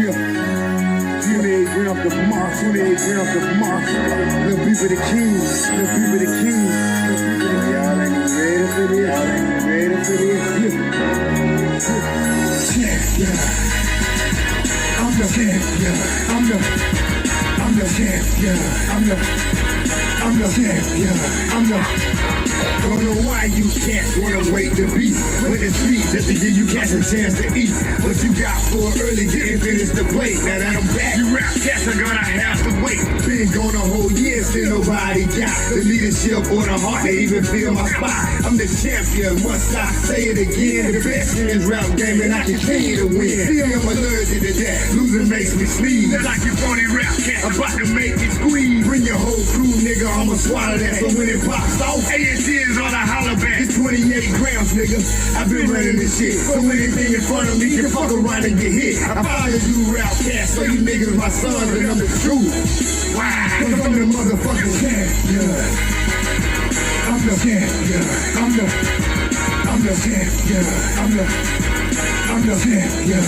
Yeah, 28 grams of moss, 28 grams of moss. Little people the king, little people the king. Y'all ain't ready for this, y'all ain't ready for this. Yeah. I'm the champion, I'm the champion, I'm the champion, I'm the don't know why you can't wanna wait to be with the street just to give you cats a chance to eat. What you got for early didn't finish the plate. Now that I'm back, you rap cats are gonna have to wait. Been gone a whole year, still nobody got the leadership or the heart to even feel my spot. I'm the champion, must I say it again? The best in this rap game and I continue to win. See, I'm allergic to that, losing makes me sneeze. That's like you phony rap cat, I'm about to make it squeeze. Bring your whole crew, nigga, I'ma swallow that. So when it pops off, ATL is on a holler back. It's 28 grams, nigga. I've been running this shit. So anything in front of me can fuck around and get hit. I follow you rap cats, so you niggas my sons, and I'm the truth. Wow, cause I'm the motherfucking champion. I'm the champion. I'm the champion. I'm the champion.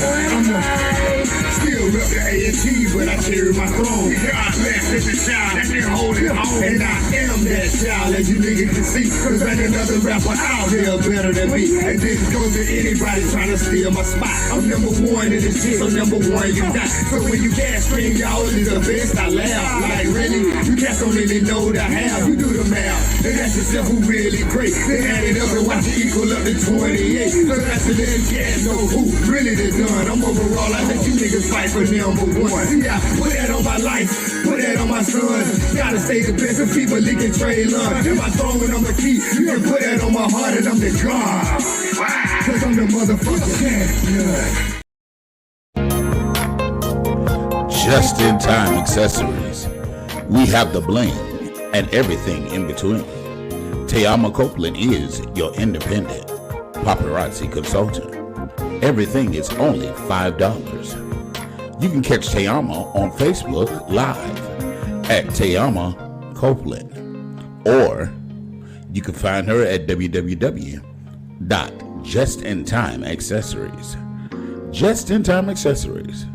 Still rep the A&T, but I carry my throne. God bless this child that can hold it on. And I am that child, as you niggas can see. Cause ain't another rapper out here better than me. And this goes to anybody trying to steal my spot. I'm number one in this shit, so number one you not. So when you can't scream, y'all is the best, I laugh. Like really, you cats don't really know the how. You do the math, and that's yourself who really great. Then add it up and watch it equal up to 28. So that's the little cats know who really the done. I'm overall, I let you niggas fight for number one. See, I put that on my life, put that on my son. Gotta stay the best of people leaking trade lunch. And my throne and I'm the key. You can put that on my heart and I'm the God. Cause I'm the motherfucking champion. Just in time accessories. We have the bling and everything in between. Tayama Copeland is your independent paparazzi consultant. Everything is only $5. You can catch Tayama on Facebook Live at Tayama Copeland, or you can find her at www.justintimeaccessories. Just in time accessories.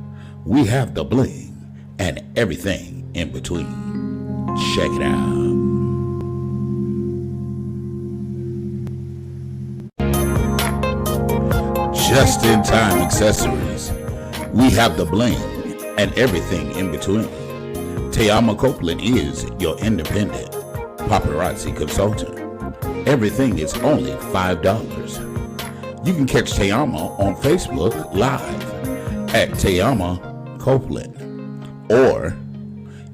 We have the bling and everything in between. Check it out. Just in time accessories. We have the bling and everything in between. Tayama Copeland is your independent paparazzi consultant. Everything is only $5. You can catch Tayama on Facebook Live at Tayama Copeland, or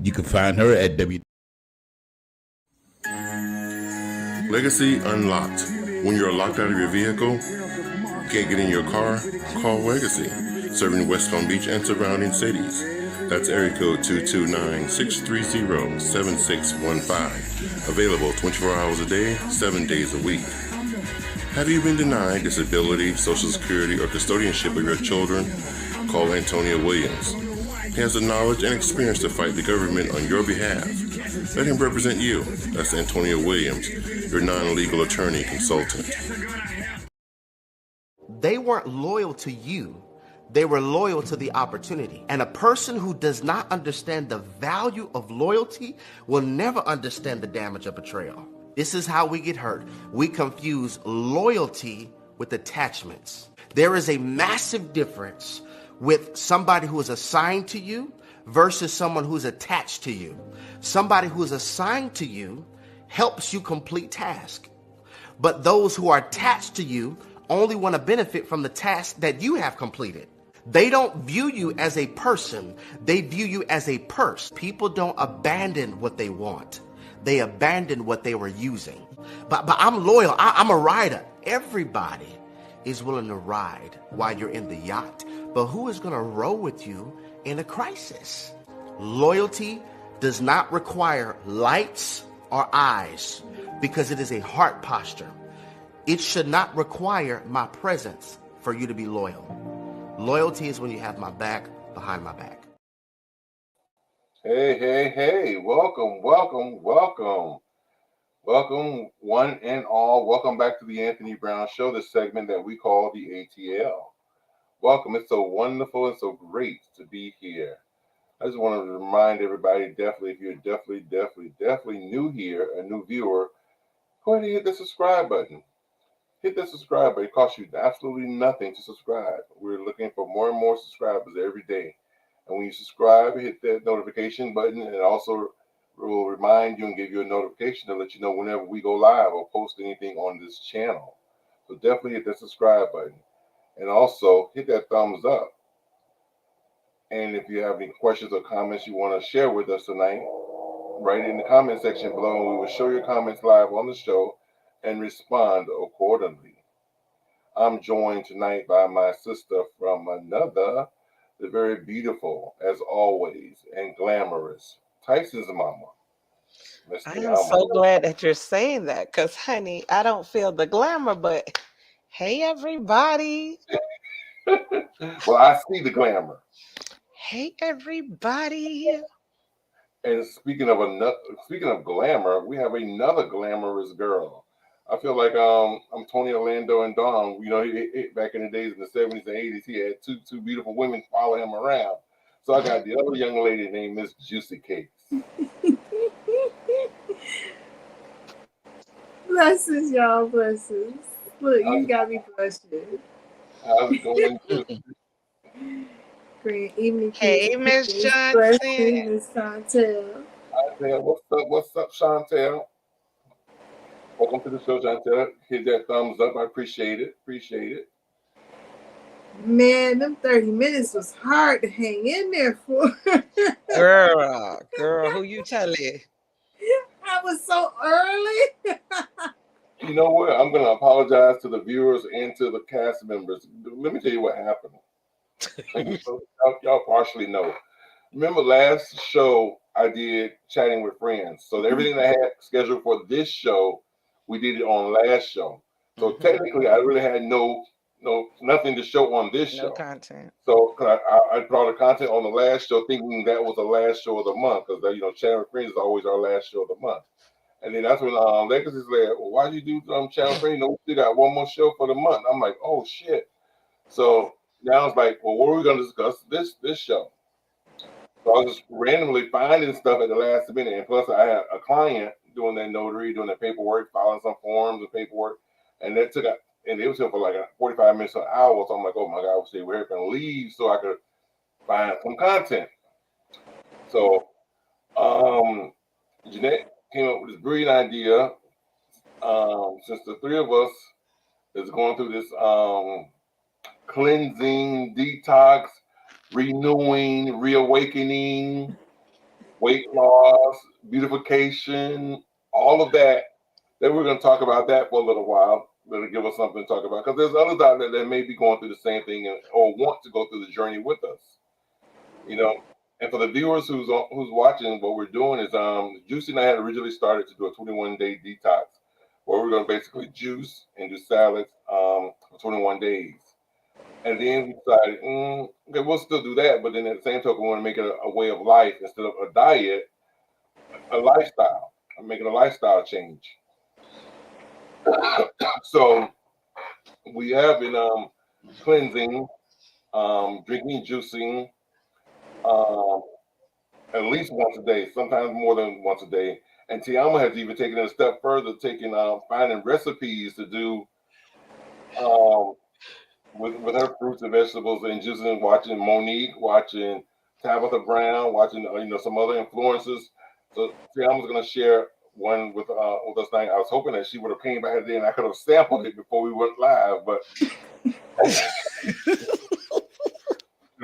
you can find her at Legacy Unlocked. When you're locked out of your vehicle, can't get in your car, call Legacy, serving West Palm Beach and surrounding cities. That's area code 229-630-7615. Available 24 hours a day, 7 days a week. Have you been denied disability, Social Security, or custodianship of your children? Call Antonio Williams. He has the knowledge and experience to fight the government on your behalf. Let him represent you. That's Antonio Williams, your non-legal attorney consultant. They weren't loyal to you. They were loyal to the opportunity. And a person who does not understand the value of loyalty will never understand the damage of betrayal. This is how we get hurt. We confuse loyalty with attachments. There is a massive difference with somebody who is assigned to you versus someone who's attached to you. Somebody who is assigned to you helps you complete tasks. But those who are attached to you only want to benefit from the task that you have completed. They don't view you as a person. They view you as a purse. People don't abandon what they want. They abandon what they were using. But I'm loyal. I'm a rider. Everybody is willing to ride while you're in the yacht. But who is going to row with you in a crisis? Loyalty does not require lights or eyes because it is a heart posture. It should not require my presence for you to be loyal. Loyalty is when you have my back behind my back. Hey, welcome, one and all. Welcome back to the Anthony Brown Show, the segment that we call the ATL. Welcome. It's so wonderful and so great to be here. I just want to remind everybody definitely, if you're definitely new here, a new viewer, go ahead and hit the subscribe button. Hit that subscribe button. It costs you absolutely nothing to subscribe. We're looking for more and more subscribers every day. And when you subscribe, hit that notification button, and it also will remind you and give you a notification to let you know whenever we go live or post anything on this channel. So definitely hit that subscribe button. And also hit that thumbs up. And if you have any questions or comments you want to share with us tonight, write it in the comment section below, and we will show your comments live on the show and respond accordingly. I'm joined tonight by my sister from another, the very beautiful, as always, and glamorous Tyson's mama, Miss I am Tiama. so glad that you're saying that because, honey, I don't feel the glamour, but hey, everybody. Well, I see the glamour. Hey, everybody. And speaking of glamour, we have another glamorous girl. I feel like I'm Tony Orlando and Dawn. You know, back in the days in the 70s and 80s, he had two beautiful women follow him around. So I got the other young lady named Miss Juicy Cakes. Blessings, y'all. Blessings. Look, you How's, got me blushing. how's it going? Great evening, Hey, Miss Miss Johnson. Blessing, Miss Chantel. Chantel, what's up? What's up, Chantel? Welcome to the show, Chantel. Hit that thumbs up. I appreciate it. Appreciate it. Man, them 30 minutes was hard to hang in there for. Girl, who you telling? I was so early. You know what? I'm going to apologize to the viewers and to the cast members. Let me tell you what happened. Y'all partially know. Remember last show I did chatting with friends. So everything I had scheduled for this show, we did it on last show. So technically, I really had nothing to show on this No show. content. So I put all the content on the last show, thinking that was the last show of the month, because chatting with friends is always our last show of the month. And then that's when Legacy's like, well, why you do channel friends? You know, we still got one more show for the month. I'm like, oh shit. So now it's like, well, what are we gonna discuss this show? So I was just randomly finding stuff at the last minute, and plus I had a client doing that notary, doing that paperwork, filing some forms and paperwork, and that took and it was here for like 45 minutes to an hour. So I'm like, oh my god, we're gonna leave so I could find some content. So Jeanette came up with this brilliant idea. Since the three of us is going through this cleansing, detox, renewing, reawakening, weight loss, beautification, all of that. Then we're going to talk about that for a little while. Going to give us something to talk about because there's others out there that may be going through the same thing or want to go through the journey with us. You know, and for the viewers who's watching, what we're doing is Juicy and I had originally started to do a 21-day detox where we're going to basically juice and do salads for 21 days. And then we decided, okay, we'll still do that, but then at the same token, we want to make it a way of life instead of a diet, a lifestyle. I'm making a lifestyle change. So we have been cleansing, drinking, juicing, at least once a day, sometimes more than once a day. And Tiama has even taken it a step further, finding recipes to do with her fruits and vegetables and juicing, watching Monique, watching Tabitha Brown, watching some other influencers. So Tiama's going to share one with us tonight. I was hoping that she would have came back then. I could have sampled it before we went live, but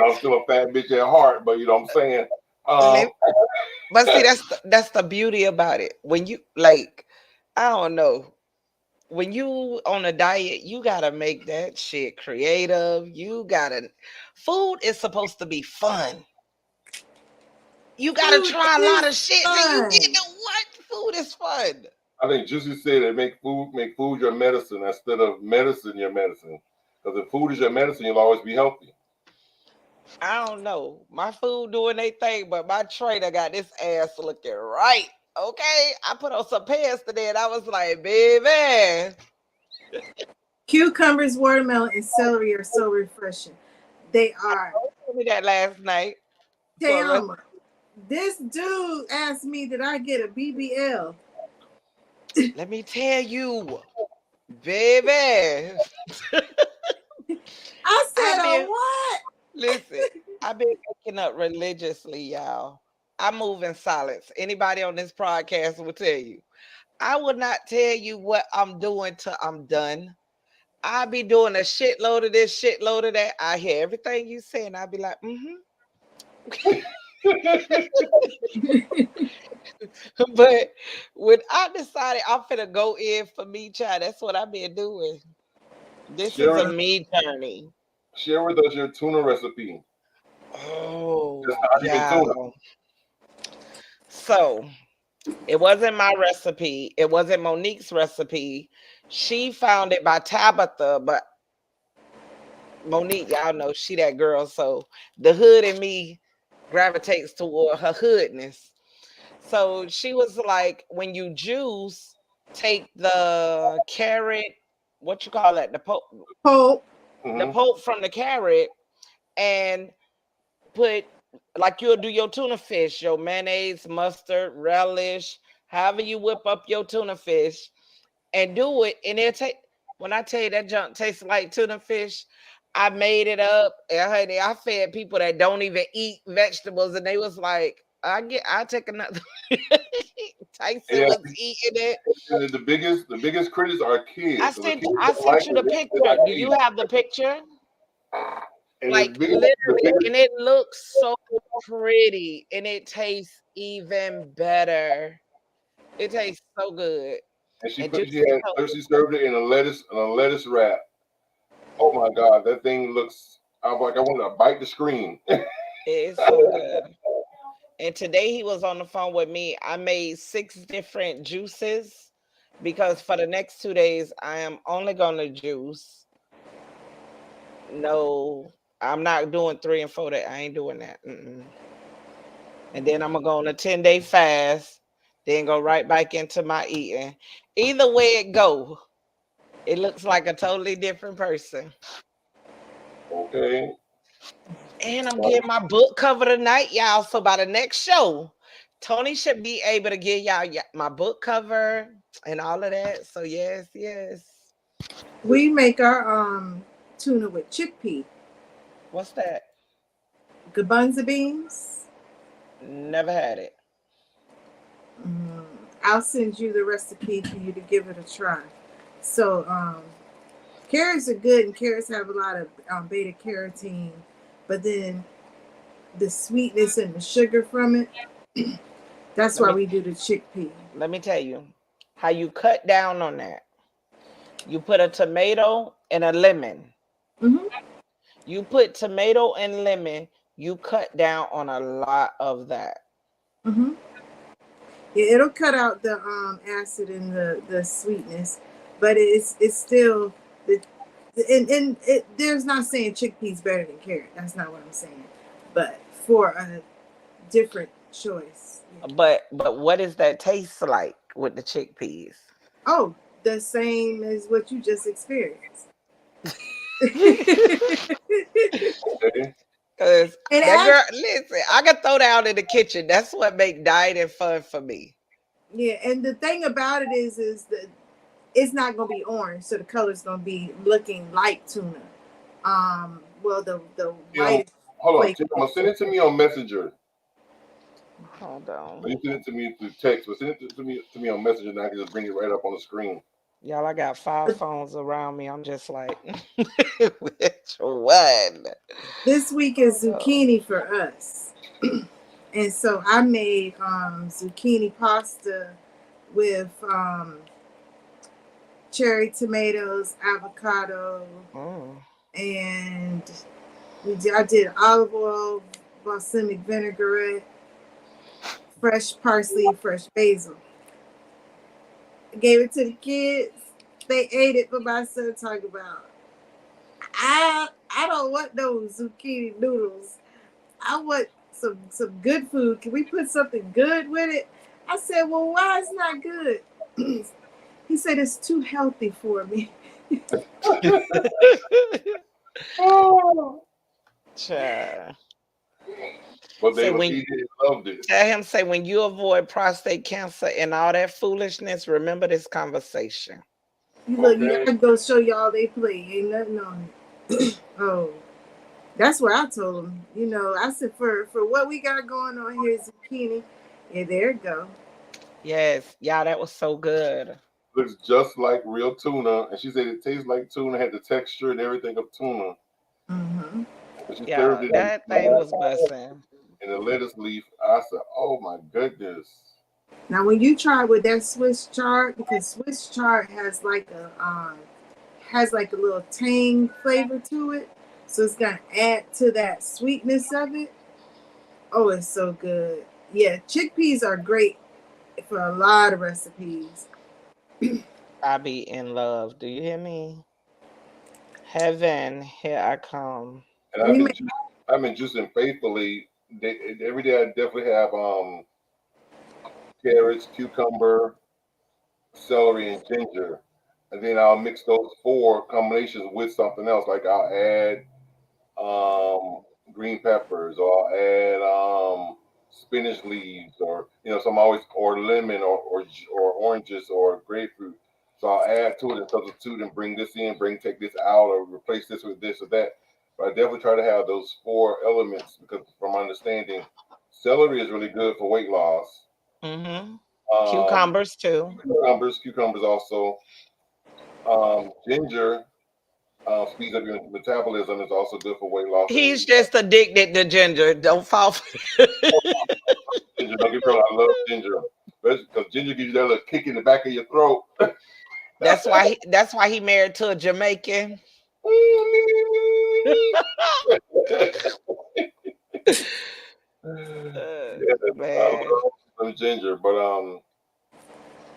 I'm still a fat bitch at heart. But you know what I'm saying. But see, that's the beauty about it. When you like, I don't know. When you on a diet, you gotta make that shit creative. Food is supposed to be fun. You gotta Food try a lot of is shit till you get fun. to what food is fun. I think Juicy said that make food your medicine instead of medicine your medicine. Because if food is your medicine, you'll always be healthy. I don't know. My food doing their thing, but my trainer got this ass looking right. Okay, I put on some pants today, and I was like, baby. Cucumbers, watermelon, and celery are so refreshing. They are. Told me that last night. Tayama, this dude asked me, did I get a BBL? Let me tell you, baby. I I've said, been what? listen. I've been waking up religiously, y'all. I move in silence. Anybody on this podcast will tell you. I will not tell you what I'm doing till I'm done. I be doing a shitload of this, shitload of that. I hear everything you say, and I be like, But when I decided I'm finna go in for me, child, that's what I've been doing. This is a Share, me journey. share with us your tuna recipe. Just Oh, not even yeah. tuna. So it wasn't my recipe. It wasn't Monique's recipe. She found it by Tabitha, but Monique, y'all know she that girl. So the hood in me gravitates toward her hoodness. So she was like, when you juice, take the carrot, what you call that, Hope. the Mm-hmm. pulp from the carrot, and put like you'll do your tuna fish, your mayonnaise, mustard, relish, however you whip up your tuna fish, and do it. And it'll take when I tell you that junk tastes like tuna fish, I made it up. And honey, I fed people that don't even eat vegetables, and they was like, I take another. Tyson Yeah, was eating it. the biggest critics are I kids. So the sent kids I don't like sent you it. the They like picture. Do to you eat. have the picture? And Like the literally, biggest and it looks so pretty, and it tastes even better. It tastes so good and and juicy. she served it in a lettuce wrap. Oh my God, that thing looks. I was like, I want to bite the screen. It's so good. And today he was on the phone with me. I made 6 different juices because for the next 2 days I am only gonna juice. No, I'm not doing 3 and 4 days. I ain't doing that. And then I'm gonna go on a 10-day fast, then go right back into my eating. Either way it go, it looks like a totally different person. Okay. And I'm getting my book cover tonight, y'all. So by the next show, Tony should be able to give y'all my book cover and all of that. So yes, yes. We make our tuna with chickpea, What's that? garbanzo beans. Never had it. Mm, I'll send you the recipe for you to give it a try. So carrots are good, and carrots have a lot of beta carotene, but then the sweetness and the sugar from it. That's Let why me we do the chickpea. let me tell you how you cut down on that. You put a tomato and a lemon. Hmm. You put tomato and lemon, you cut down on a lot of that. Hmm. Yeah, it'll cut out the acid and the sweetness, but it's still the and it. There's not saying chickpeas better than carrot. That's not what I'm saying. But for a different choice. Yeah. But what does that taste like with the chickpeas? Oh, the same as what you just experienced. Okay. Cause And that girl, listen, I can throw down in the kitchen. That's what make dieting fun for me. yeah, and the thing about it is that it's not gonna be orange, so the color's gonna be looking like tuna. Well, the You know, white hold on. flake. Tim, I'm gonna send it to me on Messenger. Hold on. Or you send it to me through text, but send it to me on Messenger, and I can just bring it right up on the screen. Y'all, I got 5 phones around me. I'm just like, which one? This week is Oh, zucchini for us, and so I made zucchini pasta with cherry tomatoes, avocado, mm. and I did olive oil, balsamic vinaigrette, fresh parsley, fresh basil. I gave it to the kids. They ate it, but my son talked about, I don't want those zucchini noodles. I want some good food. Can we put something good with it? I said, well, why it's not good? He said it's too healthy for me. Oh. Child. But they Say would when eat it and loved it. tell him say when you avoid prostate cancer and all that foolishness, remember this conversation. You look, you Okay. gotta go show y'all they play. Ain't nothing on it. Oh, that's what I told him. You know, I said for what we got going on here, zucchini. Yeah, there it go. Yes, y'all, that was so good. Looks just like real tuna. And she said it tastes like tuna, had the texture and everything of tuna. Mm-hmm. But she served Yeah, it in that thing was busting. a lettuce leaf. I said, oh my goodness. Now, when you try with that Swiss chard, because Swiss chard has like a little tang flavor to it, so it's gonna add to that sweetness of it. Oh, it's so good. Yeah, chickpeas are great for a lot of recipes. I be in love. Do you hear me? Heaven, here I come. And We make I've been juicing faithfully. Every day I definitely have carrots, cucumber, celery, and ginger. And then I'll mix those four combinations with something else. Like I'll add green peppers, or I'll add spinach leaves, or some always, or lemon, or oranges, or grapefruit. So I'll add to it and substitute and bring this in, take this out, or replace this with this or that. But I definitely try to have those four elements because, from my understanding, celery is really good for weight loss. Mm-hmm. Um, Cucumbers too. cucumbers also. Ginger speeds up your metabolism. Is also good for weight loss. He's And just addicted to ginger. Don't fall for ginger, don't get me wrong, I love ginger, because ginger gives you that little kick in the back of your throat. that's why he married to a Jamaican. Yes, I Man. love some ginger, but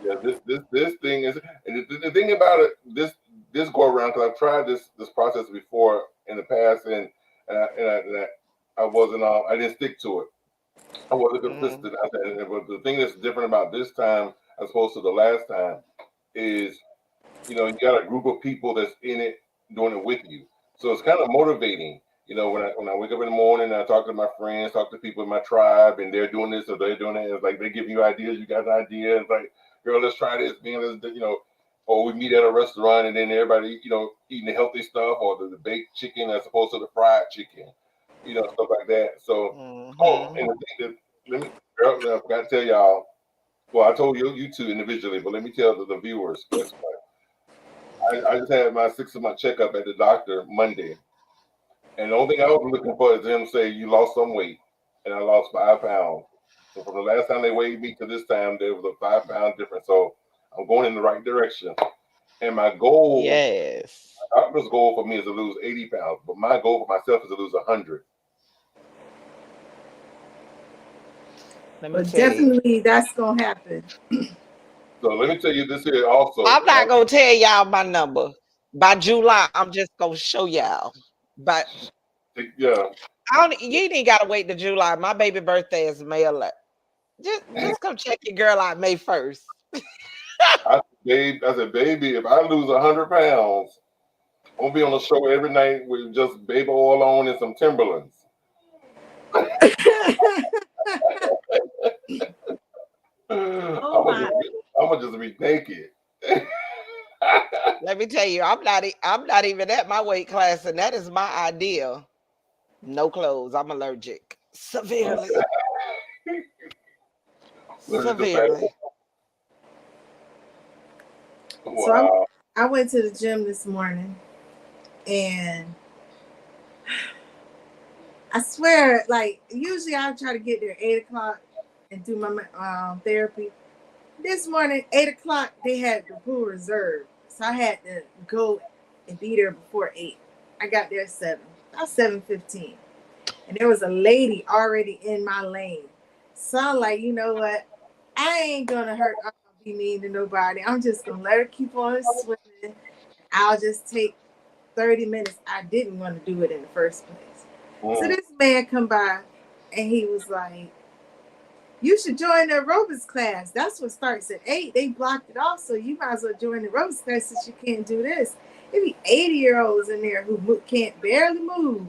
yeah, this thing is, and the thing about it, this go around, because I've tried this process before in the past, and I wasn't, I didn't stick to it. I wasn't Mm, consistent. But the thing that's different about this time as opposed to the last time is, you got a group of people that's in it, doing it with you. So it's kind of motivating. When I wake up in the morning and I talk to my friends, talk to people in my tribe, and they're doing this or they're doing it. It's like they give you ideas. You got an idea. It's like, girl, let's try this. Man, or we meet at a restaurant and then everybody, eating the healthy stuff, or the baked chicken as opposed to the fried chicken, stuff like that. So, oh, mm-hmm. and the thing that, let me, girl, I forgot to tell y'all. Well, I told you two individually, but let me tell the viewers. Guess what? I just had my 6 month checkup at the doctor Monday, and the only thing I was looking for is them to say you lost some weight, and I lost 5 pounds. So from the last time they weighed me to this time, there was a 5 pound difference. So I'm going in the right direction. And my goal, Yes. my doctor's goal for me is to lose 80 pounds, but my goal for myself is to lose 100. Let me But tell you. definitely that's gonna happen. So let me tell you this here also. I'm not gonna tell y'all my number. By July, I'm just gonna show y'all. But Yeah, you ain't gotta wait to July. My baby birthday is May 11th. Just come check your girl out May 1st. I said, baby, if I lose 100 pounds, I'm gonna be on the show every night with just baby oil on and some Timberlands. I'm Oh my. gonna just be naked. Let me tell you, I'm not even at my weight class, and that is my ideal. No clothes. I'm allergic. Severely. Allergic to fat. Severely. So I Wow. I went to the gym this morning, and I swear, like usually I try to get there 8 o'clock and do my therapy. This morning, 8 o'clock, they had the pool reserved, so I had to go and be there before 8. I got there at 7, about 7:15, and there was a lady already in my lane. So I'm like, you know what? I ain't gonna be mean to nobody. I'm just gonna let her keep on swimming. I'll just take 30 minutes. I didn't want to do it in the first place. So this man come by and he was like, you should join the aerobics class. That's what starts at 8. They blocked it off, so you might as well join the aerobics class since you can't do this. There be 80-year-olds in there who can't barely move.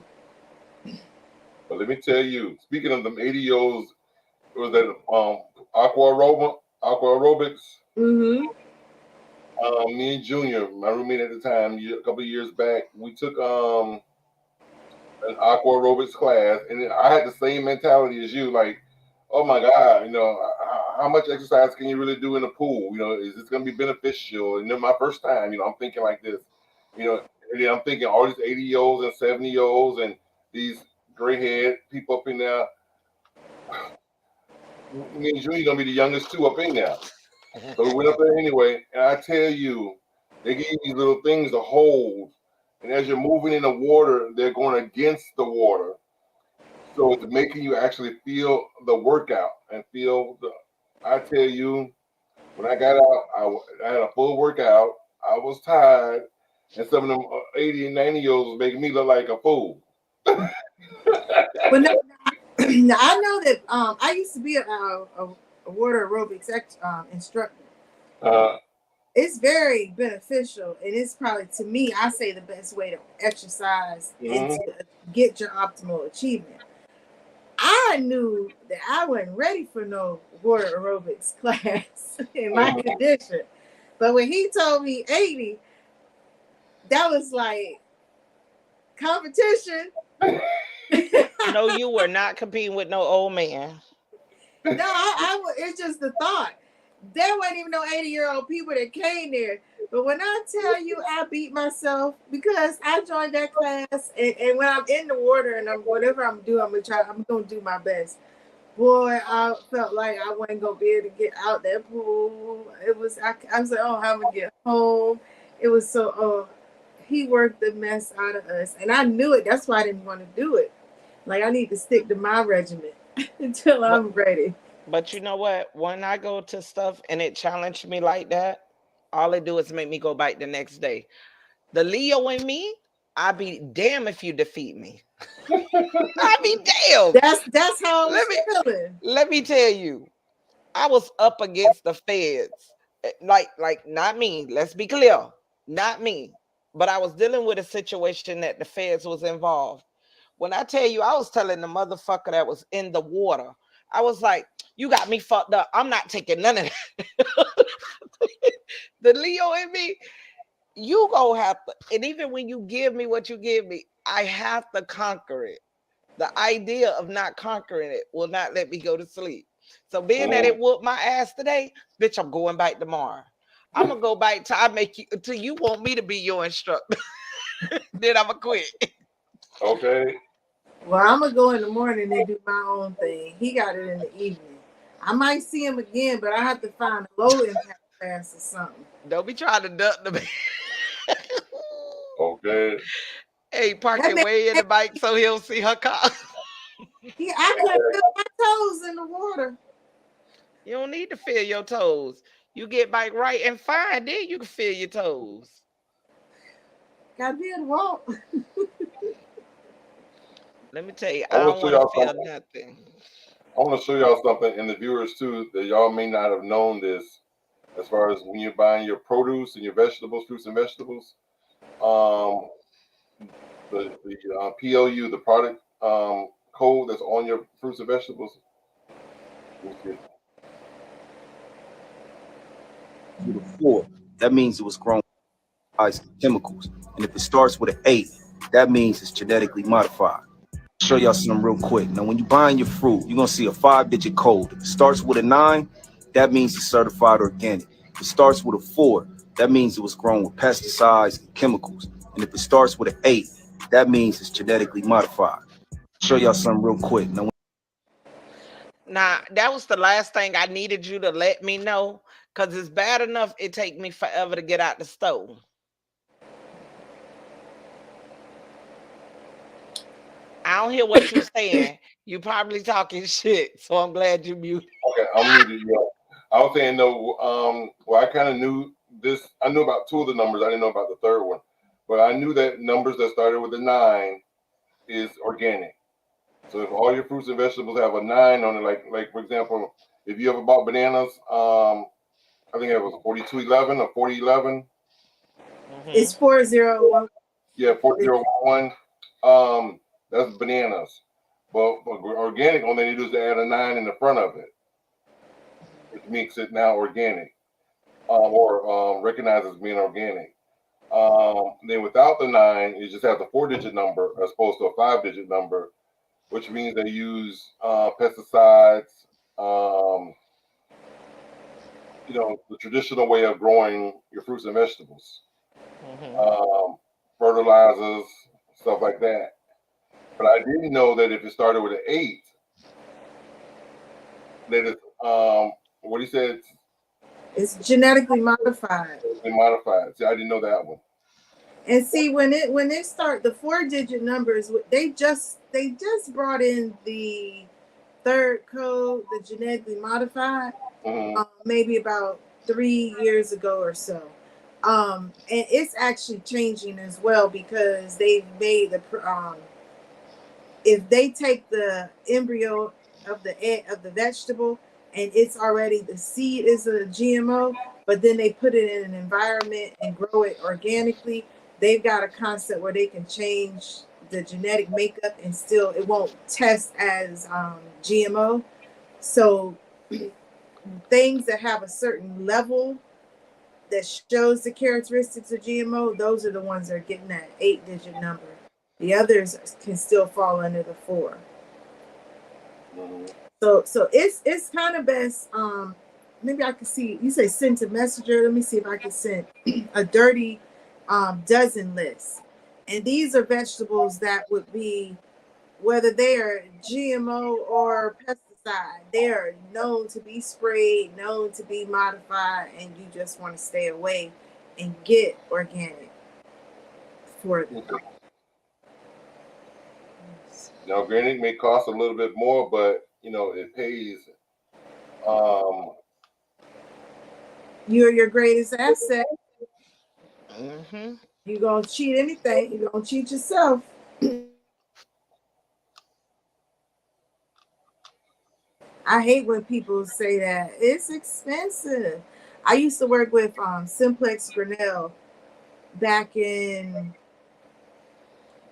let me tell you. Speaking of them ADOs, was that aqua aerobics? Mm-hmm. Me and Junior, my roommate at the time, a couple of years back, we took an aqua aerobics class, and I had the same mentality as you. Like, oh my God, how much exercise can you really do in the pool? Is this going to be beneficial? And then my first time, I'm thinking like this, and then I'm thinking all these 80-year-olds and 70-year-olds and these gray haired people up in there. Me and Junior gonna be the youngest two up in there. So we went up there anyway, and I tell you, they give you these little things to hold, and as you're moving in the water, they're going against the water. So it's making you actually feel the workout and feel the. I tell you, when I got out, I had a full workout. I was tired, and some of them 80 and 90-year-olds was making me look like a fool. But no, I know that I used to be a water aerobics instructor. Uh, It's very beneficial, and it's probably, to me, I say the best way to exercise and to get your optimal achievement. I knew that I wasn't ready for no water aerobics class in my condition. But when he told me 80, that was like competition. No, you were not competing with no old man. No, it's just the thought. There wasn't even no 80-year-old people that came there. But when I tell you I beat myself because I joined that class, and when I'm in the water and whatever I'm doing, I'm gonna do my best. Boy, I felt like I wasn't gonna be able to get out that pool. I was like, oh, how am I gonna get home? It was so he worked the mess out of us. And I knew it. That's why I didn't want to do it. Like, I need to stick to my regimen until I'm ready. But you know what? When I go to stuff and it challenged me like that, all it do is make me go back the next day. The Leo in me, I be damn if you defeat me. I be damn. That's how I was Let me feeling. let me tell you, I was up against the feds. Like not me. Let's be clear, not me. But I was dealing with a situation that the feds was involved. When I tell you, I was telling the motherfucker that was in the water, I was like, "You got me fucked up. I'm not taking none of that." The Leo in me, you gonna have to. And even when you give me what you give me, I have to conquer it. The idea of not conquering it will not let me go to sleep. So being that it whooped my ass today, bitch, I'm going back tomorrow. I'm gonna go back till I make you until you want me to be your instructor. Then I'ma quit. okay. Well, I'm gonna go in the morning and do my own thing. He got it in the evening. I might see him again, but I have to find a low impact class or something. Don't be trying to duck the Okay. Hey, park That your man, way in the bike so he'll see her car. I couldn't feel my toes in the water. You don't need to feel your toes. You get bike right and fine, then you can feel your toes. Got to be able to walk. Let me tell you, I I want don't to show want to y'all feel something. nothing. I want to show y'all something, and the viewers too, that y'all may not have known this. As far as when you're buying your produce and your vegetables, fruits and vegetables, um, the PLU, the product code that's on your fruits and vegetables. Let me see. With a 4, that means it was grown with chemicals. And if it starts with an 8, that means it's genetically modified. Show y'all something real quick. Now, when you're buying your fruit, you're gonna see a 5-digit code. If it starts with a 9, that means it's certified organic. If it starts with a 4, that means it was grown with pesticides and chemicals. And if it starts with an 8, that means it's genetically modified. Show y'all something real quick. Now, that was the last thing I needed you to let me know, because it's bad enough it take me forever to get out the stove. I don't hear what you saying. You probably talking shit, so I'm glad you muted. Okay, I'm muted. Yeah. I was saying no. Well, I kind of knew this. I knew about two of the numbers. I didn't know about the third one, but I knew that numbers that started with a 9 is organic. So if all your fruits and vegetables have a 9 on it, like for example, if you ever bought bananas, I think it was 4211 or 4011. It's Mm-hmm. 401. Yeah, 4011. That's bananas. Well, organic, only they do is add a 9 in the front of it, which makes it now organic, or recognized as being organic. Then without the 9, it just has a 4-digit number as opposed to a 5-digit number, which means they use pesticides, um, the traditional way of growing your fruits and vegetables, um, fertilizers, stuff like that. But I didn't know that if it started with an 8, that it's what he said, It's genetically modified. modified. See, I didn't know that one. And see, when they start the 4-digit numbers, they just brought in the third code, the genetically modified, maybe about 3 years ago or so. And it's actually changing as well because they've made the if they take the embryo of the egg, of the vegetable, and it's already, the seed is a GMO, but then they put it in an environment and grow it organically, they've got a concept where they can change the genetic makeup and still it won't test as GMO. So things that have a certain level that shows the characteristics of GMO, those are the ones that are getting that 8-digit number. The others can still fall under the 4. So it's kind of best. Maybe I can see, you say send to messenger. Let me see if I can send a dirty dozen list. And these are vegetables that would be, whether they are GMO or pesticide, they are known to be sprayed, known to be modified, and you just want to stay away and get organic for them. Now, organic may cost a little bit more, but it pays. You're your greatest asset. Mm-hmm. You're gonna cheat anything, you're gonna cheat yourself. I hate when people say that it's expensive. I used to work with Simplex Grinnell back in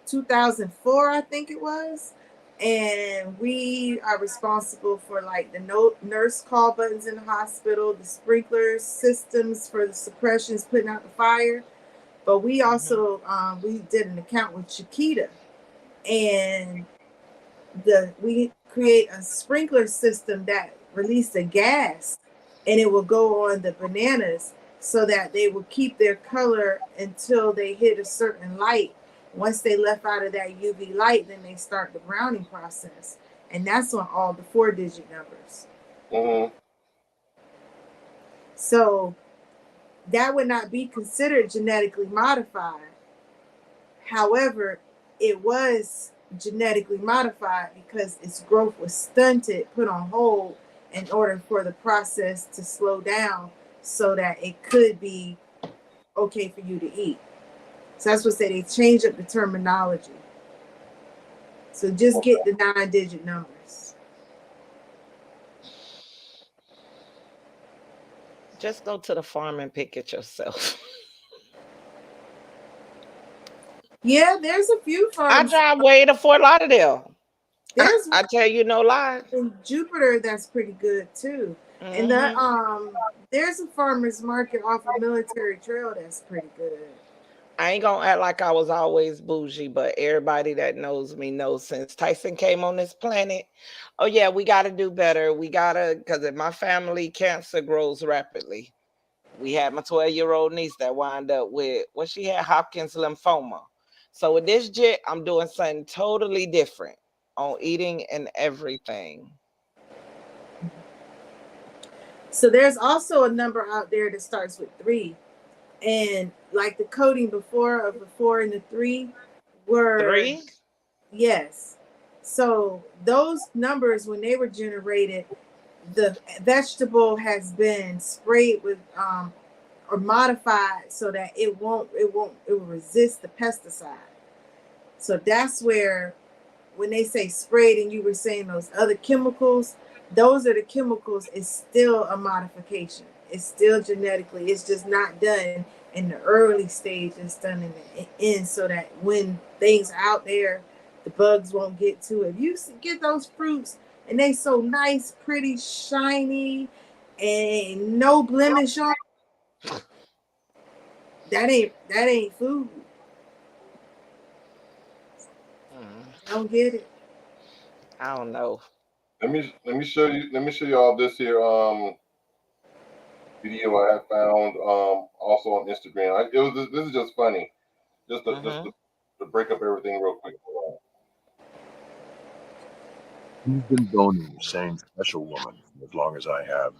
2004, I think it was. And we are responsible for like the nurse call buttons in the hospital, the sprinkler systems for the suppressions, putting out the fire. But we also we did an account with Chiquita, and we create a sprinkler system that released a gas, and it will go on the bananas so that they will keep their color until they hit a certain light. Once they left out of that UV light, then they start the browning process, and that's on all the 4-digit numbers. So that would not be considered genetically modified. However, it was genetically modified because its growth was stunted, put on hold in order for the process to slow down so that it could be okay for you to eat. So that's what they change up the terminology. So just get the 9-digit numbers. Just go to the farm and pick it yourself. Yeah, there's a few farms. I drive way to Fort Lauderdale. There's I tell you no lie. in Jupiter that's pretty good too. And there's a farmer's market off of Military Trail that's pretty good. I ain't gonna act like I was always bougie, but everybody that knows me knows since Tyson came on this planet, oh yeah, we gotta do better. We gotta, because in my family, cancer grows rapidly. We had my 12-year-old niece that wound up with what she had, Hopkins lymphoma. So with this jit, I'm doing something totally different on eating and everything. So there's also a number out there that starts with 3. And like the coding before of the 4 and the 3 were 3? Yes. So those numbers, when they were generated, the vegetable has been sprayed with or modified so that it will resist the pesticide. So that's where, when they say sprayed and you were saying those other chemicals, those are the chemicals. It's still a modification. It's still genetically, it's just not done in the early stage. It's done in the end, so that when things out there The bugs won't get to it. If you get those fruits and they so nice, pretty, shiny, and no blemish on, that ain't food. I don't get it. I don't know. Let me show you all this here video I have found also on Instagram. This is just funny. Just to break up everything real quick. You've been boning the same special woman for as long as I have.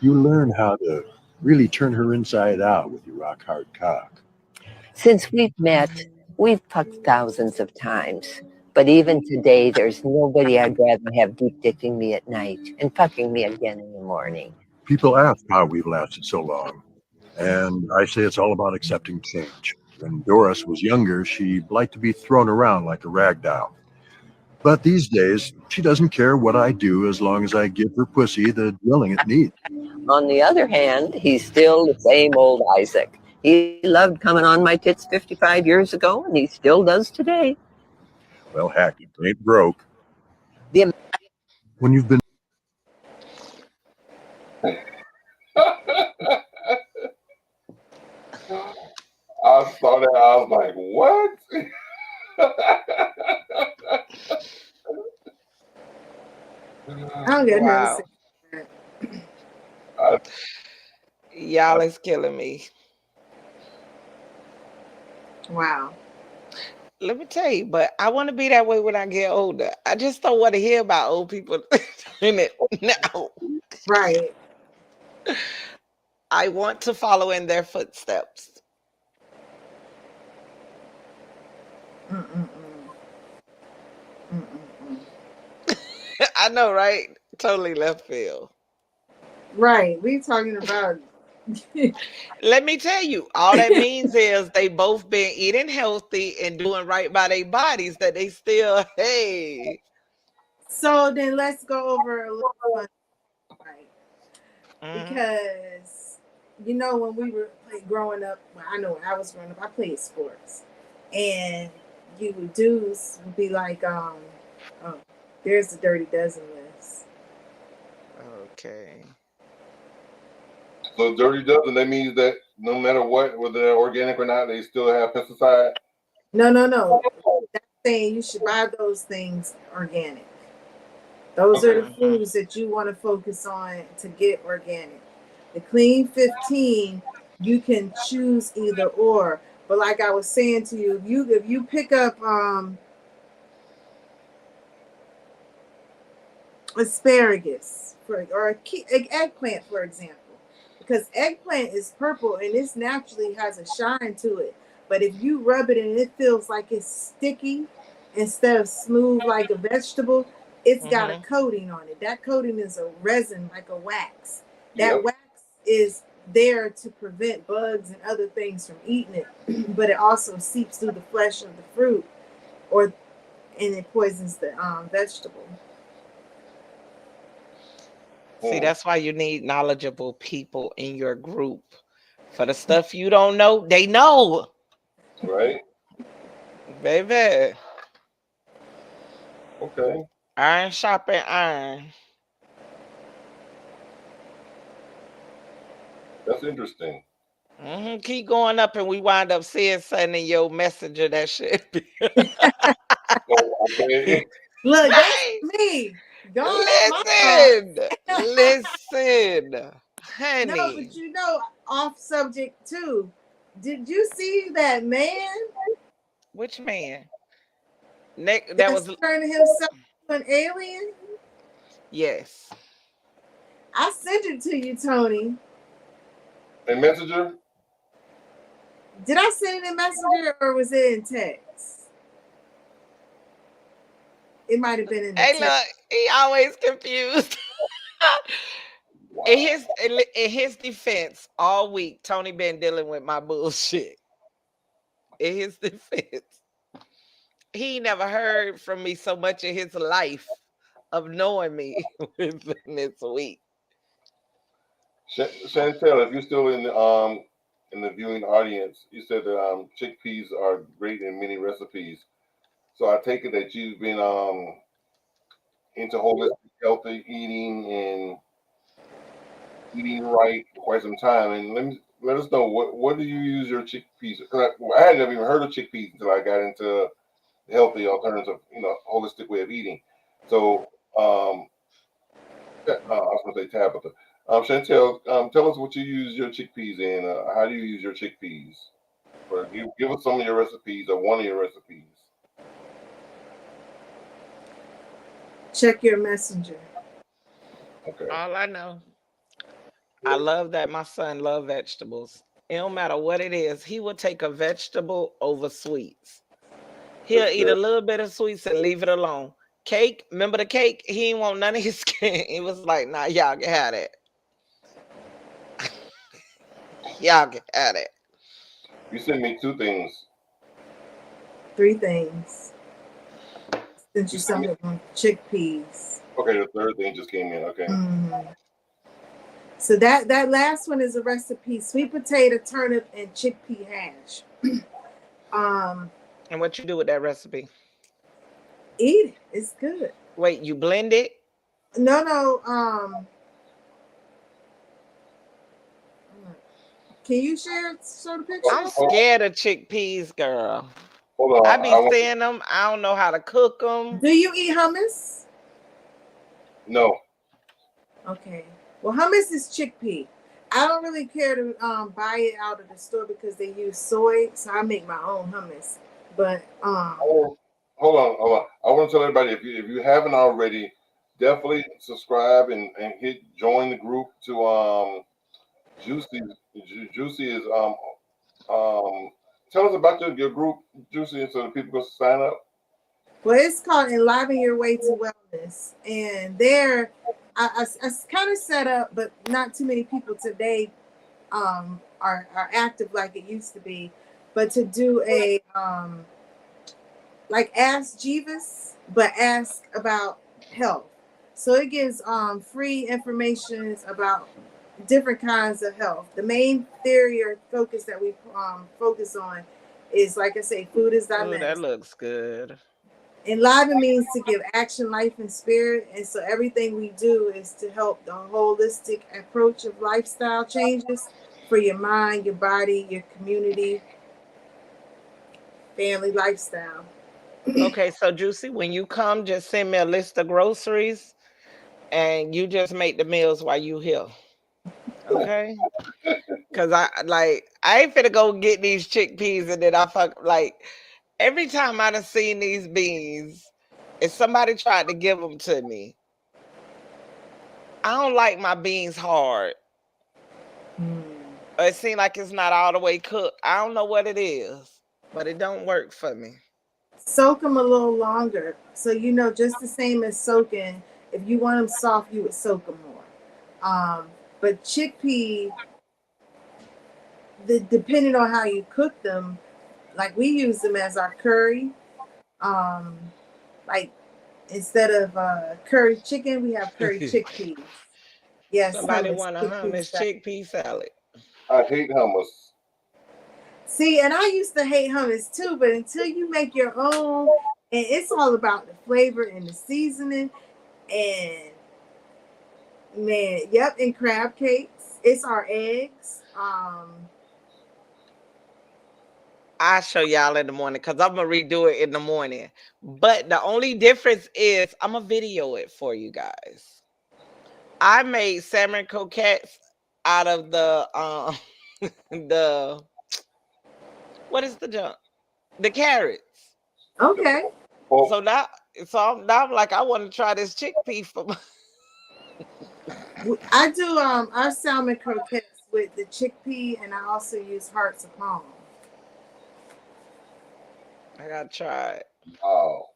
You learn how to really turn her inside out with your rock hard cock. Since we've met, we've fucked thousands of times. But even today, there's nobody I'd rather have deep dicking me at night and fucking me again in the morning. People ask how we've lasted so long, and I say it's all about accepting change. When Doris was younger, she liked to be thrown around like a rag doll. But these days, she doesn't care what I do as long as I give her pussy the drilling it needs. On the other hand, he's still the same old Isaac. He loved coming on my tits 55 years ago, and he still does today. Well, heck, it ain't broke. The When you've been I saw that. I was like, what? I don't get nothing to Wow. say. About Y'all is killing me. that. Wow. Let me tell you, but I want to be that way when I get older. I just don't want to hear about old people doing it now. Right. I want to follow in their footsteps. Mm-mm-mm. Mm-mm-mm. I know, right? Totally left field. Right. We talking about. Let me tell you, all that means is they both been eating healthy and doing right by their bodies that they still, hey. So then let's go over a little fun, right? Mhm. Because when we were growing up, well, I know when I was growing up, I played sports, and dudes would be like, oh, there's the dirty dozen list. Okay. So dirty dozen, that means that no matter what, whether they're organic or not, they still have pesticide. No. That's saying you should buy those things organic. Those are Okay. the foods that you want to focus on to get organic. The clean 15, you can choose either or. But like I was saying to you, if you pick up asparagus or eggplant, for example, because eggplant is purple and it naturally has a shine to it. But if you rub it and it feels like it's sticky instead of smooth like a vegetable, it's got a Mhm. coating on it. That coating is a resin, like a wax. That Yep. wax is there to prevent bugs and other things from eating it, but it also seeps through the flesh of the fruit, and it poisons the vegetable. See, Hmm. that's why you need knowledgeable people in your group. For the stuff you don't know, they know. Right. Baby. Okay. Iron sharpen iron. That's interesting. Keep going up and we wind up seeing something in your messenger that should be. So, okay. Look, that's Right? me. Going up my Listen. thoughts. Listen. No, but Honey. off subject too. Did you see that man Which man? Nick, that that's was turning himself to an alien? yes. I sent it to you, Tony. And messenger. Did I send it in Messenger or was it in text? It might have been in the Hey, text. look, he always confused. Wow. In his defense, all week Tony been dealing with my bullshit. In his defense, he never heard from me so much in his life of knowing me within this week. Chantel, if you're still in the viewing audience, you said that chickpeas are great in many recipes. So I take it that you've been into holistic, healthy eating and eating right for quite some time. And let us know what do you use your chickpeas? I had never even heard of chickpeas until I got into the healthy alternative, holistic way of eating. So I was going to say Tabitha. Chantel, tell us what you use your chickpeas in. How do you use your chickpeas? Or give us some of your recipes or one of your recipes. Check your messenger. Okay. All I know, I love that my son love vegetables. It don't matter what it is. He will take a vegetable over sweets. He'll That's eat a good. little bit of sweets and leave it alone. Cake, remember the cake? He ain't want none of his cake. He was like, nah, y'all can have it. Y'all can have it. You sent me two things. 3 things. Since You you sent sent me me chickpeas. okay. The third thing just came in. Okay. Hmm. So that last one is a recipe: sweet potato, turnip, and chickpea hash. Um, And what you do with that recipe? Eat it. It's good. Wait, you blend it? No, no. Can you show the picture? I'm scared of chickpeas, girl. Hold I on. be seeing them. I don't know how to cook them. Do you eat hummus? No. Okay. Well, hummus is chickpea. I don't really care to buy it out of the store because they use soy, so I make my own hummus. But Hold on. I want to tell everybody if you haven't already, definitely subscribe and hit join the group to Juicy. Juicy is tell us about your group, Juicy, so that people can sign up. well, it's called Enliven Your Way to Wellness, and there, I kind of set up, but not too many people today are active like it used to be. But to do a like Ask Jeeves, but ask about health. So it gives free information about different kinds of health. The main theory or focus that we focus on is, like I say, food is thy Oh, that medicine. looks good. Enliven means to give action, life, and spirit. And so everything we do is to help the holistic approach of lifestyle changes for your mind, your body, your community, family lifestyle. Okay, so Juicy, when you come, just send me a list of groceries and you just make the meals while you here. Okay? Cause I ain't finna go get these chickpeas and then I fuck like every time I done seen these beans, if somebody tried to give them to me, I don't like my beans hard. Or it seems like it's not all the way cooked. I don't know what it is, but it don't work for me. Soak them a little longer. So, just the same as soaking, if you want them soft, you would soak them more. But chickpea, depending on how you cook them, like we use them as our curry. Um, like instead of curry chicken, we have curry chickpeas. Yes, Somebody hummus, want a chickpea hummus salad. chickpea salad. I hate hummus. See, and I used to hate hummus too, but until you make your own, and it's all about the flavor and the seasoning, and man, yep, and crab cakes. It's our eggs. I'll show y'all in the morning because I'm gonna redo it in the morning. But the only difference is I'm gonna video it for you guys. I made salmon croquettes out of the the what is the junk? The carrots. Okay. So now now I'm like I want to try this chickpea for I do our salmon croquettes with the chickpea, and I also use hearts of palm. I gotta try it. Wow.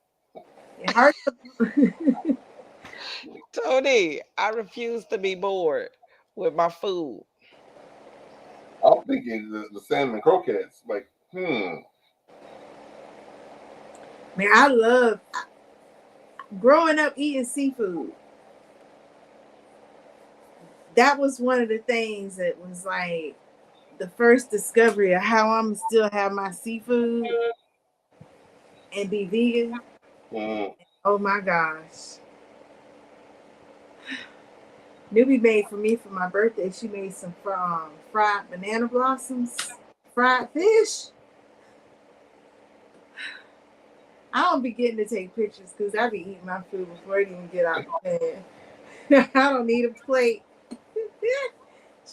Yeah, hearts of Tony, I refuse to be bored with my food. I'm thinking the salmon croquettes. Like, Man, I love growing up eating seafood. That was one of the things that was like the first discovery of how I'm still have my seafood. and be vegan. Oh my gosh. Newbie made for me for my birthday. She made some fried banana blossoms, fried fish. I don't be getting to take pictures because I be eating my food before it even get out the pan. I don't need a plate.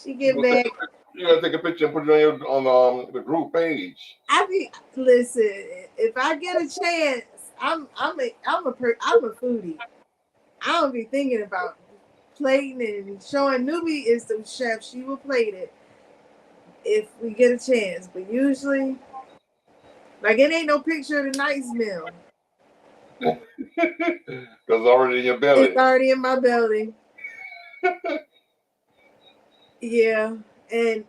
She get back. You gotta take a picture and put it on the group page. Listen. If I get a chance, I'm a foodie. I don't be thinking about plating and showing. Newbie is the chef. She will plate it if we get a chance. But usually, like, it ain't no picture of the night's meal. Because it's already in your belly. It's already in my belly. Yeah. And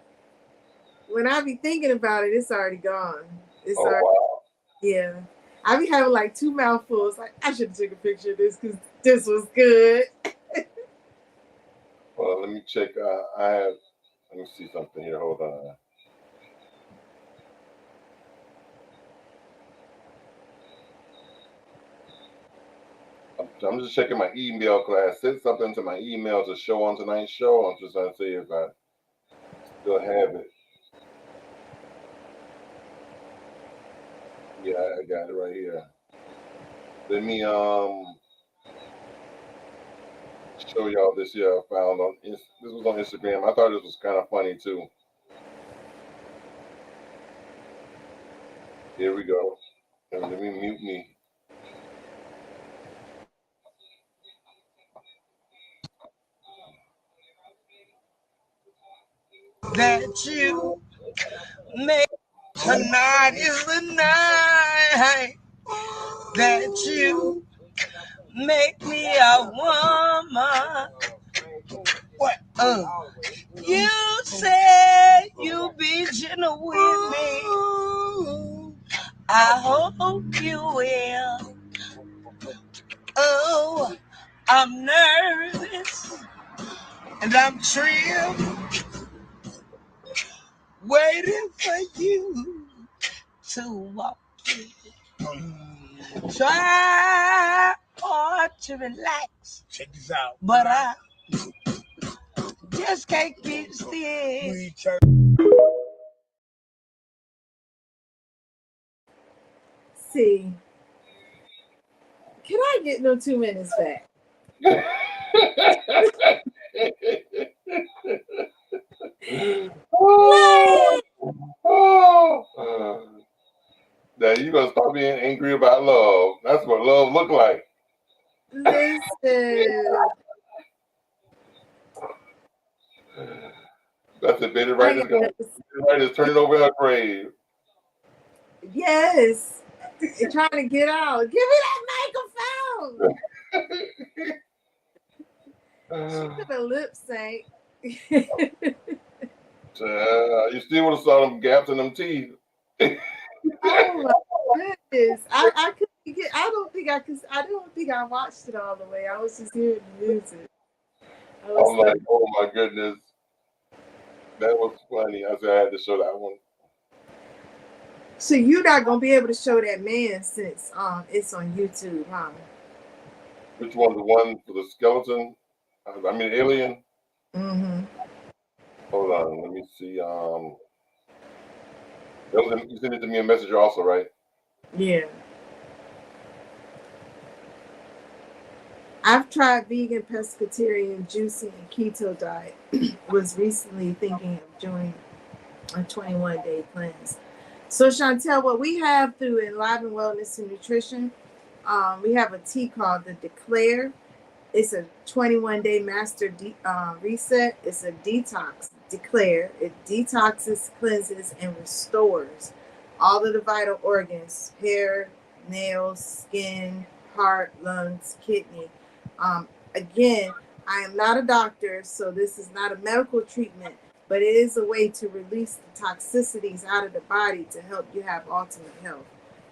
when I be thinking about it, it's already gone. It's already, wow. Yeah. I be having like 2 mouthfuls. Like, I should have took a picture of this because this was good. Well, let me check. Let me see something here. Hold on. I'm just checking my email because I sent something to my email to show on tonight's show. I'm just trying to see if I still have it. Yeah, I got it right here. Let me show y'all this here I found on this was on Instagram. I thought this was kind of funny too. Here we go. And let me mute me. That you make tonight is the night that you make me a woman. What? You say you be gentle with me. I hope you will. Oh, I'm nervous and I'm thrilled, waiting for you to walk in. Try hard to relax. Check this out. But I just can't keep still. See, can I get no 2 minutes back? Now you gonna stop being angry about love. That's what love look like. Listen. That's a Betty Wright is turning over her grave. Yes. You're trying to get out. Give me that microphone. She could have lip sync. You still would have saw them gaps in them teeth. Oh my goodness. I couldn't get I don't think I watched it all the way. I was just hearing the music. I'm like, oh my goodness. That was funny. I said I had to show that one. So you're not gonna be able to show that man since it's on YouTube, huh? Which one? The one for the skeleton? I mean alien? Mm-hmm. Hold on, let me see. You sent it to me a message also, right? Yeah. I've tried vegan, pescatarian, juicing, and keto diet. Was recently thinking of doing a 21-day cleanse. So Chantel, what we have through Enliven Wellness and Nutrition, we have a tea called the Declare. It's a 21-day master reset. It's a detox. Declare. It detoxes, cleanses, and restores all of the vital organs: hair, nails, skin, heart, lungs, kidney. Again, I am not a doctor, so this is not a medical treatment, but it is a way to release the toxicities out of the body to help you have ultimate health.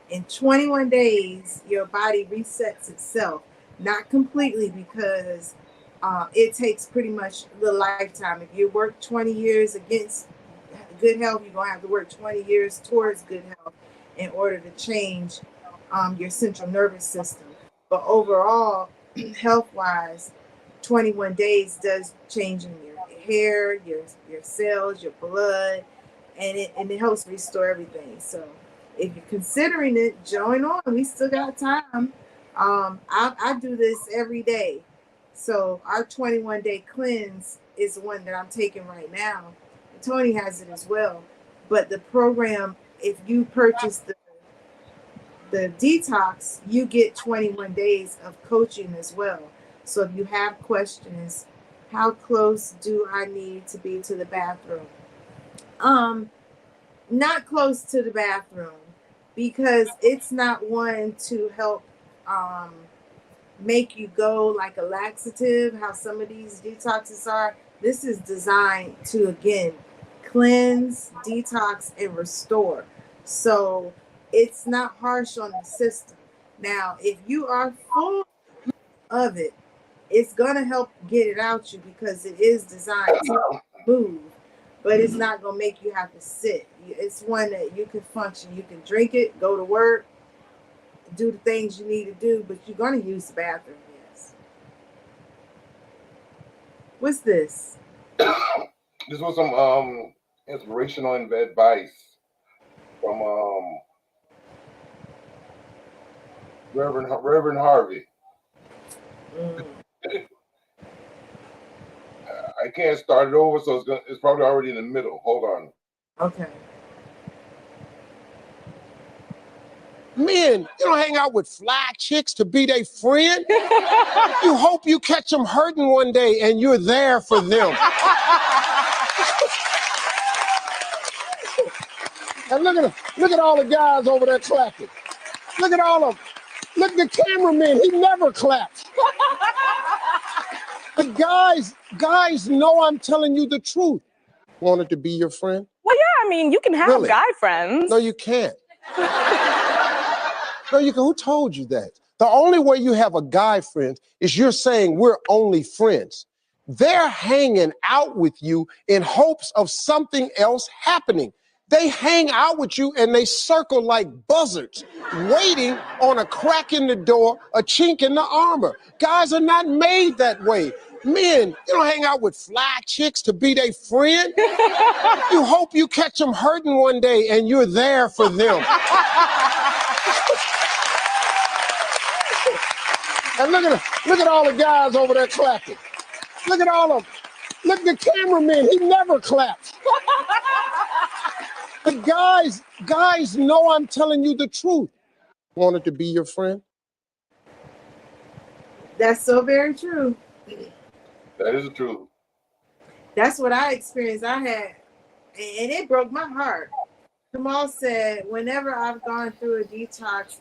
In 21 days, your body resets itself. Not completely, because it takes pretty much the lifetime. If you work 20 years against good health, you're going to have to work 20 years towards good health in order to change your central nervous system. But overall, health wise, 21 days does change in your hair, your cells, your blood, and it helps restore everything. So if you're considering it, join on. We still got time. I do this every day. So our 21-day cleanse is the one that I'm taking right now. Tony has it as well. But the program, if you purchase the detox, you get 21 days of coaching as well. So if you have questions, how close do I need to be to the bathroom? Not close to the bathroom, because it's not one to help make you go like a laxative, how some of these detoxes are. This is designed to, again, cleanse, detox, and restore. So it's not harsh on the system. Now, if you are full of it, it's going to help get it out you, because it is designed to move, but it's not going to make you have to sit. It's one that you can function. You can drink it, go to work, do the things you need to do, but you're going to use the bathroom, yes. What's this? This was some inspirational advice from Reverend Harvey. I can't start it over, so it's probably already in the middle. Hold on. Okay. Men, you don't hang out with fly chicks to be their friend. You hope you catch them hurting one day and you're there for them. And look at all the guys over there clapping. Look at all of them. Look at the cameraman, he never claps. But guys know I'm telling you the truth. Wanted to be your friend? Well, yeah, I mean, you can have Really? guy friends. No, you can't. No, you can. Who told you that? The only way you have a guy friend is you're saying we're only friends. They're hanging out with you in hopes of something else happening. They hang out with you and they circle like buzzards, waiting on a crack in the door, a chink in the armor. Guys are not made that way. Men, you don't hang out with fly chicks to be their friend. You hope you catch them hurting one day and you're there for them. And look at all the guys over there clapping. Look at all of them. Look at the cameraman, he never claps. But guys know I'm telling you the truth. Wanted to be your friend? That's so very true. That is the truth. That's what I experienced. I had, and it broke my heart. Kamal said, whenever I've gone through a detox,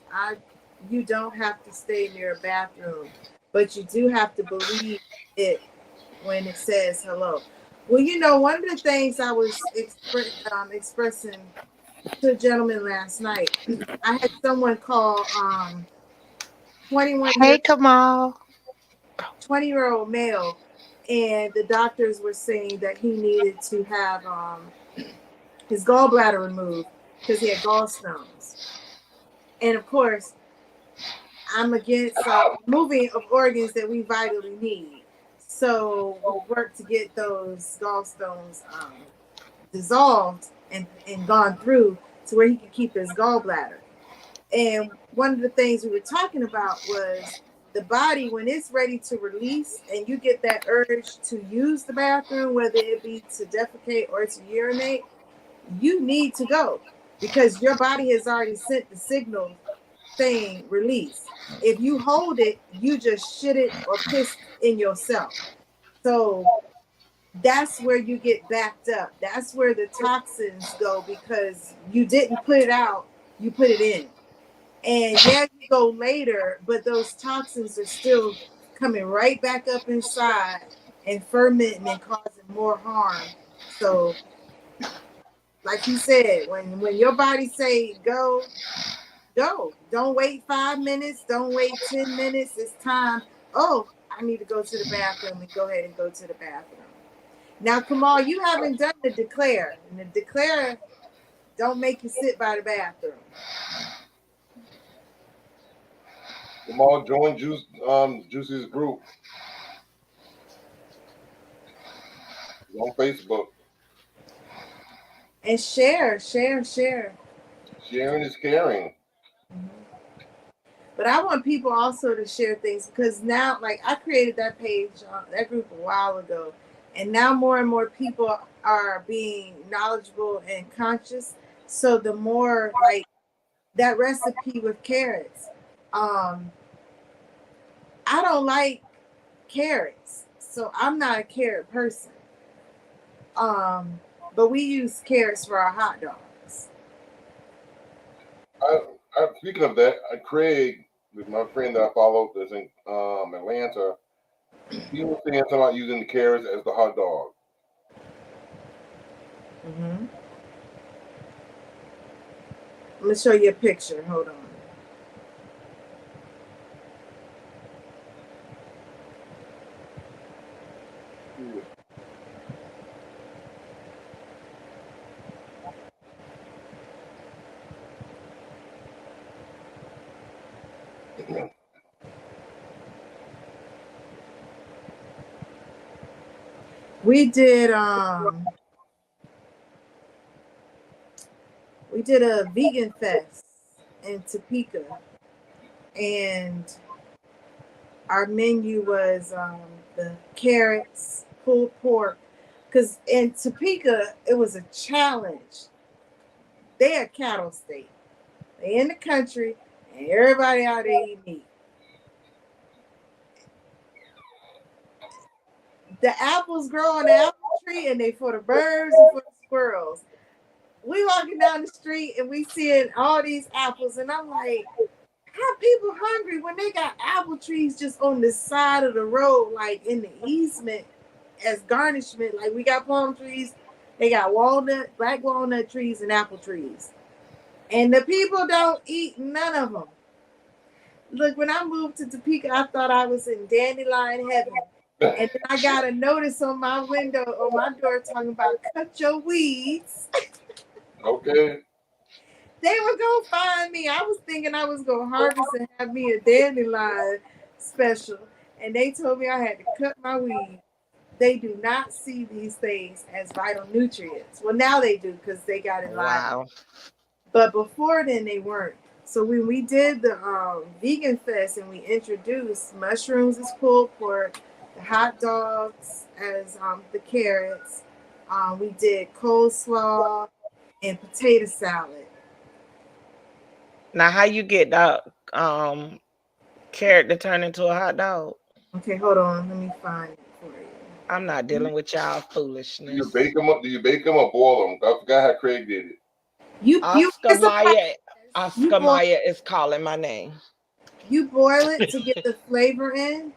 you don't have to stay near a bathroom, but you do have to believe it when it says hello. Well, you know, one of the things I was expressing to a gentleman last night, I had someone call 20-year-old male, and the doctors were saying that he needed to have his gallbladder removed because he had gallstones. And of course, I'm against moving of organs that we vitally need. So we work to get those gallstones dissolved and gone through to where he can keep his gallbladder. And one of the things we were talking about was the body, when it's ready to release and you get that urge to use the bathroom, whether it be to defecate or to urinate, you need to go, because your body has already sent the signal saying release. If you hold it, you just shit it or piss in yourself. So that's where you get backed up. That's where the toxins go, because you didn't put it out, you put it in. And yeah, you go later, but those toxins are still coming right back up inside and fermenting and causing more harm. So like he said, when your body say go, go. Don't wait 5 minutes. Don't wait 10 minutes. It's time. Oh, I need to go to the bathroom, and go ahead and go to the bathroom. Now, Kamal, you haven't done the declare. And the declare don't make you sit by the bathroom. Come on, join Juicy's group. It's on Facebook. And share. Sharing is caring. But I want people also to share things because now, like, I created that page, that group a while ago, and now more and more people are being knowledgeable and conscious. So the more, like, that recipe with carrots, I don't like carrots, so I'm not a carrot person. But we use carrots for our hot dogs. Speaking of that, Craig, with my friend that I follow that's in Atlanta, he was saying something about using the carrots as the hot dog. Mm-hmm. Let me show you a picture. Hold on. We did a vegan fest in Topeka, and our menu was the carrots, pulled pork. Because in Topeka, it was a challenge. They a cattle state. They in the country, and everybody out there eat meat. The apples grow on the apple tree, and they for the birds and for the squirrels. We walking down the street, and we seeing all these apples, and I'm like, how people hungry when they got apple trees just on the side of the road, like in the easement as garnishment? Like, we got palm trees, they got black walnut trees, and apple trees, and the people don't eat none of them. Look, when I moved to Topeka, I thought I was in dandelion heaven. And then I got a notice on my window, on my door, talking about cut your weeds. Okay. They were gonna find me. I was thinking I was gonna harvest and have me a dandelion special, and they told me I had to cut my weed. They do not see these things as vital nutrients. Well, now they do because they got it live. Wow. But before then, they weren't. So when we did the vegan fest and we introduced mushrooms as pulled pork, the hot dogs as the carrots, we did coleslaw and potato salad. Now, how you get that carrot to turn into a hot dog? Okay, hold on. Let me find it for you. I'm not dealing with y'all Do you foolishness. bake them up? Do you bake them or boil them? I forgot how Craig did it. Oscar Maya boil, is calling my name. you boil it to get the flavor in.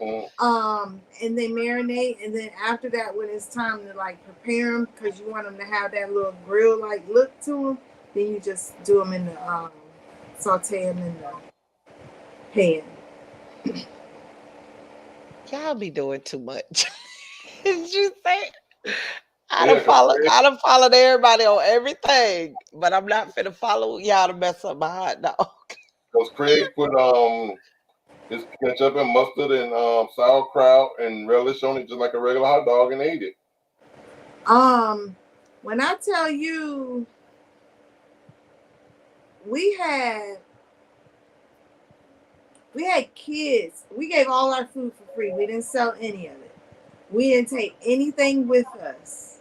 Mm. And they marinate, and then after that, when it's time to like prepare them, because you want them to have that little grill like look to them, then you just do them in the saute them in the pan. Y'all be doing too much. Did you say? I Yeah, done followed everybody on everything, but I'm not finna follow y'all to mess up my hot dog. because Craig put his ketchup and mustard and sauerkraut and relish on it just like a regular hot dog and ate it. When I tell you, we had kids. We gave all our food for free. We didn't sell any of it. We didn't take anything with us.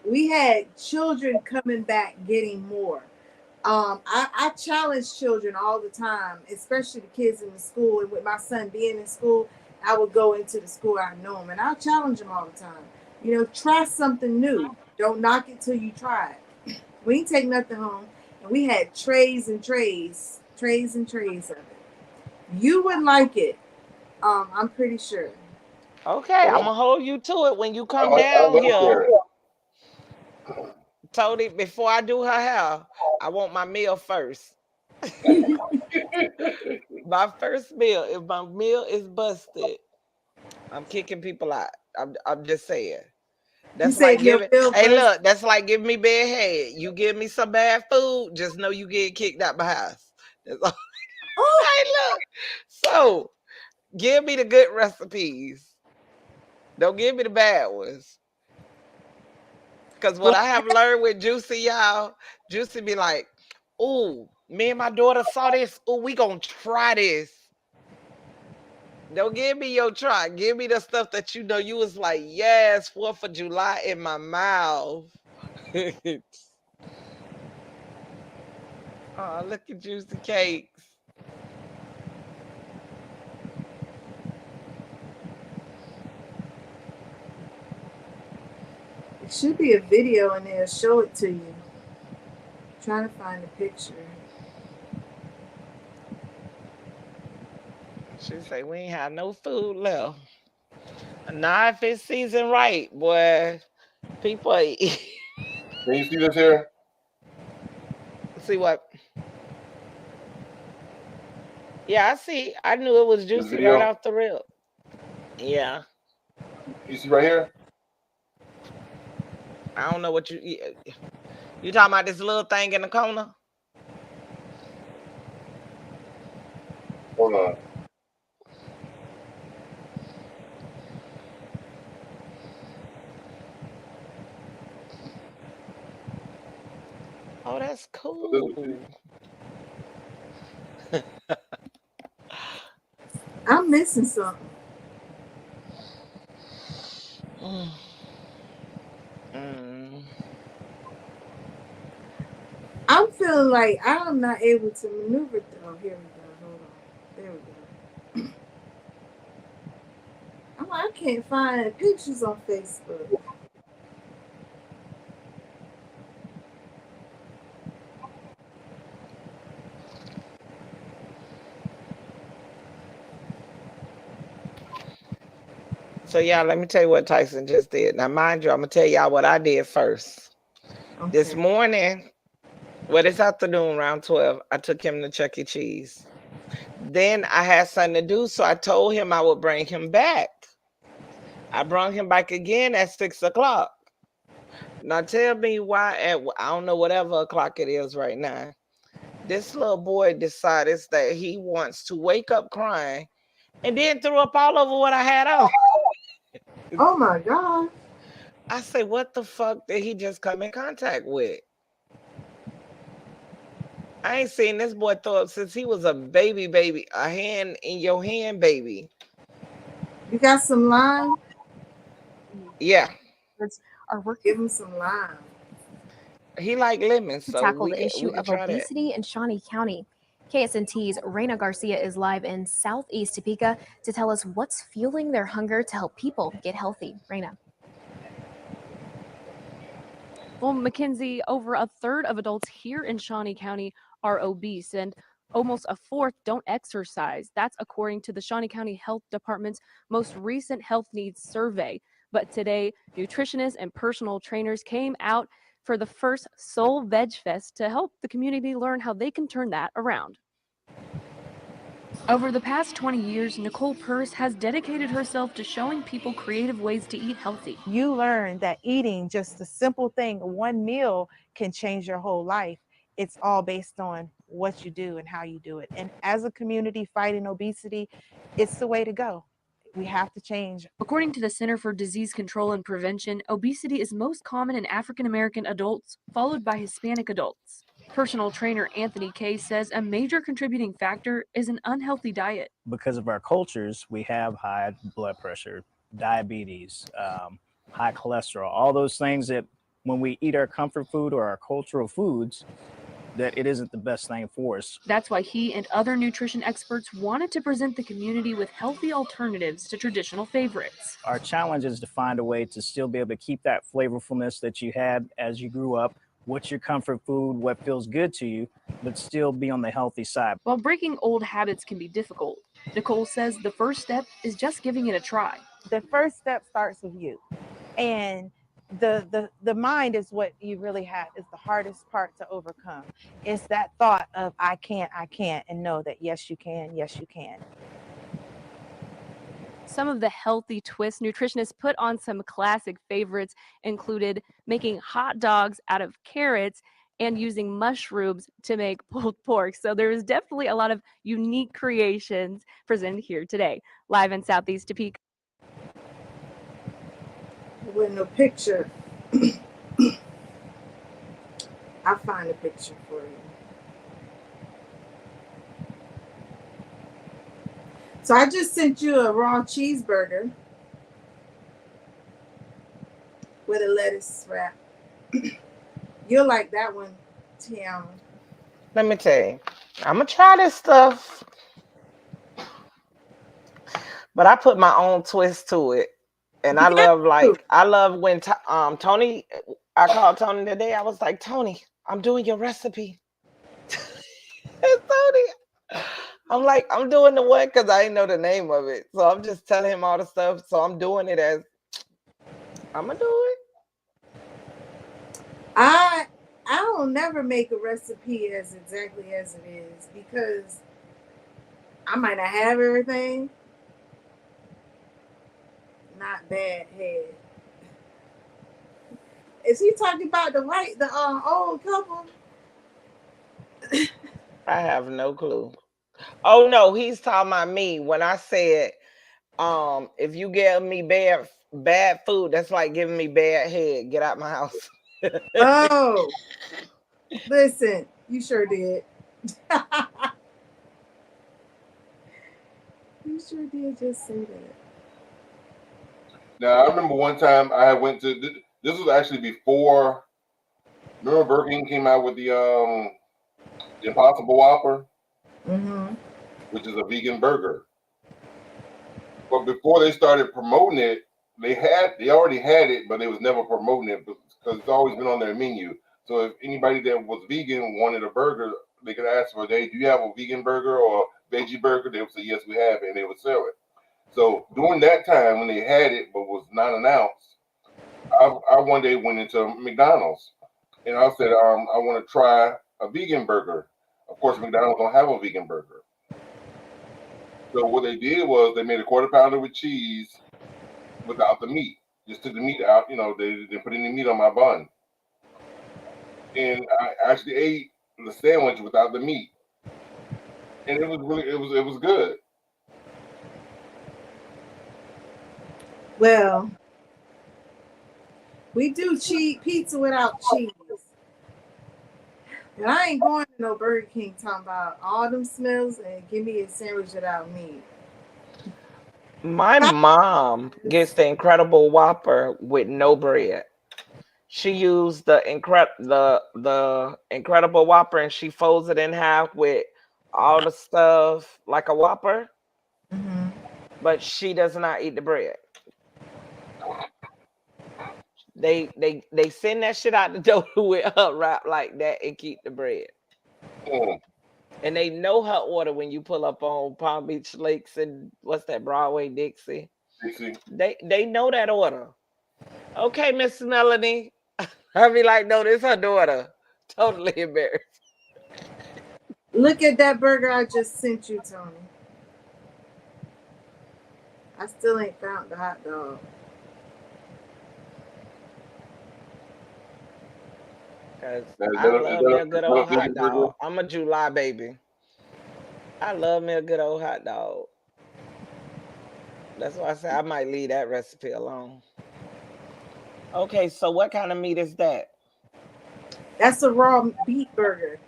We had children coming back getting more. I challenge children all the time, especially the kids in the school. And with my son being in school, I would go into the school I know him, and I challenge him all the time. You know, try something new. Don't knock it till you try it. We didn't take nothing home, and we had trays and trays of it. You would like it. I'm pretty sure. Okay, I'm gonna hold you to it when you come I down love here. carrots. Tony, before I do her hair, I want my meal first. My first meal. If my meal is busted, I'm kicking people out. I'm just saying. You That's say like if your giving. bill Hey, bust, look, that's like giving me bad head. You give me some bad food, just know you get kicked out my house. That's all. Hey, look. So give me the good recipes. Don't give me the bad ones. Cause what Well, I have learned with Juicy, y'all, Juicy be like, "Ooh, me and my daughter saw this. Ooh, we gonna try this." Don't give me your try. Give me the stuff that you know you was like, yes, 4th of July in my mouth. Oh, look at Juicy Cakes. it should be a video in there. Show it to you. I'm trying to find a picture. She say we ain't have no food left. Not if it's seasoned right, boy. People eat. Can you see this here? See what? Yeah, I see. I knew it was This juicy right video? off the rip. Yeah. You see right here? I don't know what you talking about this little thing in the corner? Hold on. Oh, that's So this is cool. I'm missing something. Mm. Mm. I'm feeling like I'm not able to maneuver. Oh, here we go. Hold on. There we go. I'm like, I can't find pictures on Facebook. So yeah, let me tell you what Tyson just did. Now, mind you, I'm gonna tell y'all what I did first. This Okay. morning, well, this afternoon around 12, I took him to Chuck E. Cheese. Then I had something to do, so I told him I would bring him back. I brought him back again at 6 o'clock. Now tell me why at I don't know whatever o'clock it is right now. This little boy decided that he wants to wake up crying and then threw up all over what I had on. Oh my God. I say, what the fuck did he just come in contact with? I ain't seen this boy throw up since he was a baby, a hand in your hand, baby. You got some lime? Yeah, Are working Give him some lime. he like lemons, to so tackle we the could issue we could of try that. obesity in Shawnee County. KSNT's Reina Garcia is live in Southeast Topeka to tell us what's fueling their hunger to help people get healthy. Reina. Well, Mackenzie, over a third of adults here in Shawnee County are obese, and almost a fourth don't exercise. That's according to the Shawnee County Health Department's most recent health needs survey. But today, nutritionists and personal trainers came out for the first Soul Veg Fest to help the community learn how they can turn that around. Over the past 20 years, Nicole Purse has dedicated herself to showing people creative ways to eat healthy. You learn that eating just a simple thing, one meal, can change your whole life. It's all based on what you do and how you do it. And as a community fighting obesity, it's the way to go. We have to change. According to the Center for Disease Control and Prevention, obesity is most common in African American adults, followed by Hispanic adults. Personal trainer Anthony Kay says a major contributing factor is an unhealthy diet. Because of our cultures, we have high blood pressure, diabetes, high cholesterol, all those things that when we eat our comfort food or our cultural foods, that it isn't the best thing for us. That's why he and other nutrition experts wanted to present the community with healthy alternatives to traditional favorites. Our challenge is to find a way to still be able to keep that flavorfulness that you had as you grew up. What's your comfort food, what feels good to you, but still be on the healthy side. While breaking old habits can be difficult, Nicole says the first step is just giving it a try. The first step starts with you. And the mind is what you really have is the hardest part to overcome. It's that thought of I can't, and know that yes you can, yes you can. Some of the healthy twists nutritionists put on some classic favorites included making hot dogs out of carrots and using mushrooms to make pulled pork. So there's definitely a lot of unique creations presented here today. Live in Southeast Topeka. With no picture. I'll find a picture for you. So I just sent you a raw cheeseburger with a lettuce wrap. You'll like that one, Tiana. Let me tell you, I'm gonna try this stuff, but I put my own twist to it, and Yeah. I love when Tony. I called Tony today. I was like, Tony, I'm doing your recipe. Tony, I'm like, I'm doing the one because I didn't know the name of it, so I'm just telling him all the stuff. So I'm doing it as I'm gonna do it. I don't never make a recipe as exactly as it is because I might not have everything. Not bad head. Is he talking about the old couple? I have no clue. Oh no, he's talking about me when I said, if you give me bad food, that's like giving me bad head. Get out my house. Oh, listen, you sure did. You sure did just say that. Now I remember one time I went to this was actually before. Remember Burger King came out with the Impossible Whopper, Mm-hmm. which is a vegan burger. But before they started promoting it, they already had it, but they was never promoting it because it's always been on their menu. So if anybody that was vegan wanted a burger, they could ask for, "Hey, do you have a vegan burger or veggie burger?" They would say, "Yes, we have it," and they would sell it. So during that time when they had it but was not announced, I one day went into McDonald's and I said, I want to try a vegan burger. Of course, McDonald's don't have a vegan burger. So what they did was they made a quarter pounder with cheese without the meat. Just took the meat out. They didn't put any meat on my bun, and I actually ate the sandwich without the meat, and it was good. Well, we do pizza without cheese. And I ain't going to no Burger King talking about all them smells and give me a sandwich without meat. My mom gets the Incredible Whopper with no bread. She used the Incredible Whopper and she folds it in half with all the stuff like a Whopper, Mm-hmm. but she does not eat the bread. They send that shit out the door with her wrap like that and keep the bread. Mm. And they know her order when you pull up on Palm Beach Lakes and what's that, Broadway Dixie. You see, They know that order. Okay, Miss Melanie. I be like, no, this her daughter. Totally embarrassed. Look at that burger I just sent you, Tony. I still ain't found the hot dog. Cause now, is I that a, is love that me a, a is good that a old vegan hot burger? dog. I'm a July baby. I love me a good old hot dog. That's why I say I might leave that recipe alone. Okay, so what kind of meat is that? That's a raw beet burger.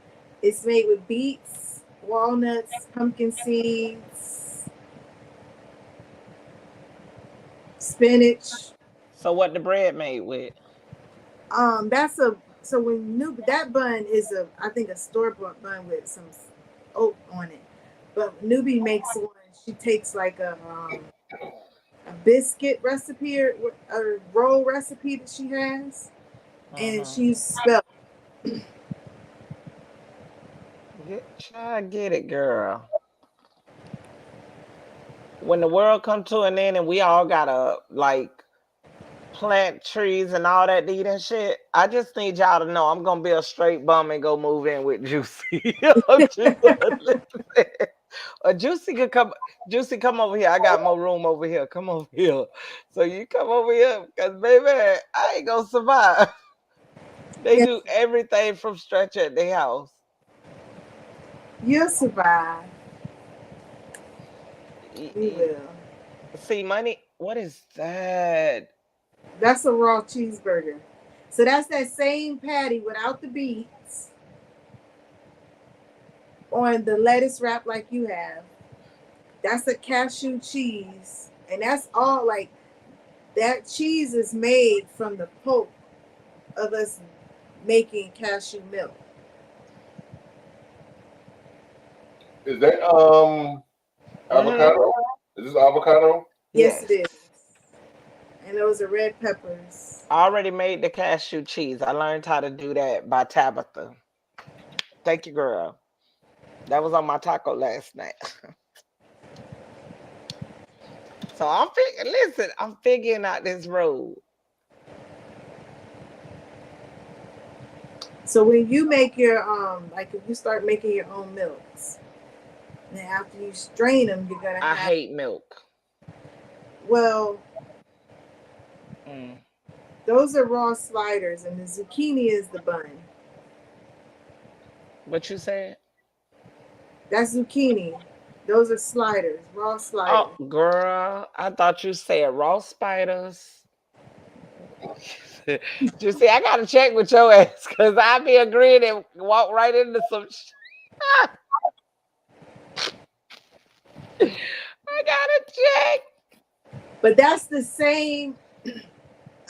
It's made with beets, walnuts, pumpkin seeds, spinach. So what the bread made with? That's a so when new that bun is I think a store bought bun with some oat on it. But Newbie makes one. She takes like a biscuit recipe or a roll recipe that she has, and Uh-huh. she uses spell. Try get it, girl. When the world come to an end and we all gotta like plant trees and all that to eat and shit, I just need y'all to know I'm gonna be a straight bum and go move in with Juicy. I'm just listen. Or Juicy could come. Juicy, come over here. I got more room over here. Come over here. So you come over here, cause baby, I ain't gonna survive. They Yes, do everything from stretch at their house. you'll survive. Y- You y- will. See, money. What is that? That's a raw cheeseburger. So that's that same patty without the beets on the lettuce wrap like you have. That's a cashew cheese. And that's all like that cheese is made from the pulp of us making cashew milk. Is that Mm-hmm. avocado? Is this avocado? Yes, it Yes. is. And those are red peppers. I already made the cashew cheese. I learned how to do that by Tabitha. Thank you, girl. That was on my taco last night. So I'm figuring. Listen, I'm figuring out this road. So when you make your like if you start making your own milks, then after you strain them, you're gonna I have hate milk. well, Mm. those are raw sliders, and the zucchini is the bun. What you said? That's zucchini. Those are sliders, raw Oh, sliders. girl, I thought you said raw spiders. You see, I gotta check with your ass because I be agreeing and walk right into some. I gotta check. But that's the same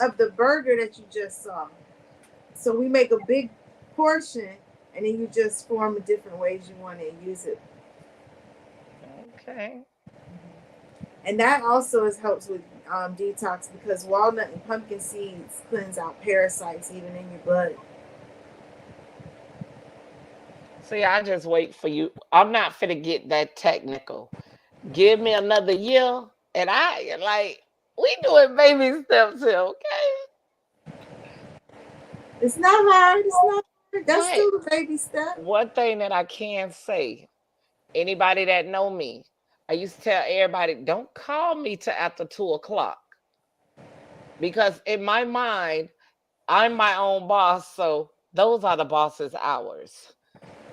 of the burger that you just saw. So we make a big portion, and then you just form the different ways you want to use it. Okay. And that also helps with detox because walnut and pumpkin seeds cleanse out parasites even in your blood. See, I just wait for you. I'm not finna get that technical. Give me another year, and I like we doing baby steps here, okay? It's not hard. It's not hard. That's But still a baby step. one thing that I can say, anybody that know me, I used to tell everybody, don't call me till after 2 o'clock. Because in my mind, I'm my own boss, so those are the boss's hours.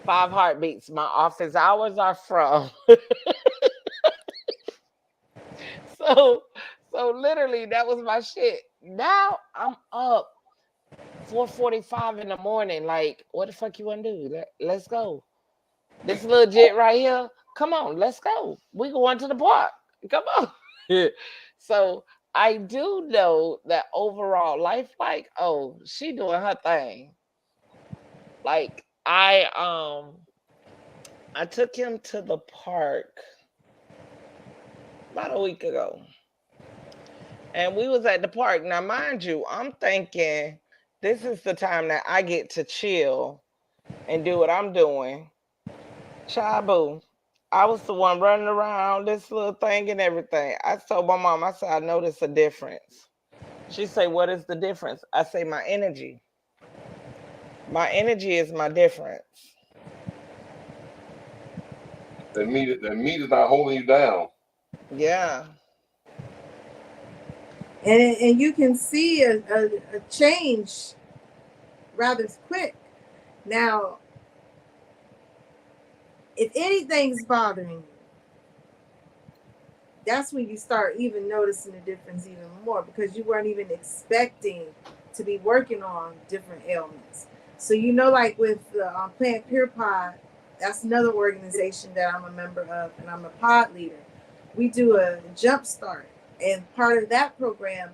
5 heartbeats. My office hours are from. so so literally that was my shit. Now I'm up 4:45 in the morning. Like, what the fuck you wanna do? Let's go. This little jet right here. Come on, let's go. We going to the park. Come on. So I do know that overall life, like, oh, she doing her thing. Like I took him to the park about a week ago. And we was at the park. Now, mind you, I'm thinking this is the time that I get to chill and do what I'm doing. Chabu, I was the one running around this little thing and everything. I told my mom, I said, I noticed a difference. She say, what is the difference? I say, my energy. My energy is my difference. The meat is not holding you down. Yeah. And you can see a change rather quick. Now, if anything's bothering you, that's when you start even noticing the difference even more because you weren't even expecting to be working on different ailments. So like with the Plant Pure Pod, that's another organization that I'm a member of, and I'm a pod leader. We do a jump start, and part of that program,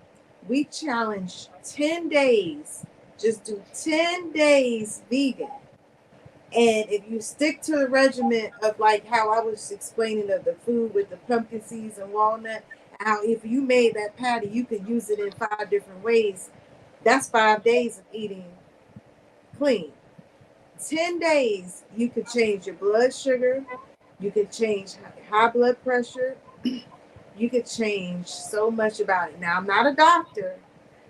we challenge 10 days. Just do 10 days vegan. And if you stick to the regimen of like how I was explaining of the food with the pumpkin seeds and walnut, how if you made that patty, you could use it in 5 different ways. That's 5 days of eating clean. 10 days, you could change your blood sugar. You could change high blood pressure. You could change so much about it. Now, I'm not a doctor.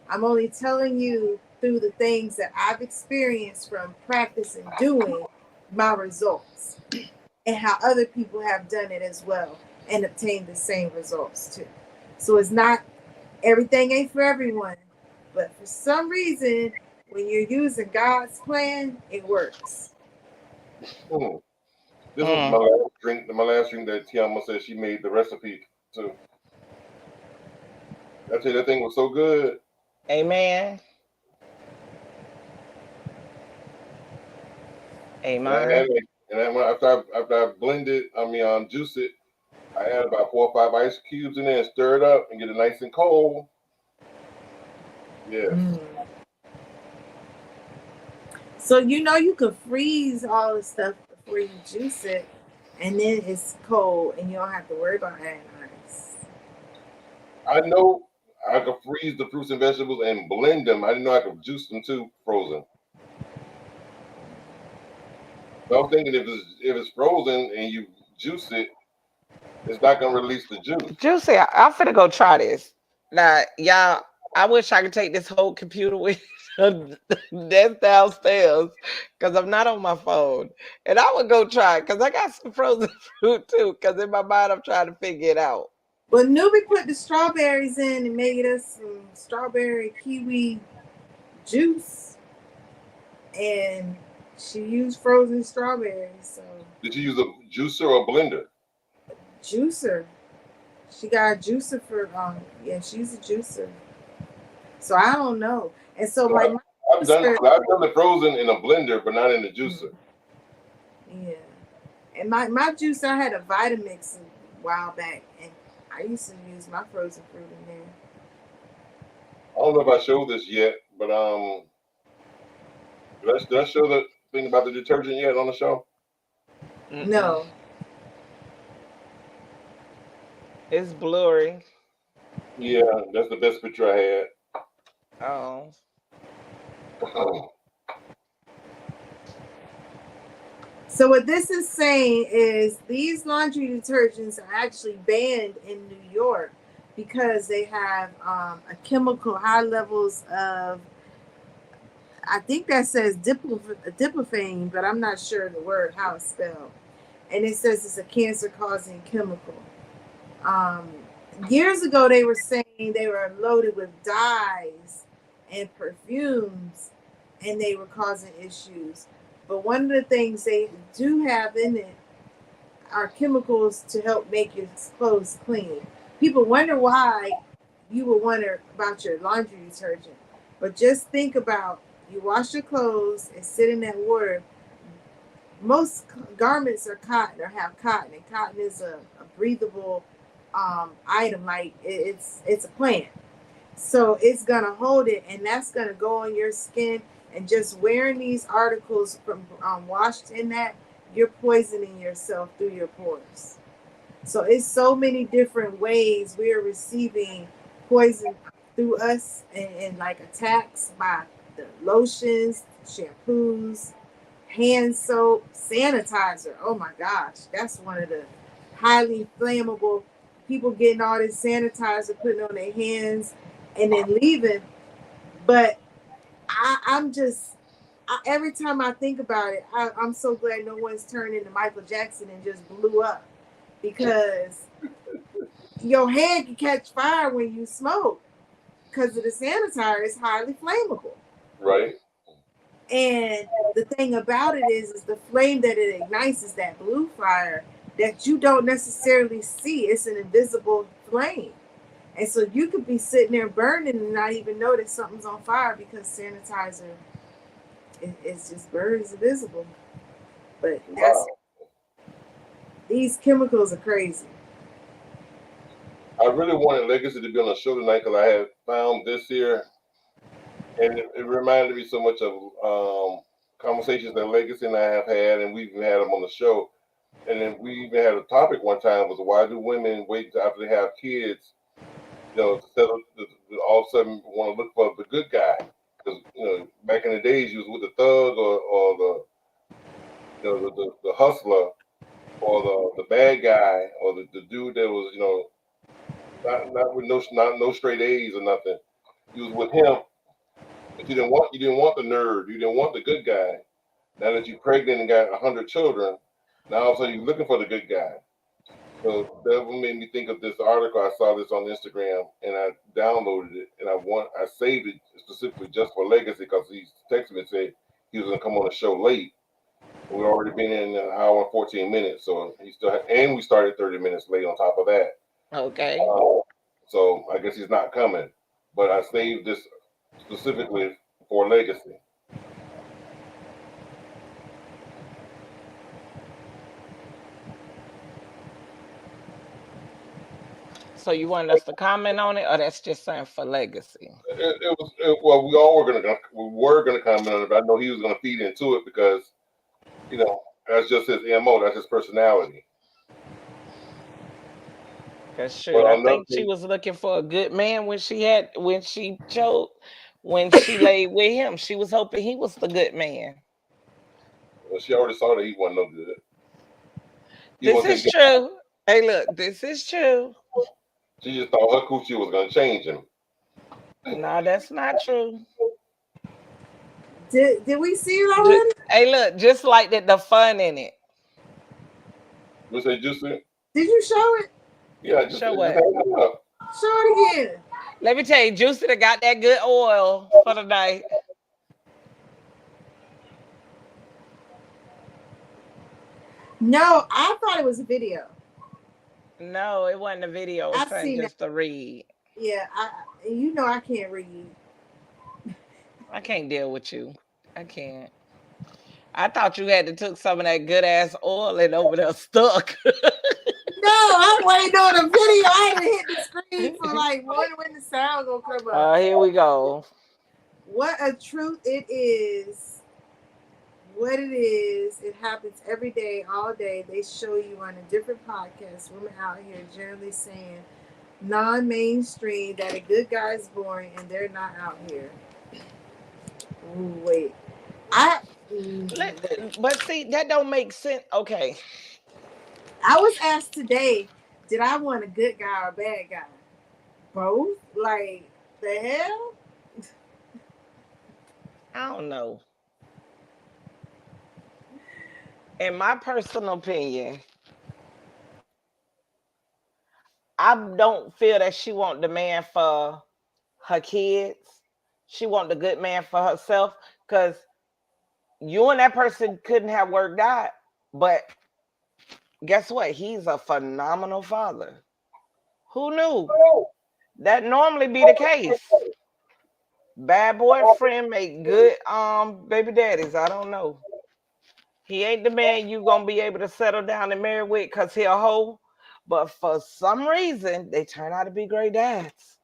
I'm only telling you through the things that I've experienced from practicing doing my results and how other people have done it as well and obtained the same results too. So it's not everything ain't for everyone, but for some reason when you're using God's plan, it works. Mm. This was my last drink. My last drink that Tiama said she made the recipe to. I tell you, that thing was so good. Amen. And I Amen. had like, and then after I blended, juice it, I add about 4 or 5 ice cubes in there and stir it up and get it nice and cold. Yes. So you could freeze all the stuff before you juice it, and then it's cold, and you don't have to worry about adding ice. I know I could freeze the fruits and vegetables and blend them. I didn't know I could juice them too, frozen. So I was thinking if it's frozen and you juice it, it's not gonna release the juice. Juicy, I'm finna go try this. Now, y'all, I wish I could take this whole computer with that's downstairs because I'm not on my phone. And I would go try it because I got some frozen fruit too. Because in my mind, I'm trying to figure it out. Well, Newbie put the strawberries in and made us some strawberry kiwi juice, and she used frozen strawberries. So Did you use a juicer or a blender? juicer. She got a juicer for yeah, she's a juicer. So I don't know. And so like I've done the frozen in a blender, but not in the juicer. Yeah. And my juicer, I had a Vitamix a while back, and I used to use my frozen fruit in there. I don't know if I showed this yet, but did I show the thing about the detergent yet on the show? No. It's blurry. Yeah, that's the best picture I had. Oh. So what this is saying is these laundry detergents are actually banned in New York because they have a chemical high levels of, I think that says diplophane, but I'm not sure the word how it's spelled. And it says it's a cancer causing chemical. Years ago they were saying they were loaded with dyes and perfumes and they were causing issues. But one of the things they do have in it are chemicals to help make your clothes clean. People wonder why you would wonder about your laundry detergent. But just think about you wash your clothes and sit in that water. Most garments are cotton or have cotton, and cotton is a breathable item. Like it's a plant. So it's gonna hold it, and that's gonna go on your skin. And just wearing these articles from washed in that, you're poisoning yourself through your pores. So it's so many different ways we are receiving poison through us, and like attacks by the lotions, shampoos, hand soap, sanitizer. Oh my gosh, that's one of the highly flammable. People getting all this sanitizer, putting on their hands, and then leaving. But I'm just, every time I think about it, I'm so glad no one's turned into Michael Jackson and just blew up, because your hand can catch fire when you smoke because of the sanitizer. It's highly flammable. Right. And the thing about it is the flame that it ignites is that blue fire that you don't necessarily see. It's an invisible flame. And so you could be sitting there burning and not even know that something's on fire because sanitizer it's just burns invisible. But that's these chemicals are crazy. I really wanted Legacy to be on the show tonight because I had found this here, and it reminded me so much of conversations that Legacy and I have had, and we've even had them on the show. And then we even had a topic one time was, why do women wait until after they have kids, to settle, all of a sudden want to look for the good guy? Because back in the days, you was with the thug or the hustler or the bad guy or the dude that was not with no straight A's or nothing. You was with him, but you didn't want the nerd. You didn't want the good guy. Now that you're pregnant and got 100 children, now all of a sudden you're looking for the good guy. So that made me think of this article. I saw this on Instagram and I downloaded it and I saved it specifically just for Legacy because he texted me and said he was gonna come on the show late. We've already been in an hour and 14 minutes, so and we started 30 minutes late on top of that. Okay. So I guess he's not coming. But I saved this specifically for Legacy. So you want us to comment on it, or that's just saying for legacy? Well, we were gonna comment on it, but I know he was gonna feed into it because that's just his MO, that's his personality. Cause But shoot, I another think she thing, was looking for a good man when she laid with him. She was hoping he was the good man. well, she already saw that he wasn't no good. He This wasn't. is true. Hey, look, this is true. She just thought her coochie was gonna change him. No, that's not true. Did we see it already? Hey, look, just like that, the fun in it. You say Juicy? Did you show it? Yeah, Show just what? hang it up. Show it again. Let me tell you, Juicy that got that good oil for the night. No, I thought it was a video. No, it wasn't a video. It I've wasn't seen just a read. Yeah, I can't read. I can't deal with you. I can't. I thought you had to took some of that good ass oil and over there stuck. No, I'm waiting on a video. I had to hit the screen for like when the sound gonna come up. Here we go. What a truth it is. What it is. It happens every day, all day. They show you on a different podcast, women out here generally saying non-mainstream that a good guy is boring and they're not out here. Ooh, wait. But see, that don't make sense. Okay. I was asked today, did I want a good guy or a bad guy? Both? Like, the hell? I don't know. In my personal opinion, I don't feel that she want the man for her kids. She want the good man for herself because you and that person couldn't have worked out. But guess what? He's a phenomenal father. Who knew? That normally be the case. Bad boyfriend make good baby daddies. I don't know. He ain't the man you gonna be able to settle down and marry with because he a hoe. But for some reason, they turn out to be great dads.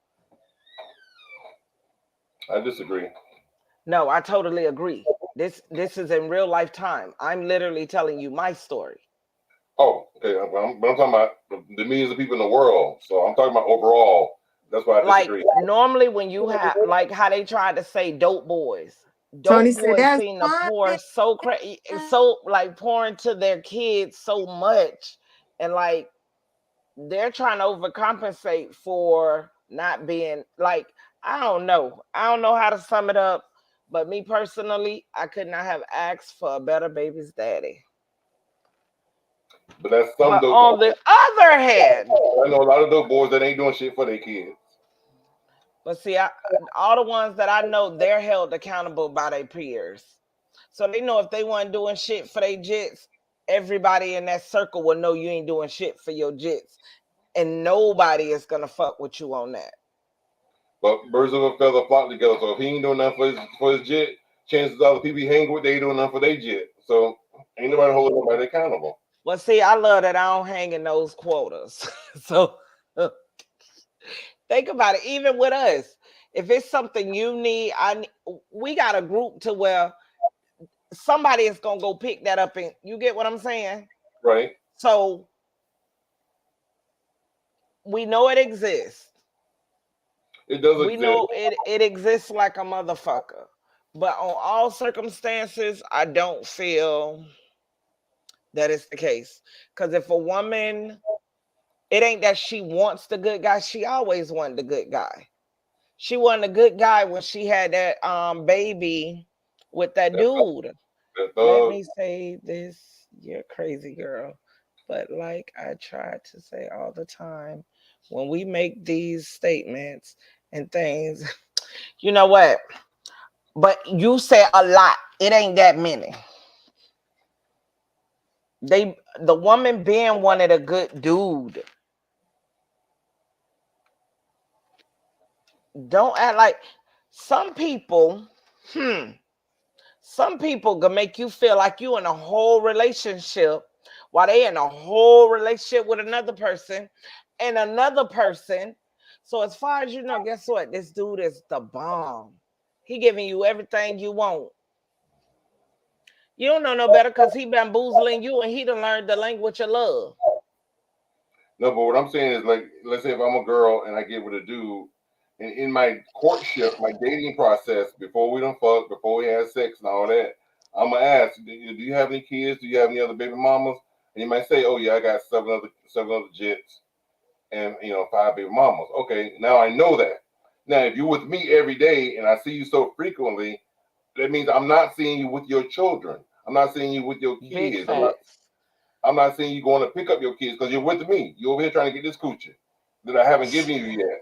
I disagree. No, I totally agree. This is in real life time. I'm literally telling you my story. Oh, okay. I'm talking about the millions of people in the world. So I'm talking about overall. That's why I Like disagree. normally when you have like how they tried to say dope boys. Tony Dope said boys that's seem to fine. pour so crazy, so like pouring to their kids so much, and like they're trying to overcompensate for not being like I don't know. I don't know how to sum it up, but me personally, I could not have asked for a better baby's daddy. But that's some But dope on boys. the other hand, I know a lot of dope boys that ain't doing shit for their kids. but see, all the ones that I know, they're held accountable by their peers. So they know if they weren't doing shit for their jits, everybody in that circle will know you ain't doing shit for your jits. And nobody is gonna fuck with you on that. But birds of a feather flock together. So if he ain't doing nothing for his jet, chances are the people he hang with, they ain't doing nothing for their jet. So ain't nobody holding nobody accountable. Well, see, I love that I don't hang in those quotas. So think about it. Even with us, if it's something you need, we got a group to where somebody is gonna go pick that up, and you get what I'm saying? Right. So we know it exists. It does We exist. know it exists like a motherfucker. But on all circumstances, I don't feel that it's the case. Because if a woman, it ain't that she wants the good guy, she always wanted the good guy. She wanted a good guy when she had that baby with that dude. Let me say this. You're crazy, girl. But like I try to say all the time, when we make these statements and things, you know what? But you say a lot. It ain't that many. The woman being wanted a good dude. Don't act like some people, hmm, some people can make you feel like you in a whole relationship while they in a whole relationship with another person and another person. So as far as you know, guess what? This dude is the bomb. He giving you everything you want. You don't know no better because he bamboozling you and he done learned the language of love. No, but what I'm saying is, like, let's say if I'm a girl and I get with a dude, and in my courtship, my dating process, before we done fuck, before we had sex and all that, I'm gonna ask, do you have any kids? Do you have any other baby mamas? And you might say, oh yeah, I got seven other jits, and 5 baby mamas. Okay, now I know that. Now, if you're with me every day and I see you so frequently, that means I'm not seeing you with your children. I'm not seeing you with your Big kids. facts. I'm not saying you going to pick up your kids because you're with me. You're over here trying to get this coochie that I haven't given you yet.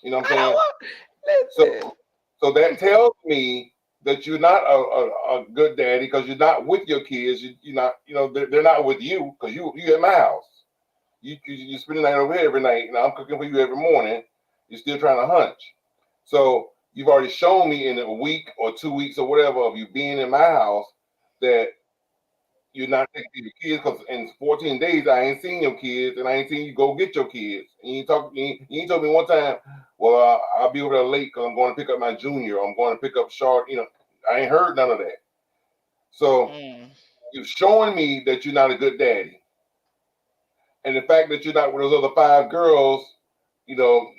You know what I'm I don't saying? want, listen. So that tells me that you're not a good daddy because you're not with your kids. You're not, they're not with you because you at my house. You spend the night over here every night. I'm cooking for you every morning. You're still trying to hunch. So you've already shown me in a week or 2 weeks or whatever of you being in my house that you're not taking care of your kids because in 14 days I ain't seen your kids and I ain't seen you go get your kids. And you ain't told me one time, well, I'll be over there late because I'm going to pick up my junior. Or I'm going to pick up Shard. I ain't heard none of that. So Mm. you're showing me that you're not a good daddy. And the fact that you're not with those other 5 girls, you know,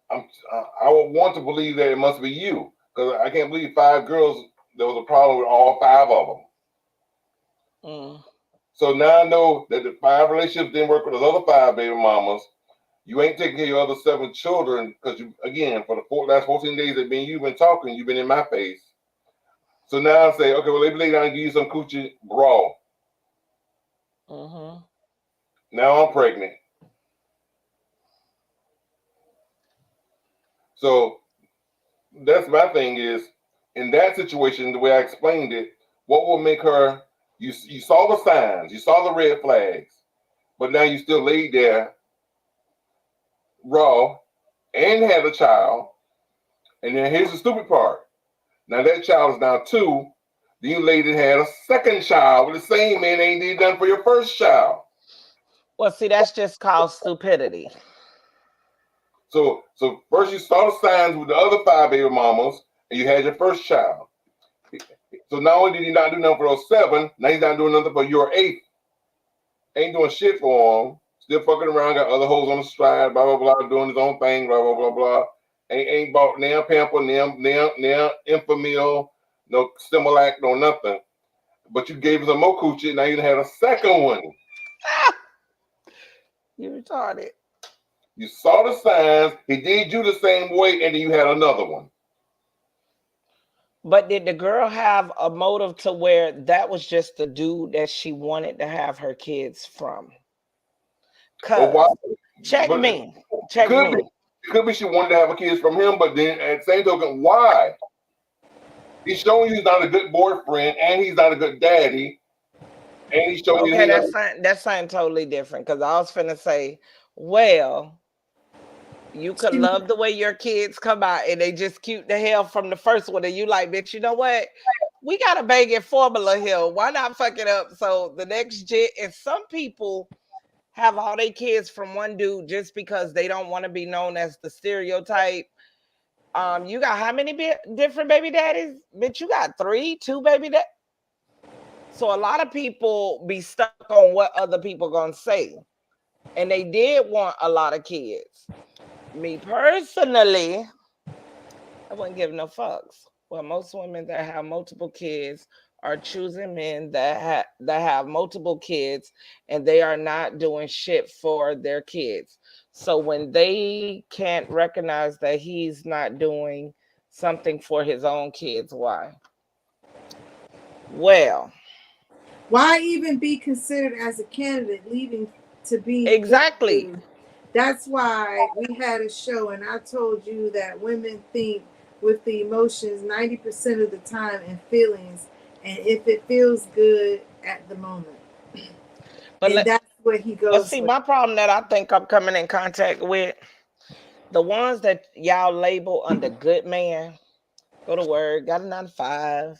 I'm, I would want to believe that it must be you because I can't believe 5 girls. There was a problem with all 5 of them. Mm. So now I know that the 5 relationships didn't work with those other 5 baby mamas. You ain't taking care of your other 7 children because you, again, for the last 14 days that you've been talking, you've been in my face. So now I say, okay, well, let me lay down and give you some coochie raw. Mm-hmm. Now I'm pregnant. So that's my thing is, in that situation, the way I explained it, what will make her, you saw the signs, you saw the red flags, but now you still laid there raw and had a child. And then here's the stupid part. Now that child is now 2. Then you lady had a second child with the same man ain't did done for your first child. Well, see, that's just called stupidity. So first you saw the signs with the other 5 baby mamas, and you had your first child. So not only did he not do nothing for those 7, now he's not doing nothing for your 8th. Ain't doing shit for him. Still fucking around, got other hoes on the stride, blah blah blah, doing his own thing, blah blah blah blah. Ain't bought now pamper, now Infamil, no Similac, no nothing. But you gave him some more coochie, now you had a second one. You retarded. You saw the signs, he did you the same way, and then you had another one. But did the girl have a motive to where that was just the dude that she wanted to have her kids from? But why? Cause check But me, check could be, me. could be she wanted to have a kids from him, but then at the same token, why? He's showing you he's not a good boyfriend, and he's not a good daddy, and he's showing you Okay, he not. that's something totally different. Cause I was finna say, well, you could She, love the way your kids come out and they just cute the hell from the first one, and you like, bitch, you know what? We got a banging formula here. Why not fuck it up? So the next jit, and some people have all their kids from one dude just because they don't want to be known as the stereotype. You got how many different baby daddies? Bitch, you got 3, 2 baby daddies. So a lot of people be stuck on what other people gonna say, and they did want a lot of kids. Me personally, I wouldn't give no fucks. Well, most women that have multiple kids are choosing men that have multiple kids, and they are not doing shit for their kids. So when they can't recognize that he's not doing something for his own kids, why? Well, Why even be considered as a candidate leaving to be Exactly. That's why we had a show, and I told you that women think with the emotions 90% of the time and feelings, and if it feels good at the moment. And that's what he goes see, with. my problem that I think I'm coming in contact with, the ones that y'all label under good man, go to work, got a 9 to 5.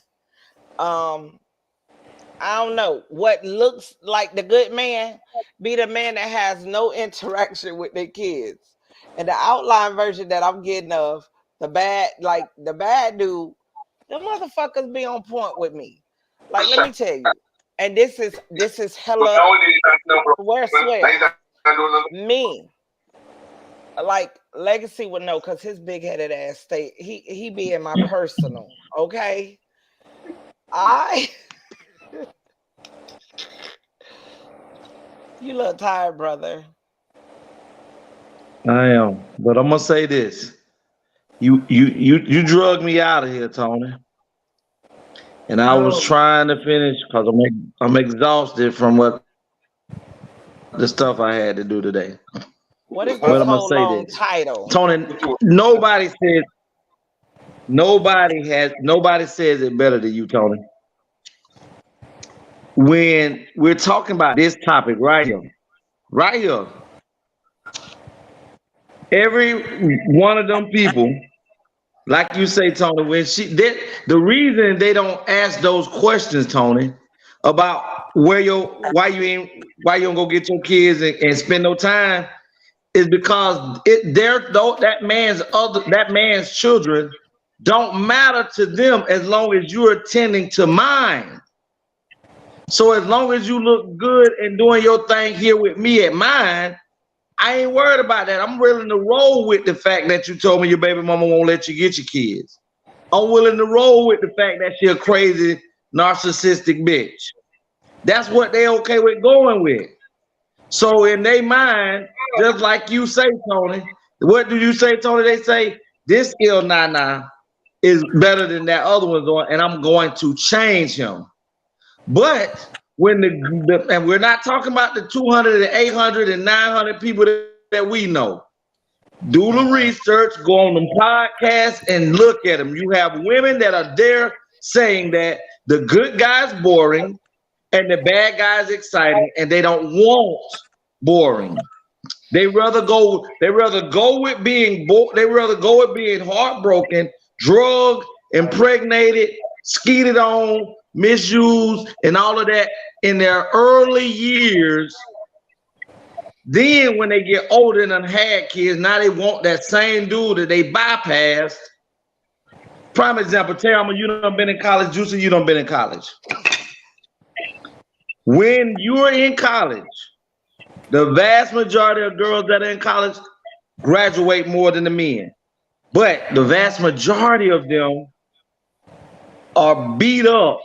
I don't know what looks like the good man be the man that has no interaction with their kids. And the outline version that I'm getting of the bad dude, the motherfuckers be on point with me. Like, let me tell you. And this is hella swear. Me. Like Legacy would know because his big headed ass state. He be in my personal, okay? You look tired, brother. I am, but I'm gonna say this: you drug me out of here, Tony, and I was trying to finish because I'm exhausted from what the stuff I had to do today. What is But this I'm gonna whole say long this, title? Tony. Nobody says it better than you, Tony. When we're talking about this topic right here, every one of them people, like you say, Tony, the reason they don't ask those questions, Tony, about why you don't go get your kids and spend no time, is because that man's children don't matter to them as long as you're attending to mine. So as long as you look good and doing your thing here with me at mine, I ain't worried about that. I'm willing to roll with the fact that you told me your baby mama won't let you get your kids. I'm willing to roll with the fact that she's a crazy, narcissistic bitch. That's what they okay with going with. So in their mind, just like you say, Tony, what do you say, Tony? They say this ill nana is better than that other one's on, and I'm going to change him. But when and we're not talking about the 200 and 800 and 900 people that we know. Do the research, go on them podcasts and look at them. You have women that are there saying that the good guy's boring and the bad guy's exciting, and they don't want boring. They rather go with being heartbroken, drugged, impregnated, skeeted on, misused, and all of that in their early years. Then when they get older and had kids, now they want that same dude that they bypassed. Prime example, Thelma, you done been in college. Juicy, you done been in college. When you're in college, the vast majority of girls that are in college graduate more than the men. But the vast majority of them are beat up,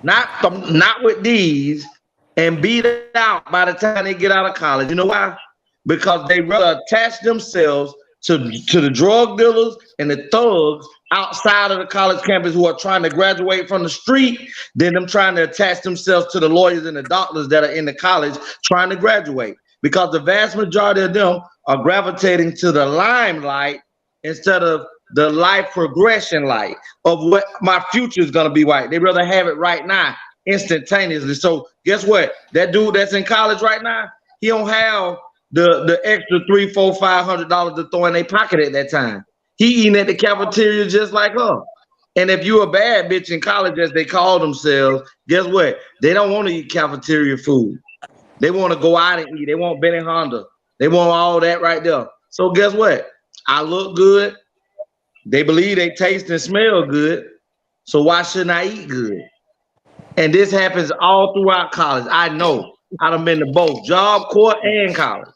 not with these, and beat out by the time they get out of college. You know why? Because they rather attach themselves to the drug dealers and the thugs outside of the college campus who are trying to graduate from the street than them trying to attach themselves to the lawyers and the doctors that are in the college trying to graduate. Because the vast majority of them are gravitating to the limelight instead of the life progression light of what my future is going to be like. They rather have it right now, instantaneously. So guess what? That dude that's in college right now, he don't have the extra $300, $400, $500 to throw in their pocket at that time. He eating at the cafeteria just like her. And if you a bad bitch in college, as they call themselves, guess what? They don't want to eat cafeteria food. They want to go out and eat. They want Benny Honda. They want all that right there. So guess what? I look good. They believe they taste and smell good. So why shouldn't I eat good? And this happens all throughout college. I know. I done been to both Job Corps and college.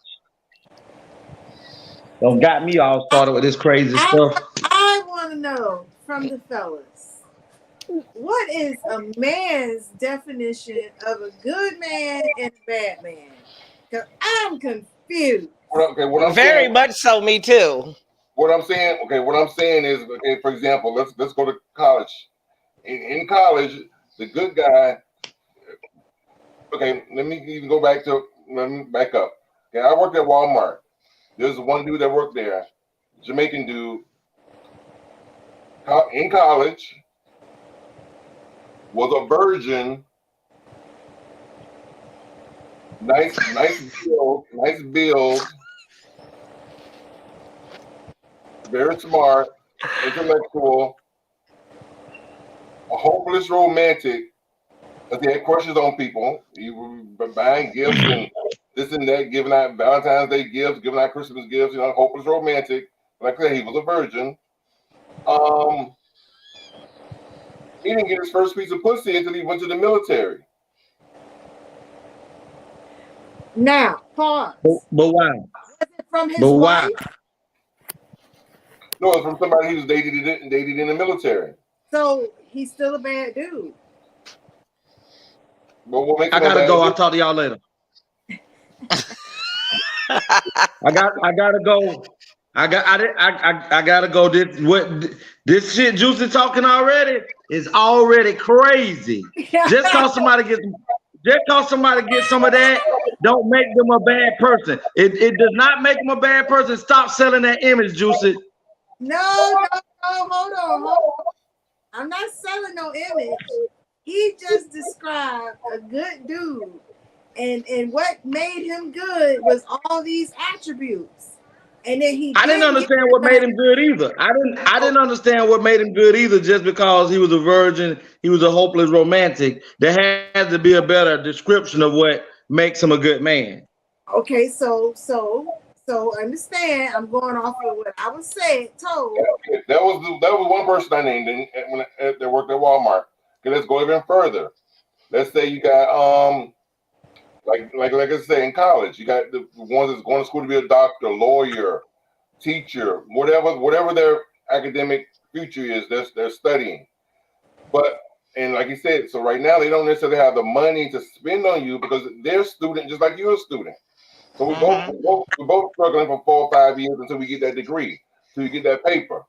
Don't got me all started with this crazy stuff. I want to know from the fellas, what is a man's definition of a good man and a bad man? Because I'm confused. Very much so, me too. What I'm saying is, okay, for example, let's go to college. In college, the good guy Okay, let me even go back to let me back up. Okay, I worked at Walmart. There's one dude that worked there, Jamaican dude, in college, was a virgin, nice build, very smart, intellectual, a hopeless romantic. Because he had crushes on people. He was buying gifts and this and that, giving out Valentine's Day gifts, giving out Christmas gifts, hopeless romantic. Like I said, he was a virgin. He didn't get his first piece of pussy until he went to the military. Now, pause. But why? Was it from his But wife? why? No, it's from somebody he was dated in the military. So he's still a bad dude. But what makes I him a gotta bad go. dude? I'll talk to y'all later. I gotta go. I gotta go. This shit Juicy talking already is already crazy. Just cause somebody gets some of that, don't make them a bad person. It does not make them a bad person. Stop selling that image, Juicy. No, hold on. I'm not selling no image. He just described a good dude. And what made him good was all these attributes. And then I didn't understand what made him good either. I didn't understand what made him good either. Just because he was a virgin, he was a hopeless romantic. There has to be a better description of what makes him a good man. Okay, so understand. I'm going off of what I was told. Okay, that was one person I named that worked at Walmart. Okay, let's go even further. Let's say you got like I said, in college, you got the ones that's going to school to be a doctor, lawyer, teacher, whatever their academic future is, they're studying. And like you said, so right now they don't necessarily have the money to spend on you because they're a student just like you're a student. So we're both struggling for 4 or 5 years until we get that degree, until you get that paper.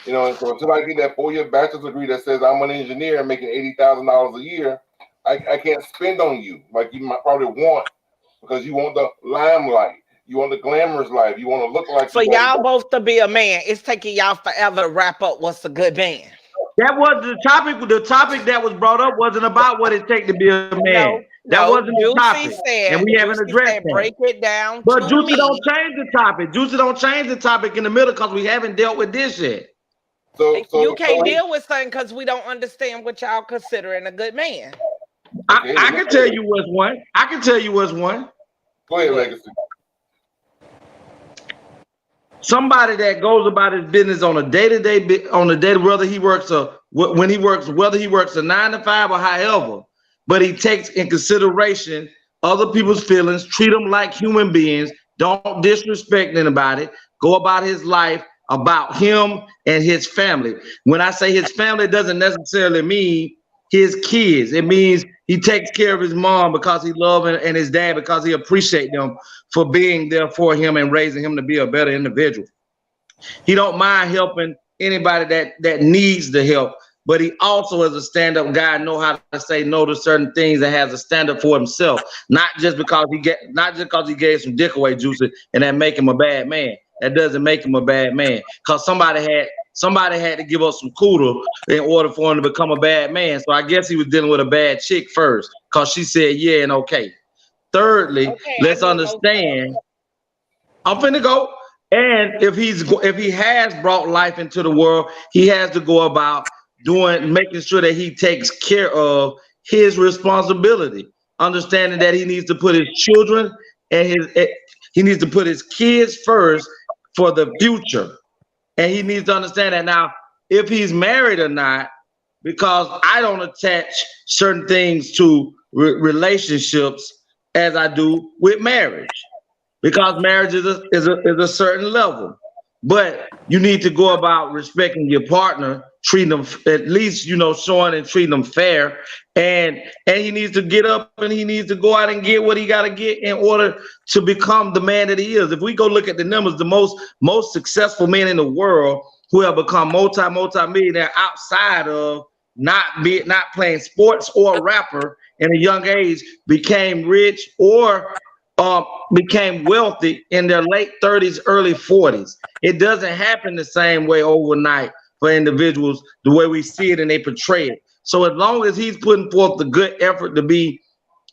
And so until I get that 4-year bachelor's degree that says I'm an engineer making $80,000 a year, I can't spend on you like you might probably want, because you want the limelight, you want the glamorous life, you want to look like. For y'all both to be a man, it's taking y'all forever to wrap up what's a good man. That was the topic. The topic that was brought up wasn't about what it takes to be a man. That wasn't the topic, and we haven't addressed that. Break it down. But Juicy don't change the topic. Juicy don't change the topic in the middle because we haven't dealt with this yet. So you can't deal with something because we don't understand what y'all considering a good man. I can tell you what's one. I can tell you what's one. Go ahead, Legacy. Somebody that goes about his business on a day-to-day, whether he works a 9 to 5 or however, but he takes in consideration other people's feelings, treat them like human beings, don't disrespect anybody, go about his life about him and his family. When I say his family, it doesn't necessarily mean his kids. It means he takes care of his mom because he loves him, and his dad because he appreciates them for being there for him and raising him to be a better individual. He don't mind helping anybody that needs the help, but he also, as a stand-up guy, know how to say no to certain things and has a stand-up for himself. Not just because he gave some dick away, Juicy, and that make him a bad man. That doesn't make him a bad man. Because somebody had to give up some cooter in order for him to become a bad man. So I guess he was dealing with a bad chick first, because she said yeah and okay. Thirdly, let's understand. I'm finna go. And if he has brought life into the world, he has to go about making sure that he takes care of his responsibility, understanding that he needs to put his children and he needs to put his kids first for the future. And he needs to understand that. Now, if he's married or not, because I don't attach certain things to relationships as I do with marriage, because marriage is a certain level. But you need to go about respecting your partner, treating them at least, showing and treating them fair. And he needs to get up and he needs to go out and get what he got to get in order to become the man that he is. If we go look at the numbers, the most successful men in the world who have become multi-millionaire outside of not playing sports or rapper in a young age became rich or became wealthy in their late 30s, early 40s. It doesn't happen the same way overnight for individuals, the way we see it and they portray it. So as long as he's putting forth the good effort to be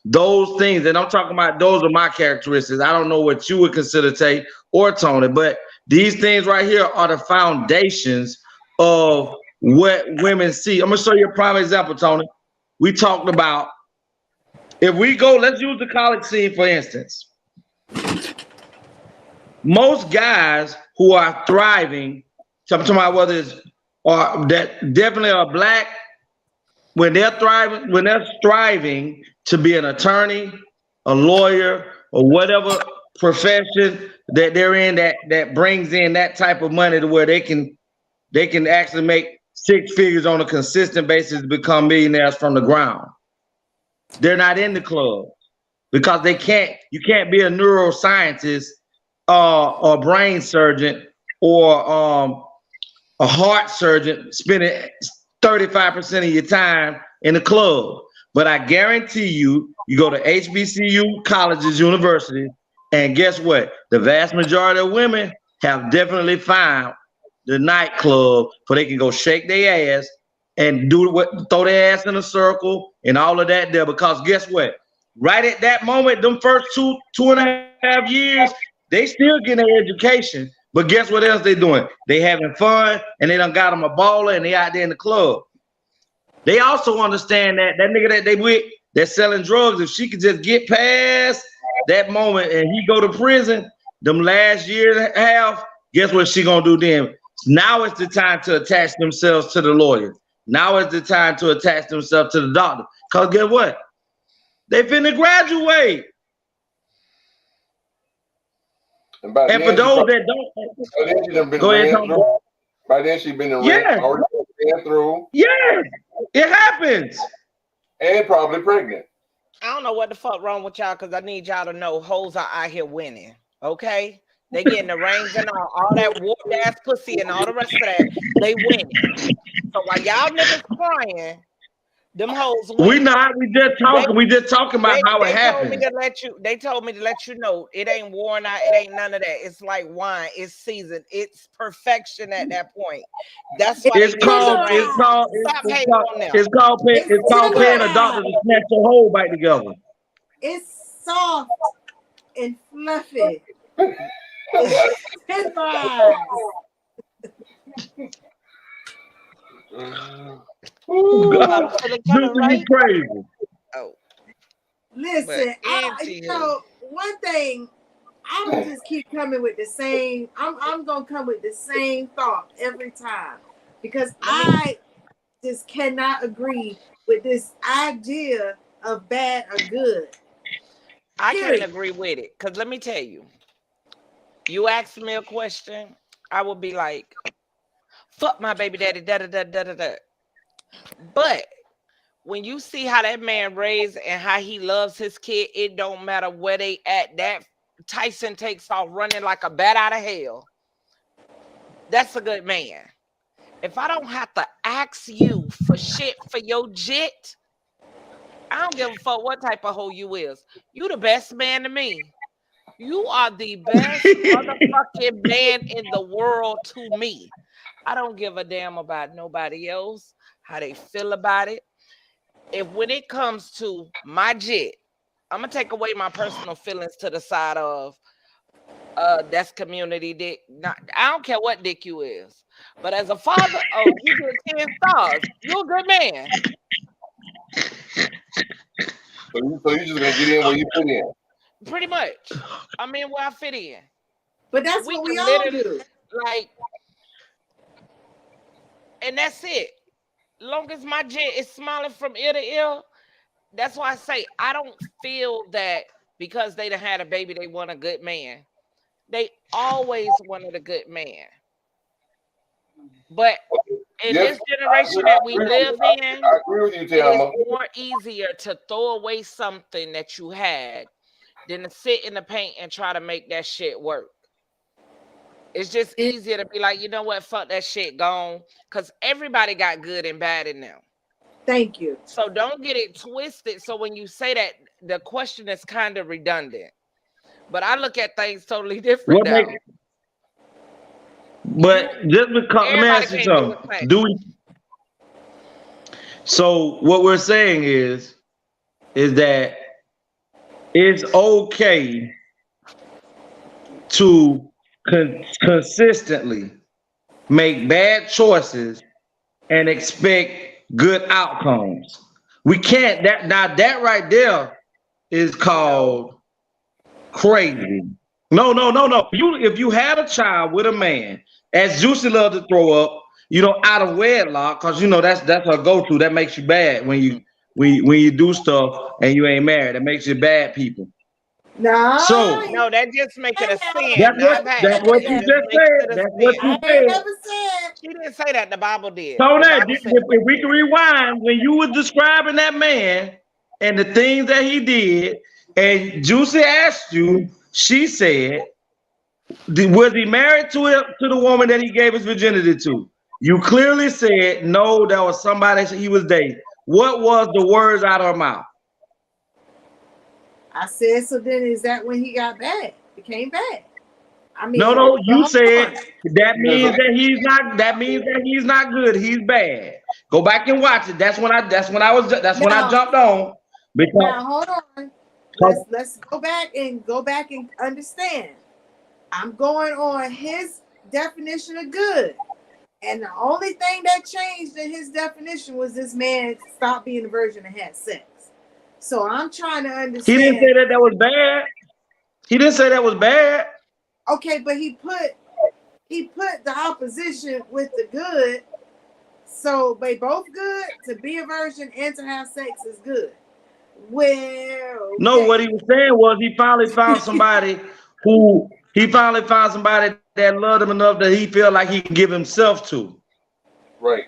those things, and I'm talking about those are my characteristics. I don't know what you would consider Tate or Tony, but these things right here are the foundations of what women see. I'm gonna show you a prime example, Tony. We talked about if we go, let's use the college scene for instance. Most guys who are thriving, I'm talking about whether it's or that definitely are black, when they're thriving, when they're striving to be an attorney, a lawyer, or whatever profession that they're in that brings in that type of money to where they can actually make six figures on a consistent basis to become millionaires from the ground. They're not in the club because you can't be a neuroscientist or brain surgeon or a heart surgeon spending 35% of your time in the club. But I guarantee you, you go to HBCU colleges, universities, and guess what? The vast majority of women have definitely found the nightclub where they can go shake their ass and throw their ass in a circle and all of that there. Because guess what? Right at that moment, them first two and a half years, they still getting their education. But guess what else they doing? They having fun and they done got them a baller and they out there in the club. They also understand that nigga that they with that's selling drugs, if she could just get past that moment and he go to prison, them last year and a half, guess what she gonna do then? Now is the time to attach themselves to the lawyer. Now is the time to attach themselves to the doctor. Cause guess what? They finna graduate. And by And for those that don't, go ahead, Tony. By then she's been already ran through. Yeah, it happens. And probably pregnant. I don't know what the fuck wrong with y'all because I need y'all to know hoes are out here winning. Okay? They getting the rings and all that warped ass pussy and all the rest of that. They winning. So while y'all niggas crying, them hoes winning. We just talking about how it happened. They told me to let you know it ain't worn out, it ain't none of that. It's like wine, it's seasoned, it's perfection at that point. That's why it's called paying a doctor to snatch your whole back together. It's soft and fluffy. It's tenderized. God, right? Crazy. Oh, listen, one thing, I'm gonna just keep coming with the same. I'm gonna come with the same thought every time because I just cannot agree with this idea of bad or good. I can't agree with it because let me tell you, you ask me a question, I will be like, "Fuck my baby daddy." Da da da da da da. But when you see how that man raised and how he loves his kid, it don't matter where they at. That Tyson takes off running like a bat out of hell. That's a good man. If I don't have to ask you for shit for your jit, I don't give a fuck what type of hoe you is. You the best man to me. You are the best motherfucking man in the world to me. I don't give a damn about nobody else, how they feel about it. If when it comes to my jit, I'm gonna take away my personal feelings to the side of that's community dick. I don't care what dick you is. But as a father, you get 10 stars. You're a good man. So you just gonna get in where you fit in. Pretty much. I mean where I fit in. But that's what we all do. Like, and that's it. Long as my jet is smiling from ear to ear, that's why I say I don't feel that because they done had a baby, they want a good man. They always wanted a good man. But in this generation that we live in, I agree with you, it is more easier to throw away something that you had than to sit in the paint and try to make that shit work. It's just easier to be like, you know what, fuck that shit, gone. Because everybody got good and bad in them. Thank you. So don't get it twisted. So when you say that, the question is kind of redundant. But I look at things totally different What make? now. But just because, let me Everybody ask you can't do something. the same. Do we? So what we're saying is that it's okay to consistently make bad choices and expect good outcomes. We can't. That right there is No. called crazy. No, no, no, no. If you had a child with a man, as Juicy love to throw up, out of wedlock, because that's her go-to. That makes you bad when you do stuff and you ain't married. That makes you bad people. No, So he No, that just make it a that's sin, what not bad. that's what It you just just makes said. it a That's what sin. you I ain't said. never said. She didn't say that. The Bible did. So The now, Bible said if we can sin. rewind, when you were describing that man and the things that he did, and Juicy asked you, she said, was he married to the woman that he gave his virginity to? You clearly said no. That was somebody he was dating. What was the words out of her mouth? I said, so then is that when he got bad? Became bad. I No, mean, no. but You hold said on. that means that he's not. That means that he's not good. He's bad. Go back and watch it. That's when I. That's when I Now, jumped on now because. hold on. because Let's go back and understand. I'm going on his definition of good. And the only thing that changed in his definition was this man stopped being a virgin and had sex. So I'm trying to he didn't understand. say that was bad. He didn't say that was bad. Okay, but he put the opposition with the good. So they both good. To be a virgin and to have sex is good. Well, No, what okay. he was saying was he finally found somebody that loved him enough that he felt like he can give himself to. Right.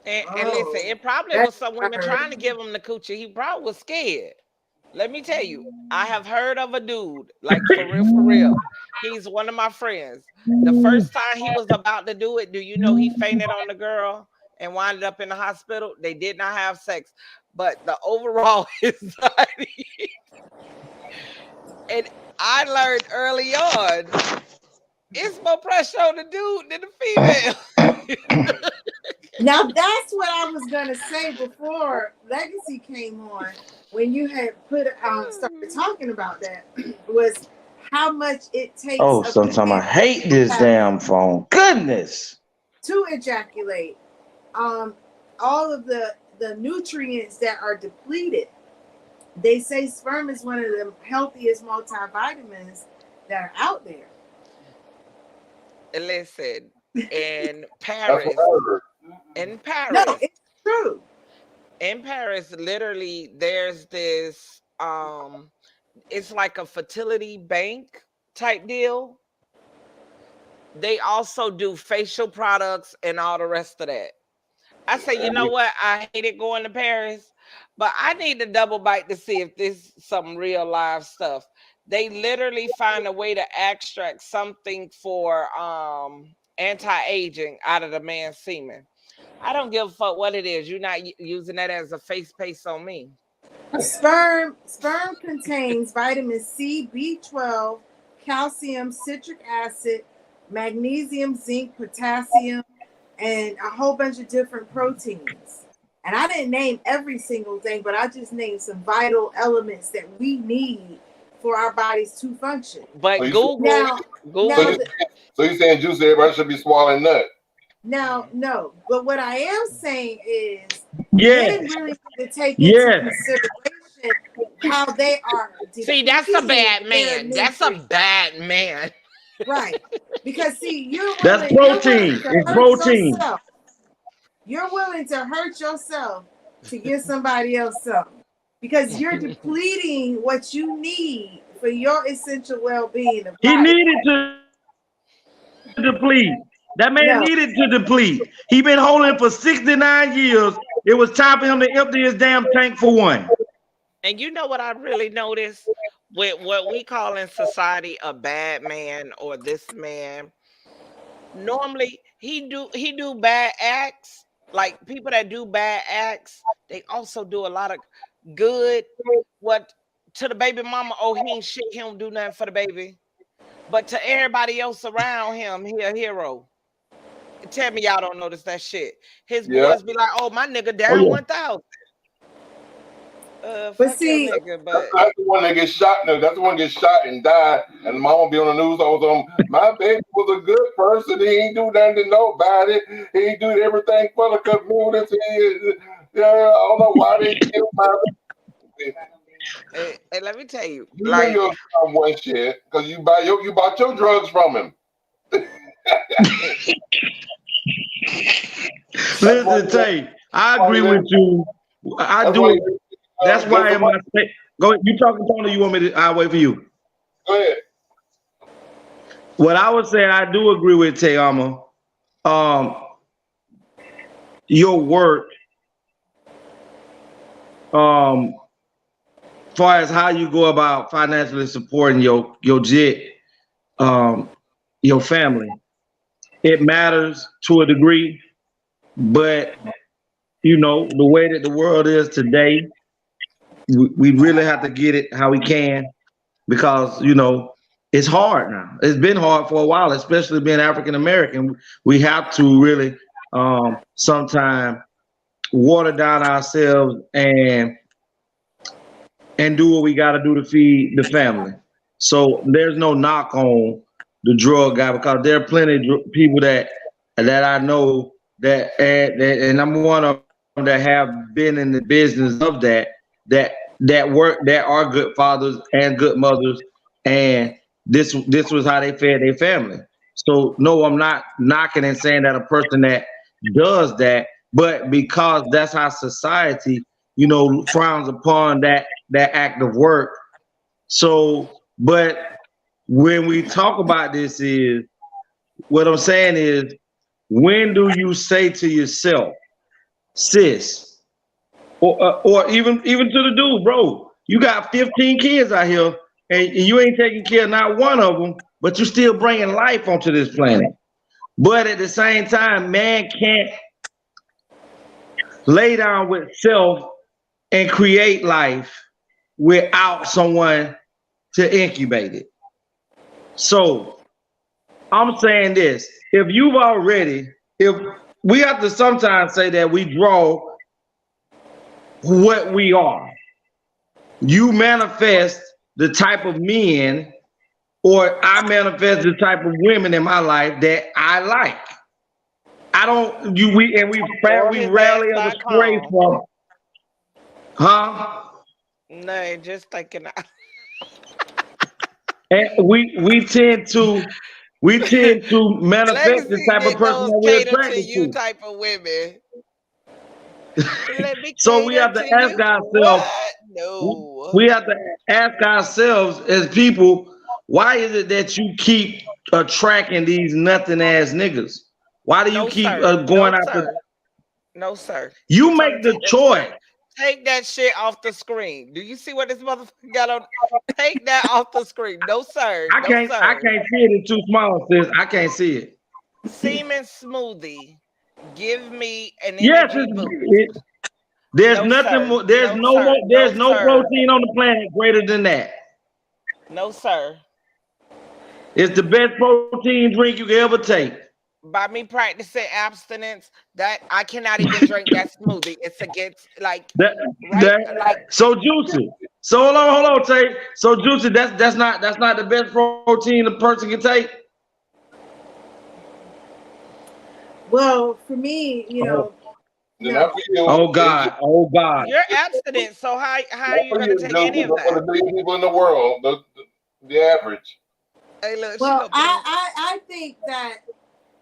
And listen, Oh, it probably that's was some what women I heard. trying to give him the coochie. He probably was scared. Let me tell you, I have heard of a dude, like for real, for real. He's one of my friends. The first time he was about to do it, do you know he fainted on the girl and wound up in the hospital? They did not have sex, but the overall anxiety. And I learned early on, it's more pressure on the dude than the female. Now that's what I was gonna say before Legacy came on. When you had started talking about that, was how much it takes Oh, of a sometimes I man hate this have damn phone. Goodness. to ejaculate. All of the nutrients that are depleted. They say sperm is one of the healthiest multivitamins that are out there. Listen, in That's what Paris, I heard. in No, Paris, it's true. in Paris, literally, there's this it's like a fertility bank type deal. They also do facial products and all the rest of that. I say, you know what? I hated going to Paris, but I need to double bite to see if this is some real live stuff. They literally find a way to extract something for anti-aging out of the man's semen. I don't give a fuck what it is. You're not using that as a face paste on me. Sperm contains vitamin C, B12, calcium, citric acid, magnesium, zinc, potassium, and a whole bunch of different proteins. And I didn't name every single thing, but I just named some vital elements that we need for our bodies to function. So But you Google, Now, so now, Google, you so you saying juicy everybody should be swallowing nut? no. But what I am saying is, Yes, men really need to take into yes. consideration how they are see, that's a depleting bad their man. That's a nutrients. bad man. Right. Because see, That's you're willing protein. to It's hurt protein. yourself. You're willing to hurt yourself to give somebody else something. Because you're depleting what you need for your essential well-being of He life. needed to deplete. That man No. needed to deplete. He been holding for 69 years. It was time for him to empty his damn tank for one. And you know what I really noticed with what we call in society a bad man or this man. Normally he do bad acts. Like people that do bad acts, they also do a lot of good. What to the baby mama? Oh, he ain't shit. He don't do nothing for the baby. But to everybody else around him, he a hero. Tell me y'all don't notice that shit. His Yeah. boys be like, "Oh, my nigga Oh down yeah. 1,000." But Fuck your see, nigga, That's, but that's the one that gets shot. No, that's the one that gets shot and died. And the mama be on the news all the time. My baby was a good person. He ain't do nothing to nobody. He do everything for the community. Yeah, I don't know why they killed my baby. hey, let me tell you, You know like, your son was shit because you bought your drugs from him. eh, That's why Listen, Tay, I agree you. with you. I That's why do. you. That's Give why the in money. my state. Go ahead. You talking, Tony? You want me to? I'll wait for you. Go ahead. What I would say, I do agree with Tayama. Um, your work, um, far as how you go about financially supporting your jet, um, your family, it matters to a degree, but you know the way that the world is today, we really have to get it how we can because you know it's hard now. It's been hard for a while, especially being African American. We have to really sometimes water down ourselves and do what we got to do to feed the family. So there's no knock on the drug guy because there are plenty of people that I know and I'm one of them that have been in the business of that that work that are good fathers and good mothers, and this was how they fed their family. So no, I'm not knocking and saying that a person that does that, but because that's how society, you know, frowns upon that act of work. So, but when we talk about this, is what I'm saying is, when do you say to yourself, sis, or even to the dude, bro, you got 15 kids out here, and you ain't taking care of not one of them, but you still bringing life onto this planet. But at the same time, man can't lay down with self and create life without someone to incubate it. So I'm saying this: if we have to sometimes say that we draw what we are, you manifest the type of men, or I manifest the type of women in my life that I like. I don't you or we his rarely ever stray ass.com. from, huh? No, just thinking. And we tend to manifest the Legacy type of get person those that we're cater to attracted you to. type of women. Let me So we cater have to to ask you. ourselves, What? No. we have to ask ourselves as people, why is it that you keep attracting these nothing ass niggas? Why do you No, keep sir. going No, after? sir. No, sir. You Tony, make the take that choice. shit. Take that shit off the screen. Do you see what this motherfucker got on? Take that off the screen. No, sir. No, I sir. can't see it. It's too small, sis. I can't see it. Semen smoothie. Give me an Yes, energy boost. there's No, nothing sir. more. There's No, no sir. more. No, There's no sir. protein on the planet greater than that. No, sir. It's the best protein drink you can ever take. By me practicing abstinence, that I cannot even drink that smoothie. It's against like That right that like so juicy. So hold on, Tate. So juicy. That's not the best protein a person can take. well, for me, Oh, Then I no. feel oh God. Oh God. you're abstinent. So how are not you for gonna you, take any dude, of but for that? the million people in the world, the average. Hey, look, she Well, gonna put on. I think that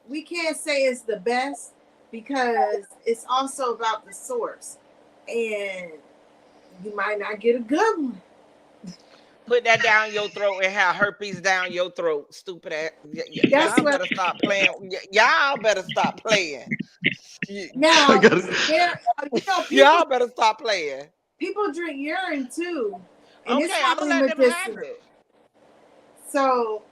we can't say it's the best because it's also about the source, and you might not get a good one. Put that down your throat and have herpes down your throat. Stupid ass. That's Y'all what. better stop playing. Y'all better stop playing. I Now, gotta, people Y'all better stop playing. drink urine too, and it's Okay, I'm gonna highly let them have medicinal. it. So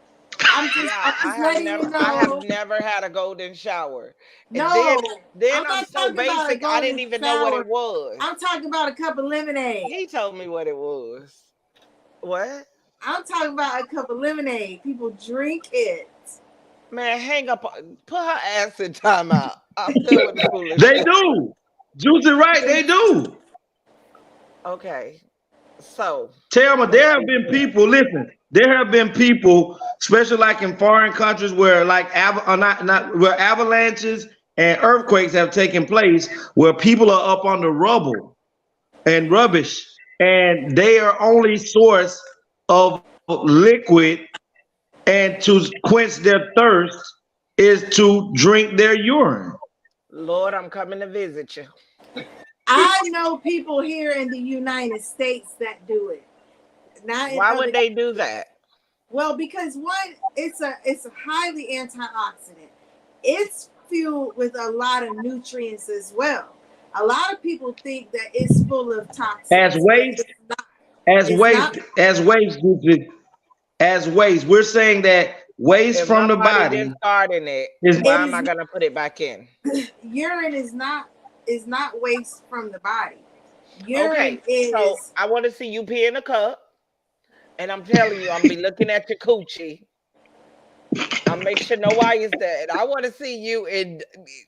I'm just letting you I have know. never had a golden shower. And No, then I'm I'm not so talking about a basic, I didn't golden even know what shower. it was. I'm talking about a cup of lemonade. He told me what it was. What? I'm talking about a cup of lemonade. People drink it. Man, hang up. Put her ass in timeout. I'm done with the They foolishness. do. Juicy right, they do. Okay. So Tell me, there have been people, listen, there have been people, especially like in foreign countries where like not where avalanches and earthquakes have taken place, where people are up on the rubble and rubbish, and their only source of liquid and to quench their thirst is to drink their urine. Lord, I'm coming to visit you. I know people here in the United States that do it. Not in Why other would they do that? Well, because one, it's a highly antioxidant. It's fueled with a lot of nutrients as well. A lot of people think that it's full of As toxins, but waste, it's not. as It's waste, not. as waste, as waste. We're saying that waste If from my the body didn't body start in it, is why It am I is gonna put it back in? urine is not waste from the body. Urine Okay, so is I want to see you pee in a cup, and I'm telling you, I'm be looking at your coochie. I'll make sure no why is that. I want to see you in.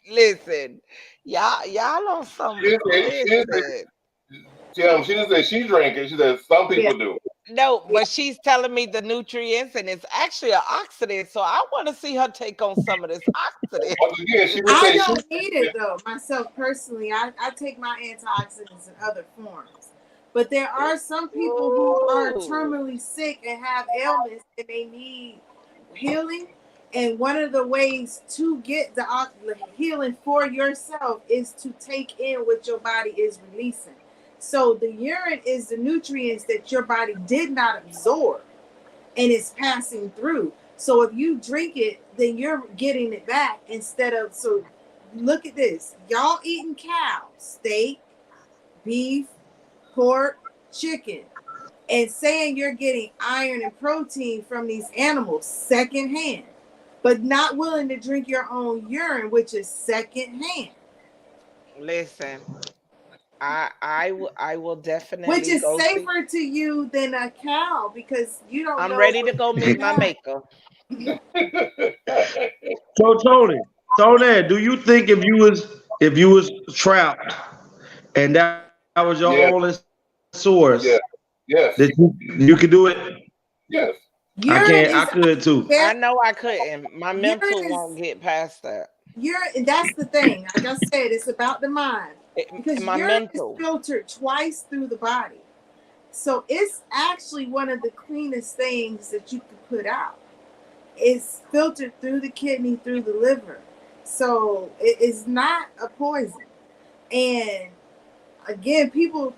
Listen, y'all on some. Listen, Tim, she didn't say she drank it. She said some yeah. people do. no, but she's telling me the nutrients, and it's actually an oxidant. So I want to see her take on some of this oxidant. Once again, she didn't I say she don't drank need it it. though. Myself personally, I take my antioxidants in other forms. But there are some people who are Ooh, terminally sick and have ailments and they need healing. And one of the ways to get the healing for yourself is to take in what your body is releasing. So the urine is the nutrients that your body did not absorb and it's passing through. So if you drink it, then you're getting it back instead of. So look at this. Y'all eating cow, steak, beef, pork, chicken, and saying you're getting iron and protein from these animals secondhand, but not willing to drink your own urine, which is secondhand, listen, I will which definitely is go see. safer to you than a cow because you don't I'm know ready to what go meet my cow. maker. so. Tony, do you think if you was trapped and that was your only source Yeah. that Yes. you could do it? Yes. Urine I is could too. I know I couldn't. My urine mental is won't get past that. urine. That's the thing. Like I said, it's about the mind because My urine is mental. filtered twice through the body. So it's actually one of the cleanest things that you could put out. It's filtered through the kidney, through the liver. So it is not a poison. And again, people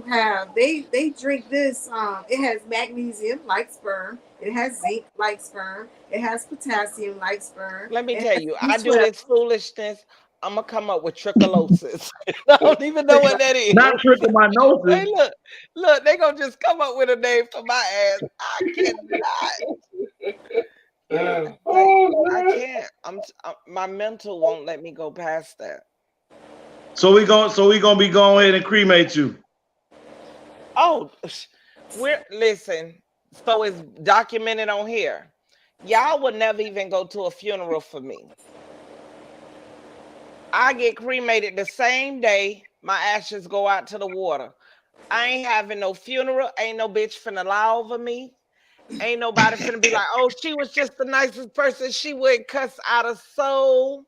have they drink this. It has magnesium like sperm. It has zinc like sperm. It has potassium like sperm. Let me It tell has you, I do B12. this foolishness. I'm gonna come up with tricholosis. I don't even know what that is. Not trichomoniasis. Hey, look, they gonna just come up with a name for my ass. I cannot. Like I Oh, can't. My mental won't let me go past that. So we gonna be going ahead and cremate you. Oh, we're listen. So it's documented on here. Y'all would never even go to a funeral for me. I get cremated the same day my ashes go out to the water. I ain't having no funeral. Ain't no bitch finna lie over me. Ain't nobody finna be like, oh, she was just the nicest person. She wouldn't cuss out a soul.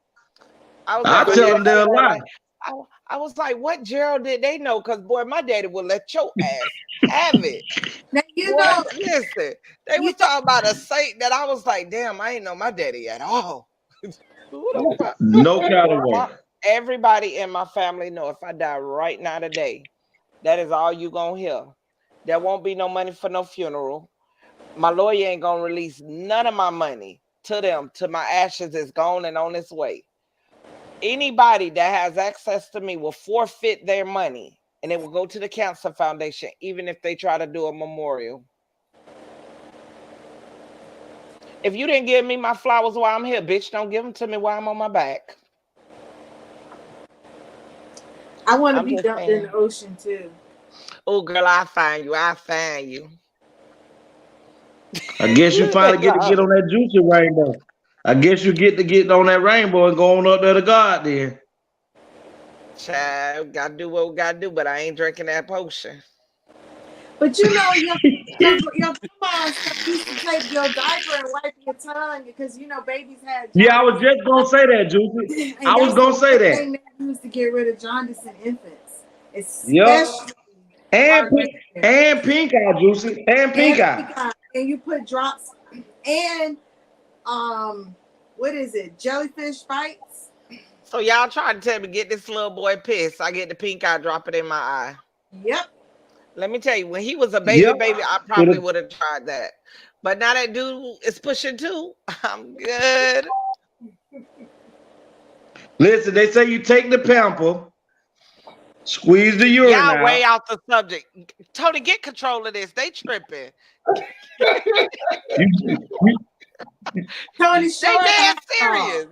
I was I at my tell daddy's them they're funeral. lying. Like, I was like, what Gerald did they know? Because boy, my daddy would let your ass have it. Now Boy, listen, they you was talking about a saint that I was like, damn, I ain't know my daddy at all. Who the fuck? No kind of way. Everybody in my family know if I die right now today, that is all you gonna hear. There won't be no money for no funeral. My lawyer ain't gonna release none of my money to them till my ashes is gone and on its way. Anybody that has access to me will forfeit their money and it will go to the cancer foundation, even if they try to do a memorial. If you didn't give me my flowers while I'm here, bitch, don't give them to me while I'm on my back. I want to I'm be just dumped in saying. the ocean too. Oh, girl, I find you. I find you. I guess you finally get to get on that juicy rainbow. I guess you get on that rainbow and go on up there to God then. Child, gotta do what we gotta do, but I ain't drinking that potion. But you know, your grandma and stuff used to take your diaper and wipe your tongue because you know babies had Yeah, I jaundice, was just gonna say that, Juicy. and I was that's the gonna say one that. thing they used to get rid of jaundice in infants, Yep. especially And our and grandparents. pink eye, Juicy. And pink And eye. pink eye, and you put drops and what is it? Jellyfish bites. So y'all trying to tell me get this little boy pissed. I get the pink eye, drop it in my eye. Yep. Let me tell you, when he was a Yep. baby, I probably would have tried that. But now that dude is pushing too, I'm good. Listen, they say you take the pamper, squeeze the urine Y'all out. way out the subject. Tony, get control of this. They tripping. Tony, They show her the dead hot dog. serious.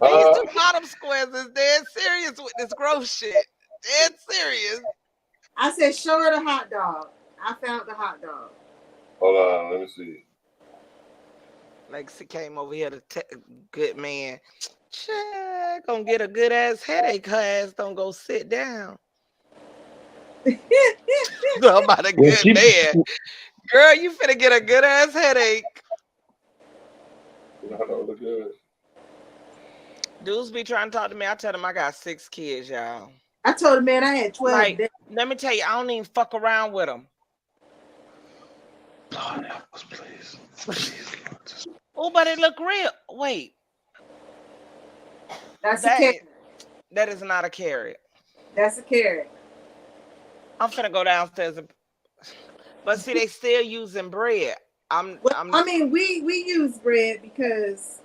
These two bottom squares is dead serious with this gross shit. Dead serious. I said, show her the hot dog. I found the hot dog. Hold on, let me see. Legacy came over here to good man. Check, gonna get a good ass headache. Her ass don't go sit down. About a Well, good man. Girl, you finna get a good ass headache. That look good. Dudes be trying to talk to me. I tell them I got 6 kids, y'all. I told the man I had 12 Like, days. let me tell you, I don't even fuck around with them. Lord help us, please. Please. Oh, but it look real. Wait. That's a carrot. That is not a carrot. That's a carrot. I'm finna go downstairs but see, they still using bread. I mean, we use bread because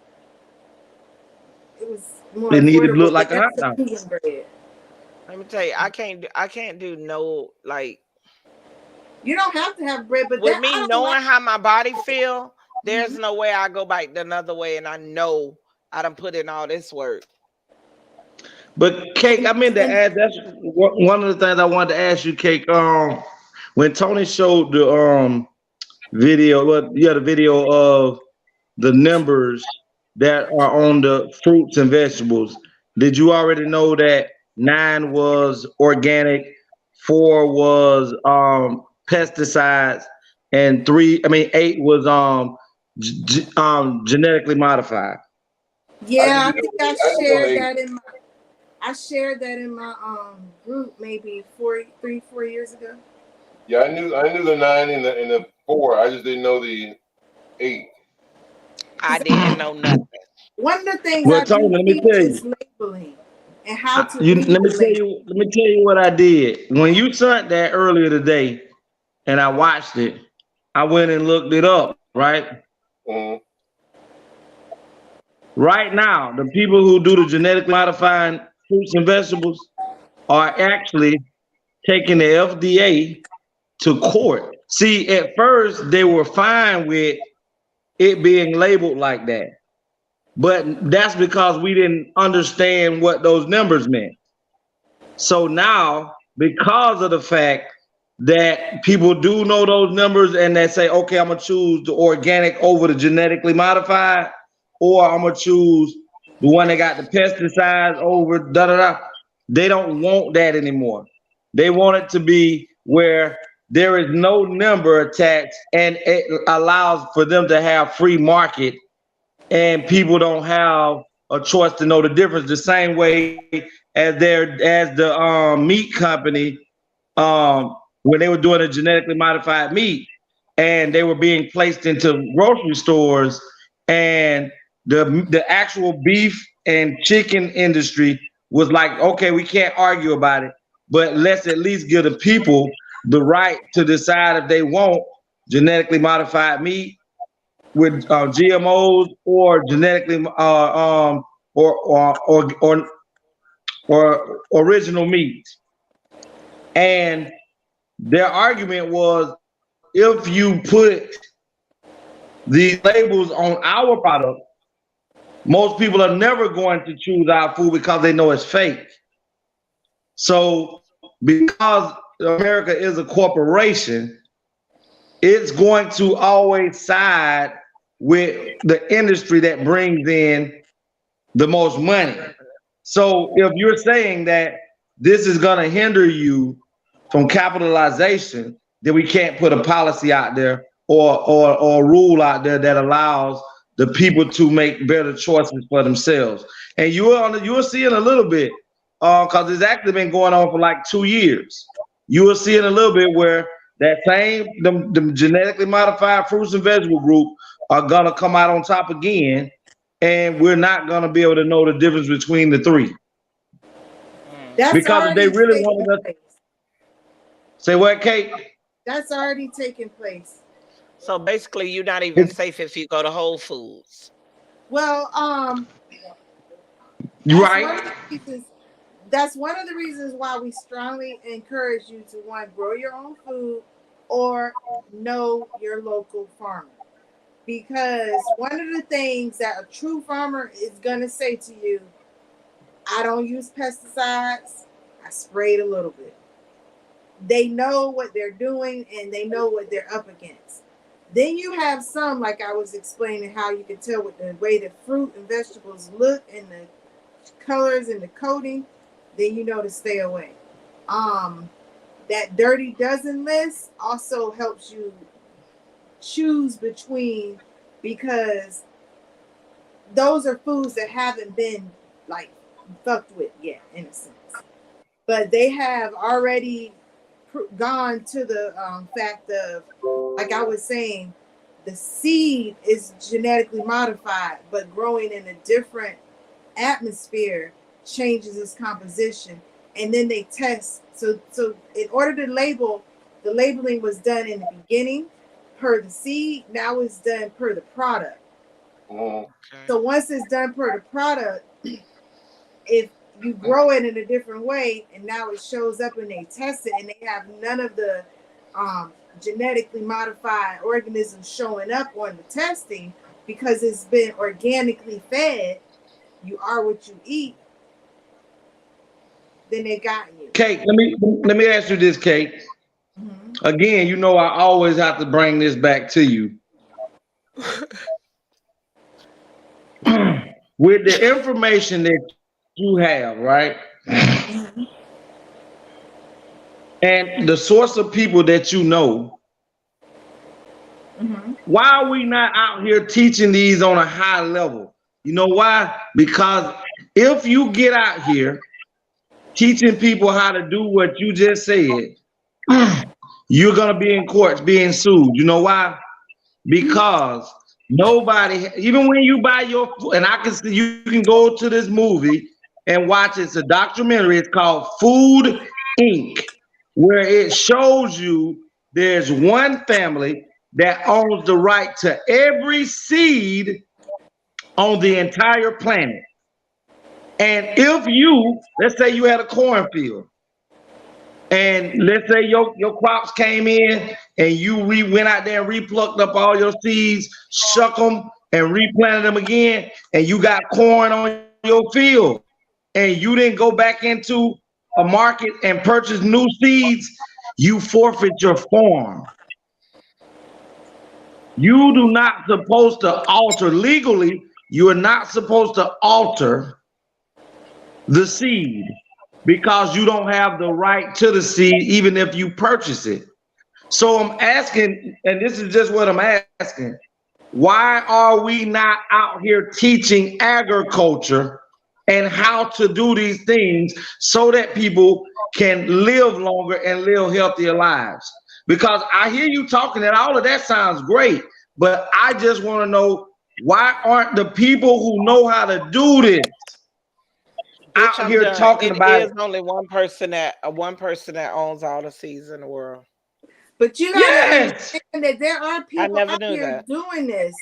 it was more It need to affordable, look but like a hot that's dog. the vegan bread. Let me tell you, I can't do no, like, you don't have to have bread, but with that me I don't knowing like. how my body feel, there's no way I go back another way, and I know I done put in all this work. But Cake, I mean to add, that's one of the things I wanted to ask you, Cake. When Tony showed the video, the video of the numbers that are on the fruits and vegetables, did you already know that 9 was organic, 4 was pesticides, and 8 was genetically modified? Yeah, I think I shared that in my. I shared that in my group maybe 4 years ago. Yeah, I knew the 9 and the 4. I just didn't know the 8. I didn't know nothing. One of the things Well, I do Tony, let me teach tell is you. labeling and how to Let read me the tell label. you. Let me tell you what I did when you sent that earlier today, and I watched it. I went and looked it up. Right. Mm-hmm. Right now, the people who do the genetically modifying fruits and vegetables are actually taking the FDA to court. See, at first they were fine with it being labeled like that, but that's because we didn't understand what those numbers meant. So now, because of the fact that people do know those numbers and they say, okay, I'm gonna choose the organic over the genetically modified, or I'm gonna choose the one that got the pesticides over da da da. They don't want that anymore. They want it to be where there is no number attached and it allows for them to have free market and people don't have a choice to know the difference the same way as the meat company when they were doing a genetically modified meat and they were being placed into grocery stores and the actual beef and chicken industry was like, okay, we can't argue about it, but let's at least give the people the right to decide if they want genetically modified meat with GMOs or genetically or original meat. And their argument was if you put these labels on our product, most people are never going to choose our food because they know it's fake. So because America is a corporation, it's going to always side with the industry that brings in the most money. So if you're saying that this is going to hinder you from capitalization, then we can't put a policy out there or a rule out there that allows the people to make better choices for themselves. And you're seeing a little bit because it's actually been going on for like 2 years. You are seeing a little bit where that same the genetically modified fruits and vegetable group are gonna come out on top again, and we're not gonna be able to know the difference between the three. That's Because if they already really taking wanted us, place. say what, Kate? That's already taking place. So basically, you're not even safe if you go to Whole Foods. Well, You that's one of right? the reasons. That's one of the reasons why we strongly encourage you to grow your own food or know your local farmer. Because one of the things that a true farmer is gonna say to you, I don't use pesticides. I sprayed a little bit. They know what they're doing and they know what they're up against. Then you have some, like I was explaining, how you can tell with the way the fruit and vegetables look and the colors and the coating, then you know to stay away. That dirty dozen list also helps you choose between, because those are foods that haven't been like fucked with yet, in a sense, but they have already gone to the fact of, like I was saying, the seed is genetically modified, but growing in a different atmosphere changes its composition. And then they test. So in order to label, the labeling was done in the beginning per the seed. Now it's done per the product. Mm. So once it's done per the product, if you grow it in a different way and now it shows up and they test it and they have none of the genetically modified organisms showing up on the testing because it's been organically fed, you are what you eat, then they got you. Kate, let me ask you this, Kate. Mm-hmm. Again, you know I always have to bring this back to you. With the information that you have, right? Mm-hmm. And the source of people that you know, Mm-hmm. why are we not out here teaching these on a high level? You know why? Because if you get out here teaching people how to do what you just said, you're gonna be in courts being sued. You know why? Because nobody, even when you buy your food, and I can see you can go to this movie and watch it's a documentary. It's called Food Inc., where it shows you there's one family that owns the right to every seed on the entire planet. And if you, let's say you had a cornfield, and let's say your crops came in and you went out there and replucked up all your seeds, shuck them and replanted them again, and you got corn on your field, and you didn't go back into a market and purchase new seeds, you forfeit your farm. You do not supposed to alter legally, you are not supposed to alter the seed because you don't have the right to the seed even if you purchase it. So I'm asking, and this is just what I'm asking, why are we not out here teaching agriculture and how to do these things so that people can live longer and live healthier lives? Because I hear you talking and all of that sounds great, but I just want to know, why aren't the people who know how to do this Bitch, out I'm here done. talking It about it? is only one person that owns all the seeds in the world. But you got to Yes. understand that there are I people never out knew here that. doing this.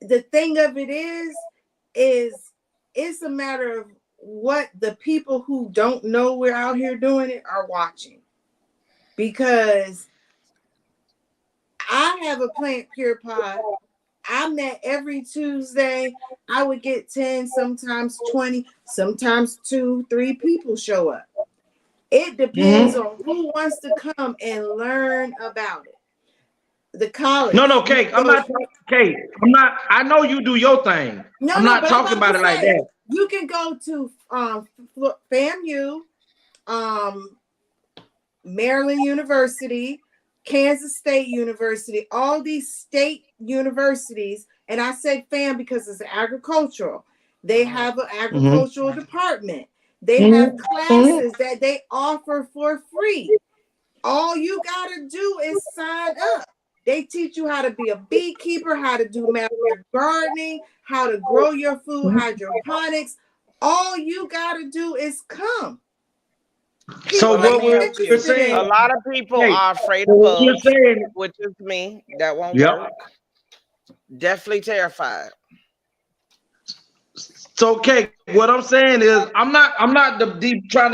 The thing of it is it's a matter of what the people who don't know we're out here doing it are watching. Because I have a plant pure pod. I met every Tuesday. I would get 10, sometimes 20, sometimes 2, 3 people show up. It depends on who wants to come and learn about it. The college. No, You Cake. can I'm go, not Cake. I'm not. I know you do your thing. I'm no, not but I'm talking about about to it like say that. you can go to FAMU, Maryland University, Kansas State University, all these state universities. And I said FAM because it's agricultural. They have an agricultural department. They have classes that they offer for free. All you got to do is sign up. They teach you how to be a beekeeper, how to do master gardening, how to grow your food, hydroponics. All you got to do is come. So People Well, let ain't me what help we're you. interested saying, A in. lot of people Cake. are afraid So of what you're bugs, saying, which is me. That won't yep. work. Definitely terrified. So, Cake, what I'm saying is, I'm not trying to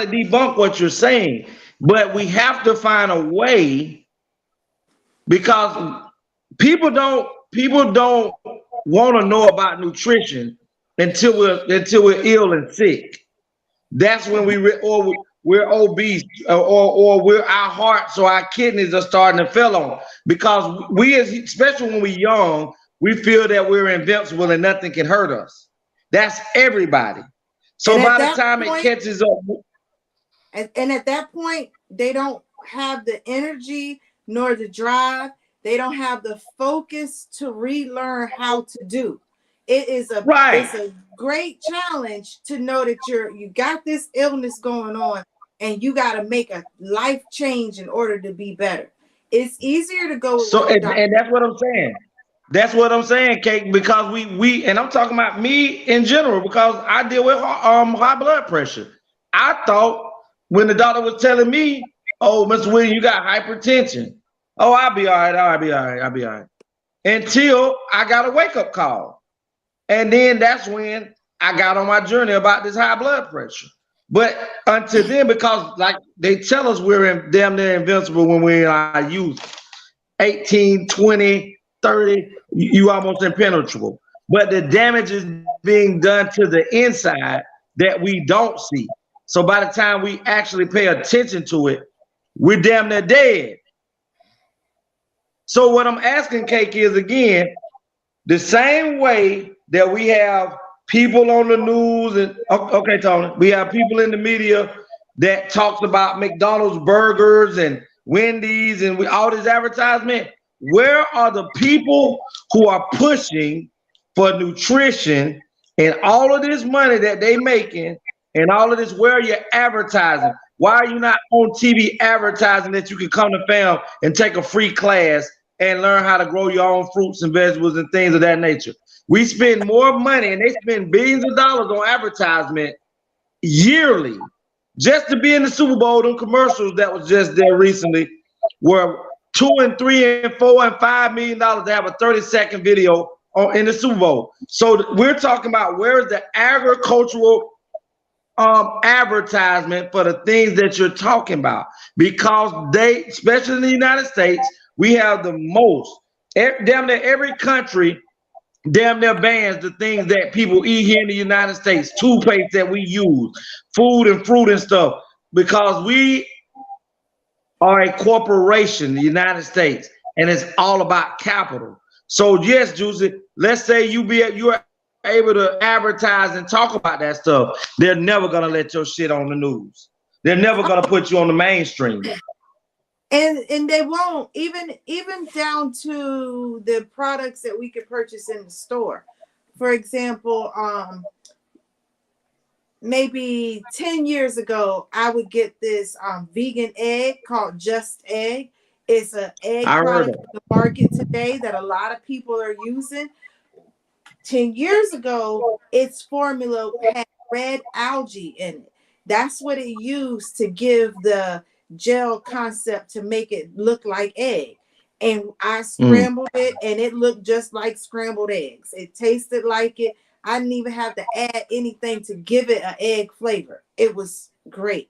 debunk what you're saying, but we have to find a way because people don't want to know about nutrition until we're ill and sick. That's when we're obese or we're our hearts or our kidneys are starting to fail on because especially when we're young, we feel that we're invincible and nothing can hurt us. That's everybody. And So at by the that time it point, catches up, and at that point, they don't have the energy nor the drive. They don't have the focus to relearn how to do. right. It's a great challenge to know that you got this illness going on and you got to make a life change in order to be better. It's easier to go with So what the doctor. and that's what I'm saying. That's what I'm saying, Kate, because we and I'm talking about me in general because I deal with high blood pressure. I thought when the doctor was telling me, "Oh, Mr. Williams, you got hypertension." Oh, I'll be all right. I'll be all right. I'll be all right. Until I got a wake up call, and then that's when I got on my journey about this high blood pressure. But until then, because like they tell us damn near invincible when we're in our youth, 18, 20, 30, you almost impenetrable. But the damage is being done to the inside that we don't see. So by the time we actually pay attention to it, we're damn near dead. So what I'm asking, Cake, is again, the same way that we have people on the news and okay, Tony, we have people in the media that talks about McDonald's burgers and Wendy's and all this advertisement. Where are the people who are pushing for nutrition and all of this money that they making and all of this? Where are you advertising? Why are you not on TV advertising that you can come to FAM and take a free class and learn how to grow your own fruits and vegetables and things of that nature? We spend more money and they spend billions of dollars on advertisement yearly just to be in the Super Bowl. Them commercials that was just there recently were $2 and $3 and $4 and $5 million to have a 30-second video in the Super Bowl. So we're talking about where is the agricultural advertisement for the things that you're talking about, because they, especially in the United States, we have the most. Damn near every country damn near bans the things that people eat here in the United States, toothpaste that we use, food and fruit and stuff, because we are a corporation, the United States, and it's all about capital. So yes, Juicy, let's say you're able to advertise and talk about that stuff. They're never gonna let your shit on the news. They're never gonna put you on the mainstream. And they won't, even down to the products that we could purchase in the store. For example, maybe 10 years ago, I would get this vegan egg called Just Egg. It's an egg I heard product it. in the market today that a lot of people are using. 10 years ago, its formula had red algae in it. That's what it used to give the gel concept to make it look like egg. And I scrambled it and it looked just like scrambled eggs. It tasted like it. I didn't even have to add anything to give it an egg flavor. It was great.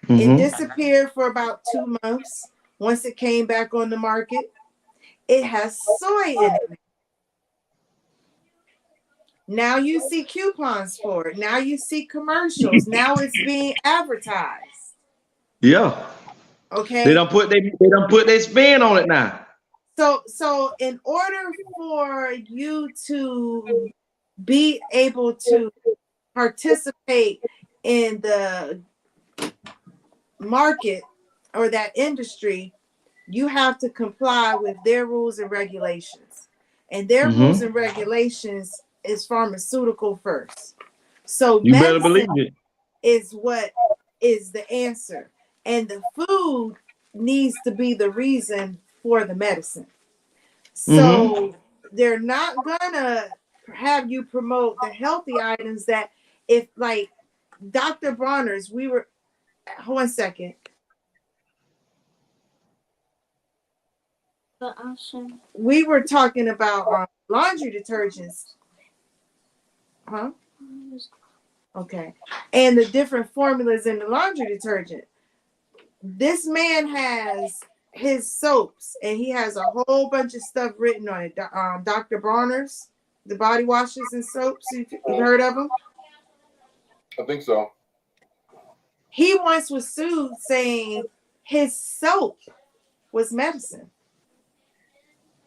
It disappeared for about 2 months. Once it came back on the market, it has soy in it. Now you see coupons for it. Now you see commercials. Now it's being advertised. Yeah. They Okay. don't put their spin on it now. So in order for you to be able to participate in the market or that industry, you have to comply with their rules and regulations. And their rules and regulations is pharmaceutical first. So You better medicine believe it. is what is the answer. And the food needs to be the reason for the medicine. So they're not gonna have you promote the healthy items that if like Dr. Bronner's, we were 1 second. We were talking about laundry detergents. Huh? Okay. And the different formulas in the laundry detergent. This man has his soaps and he has a whole bunch of stuff written on it. Dr. Bronner's, the body washes and soaps. You've heard of them? I think so. He once was sued saying his soap was medicine.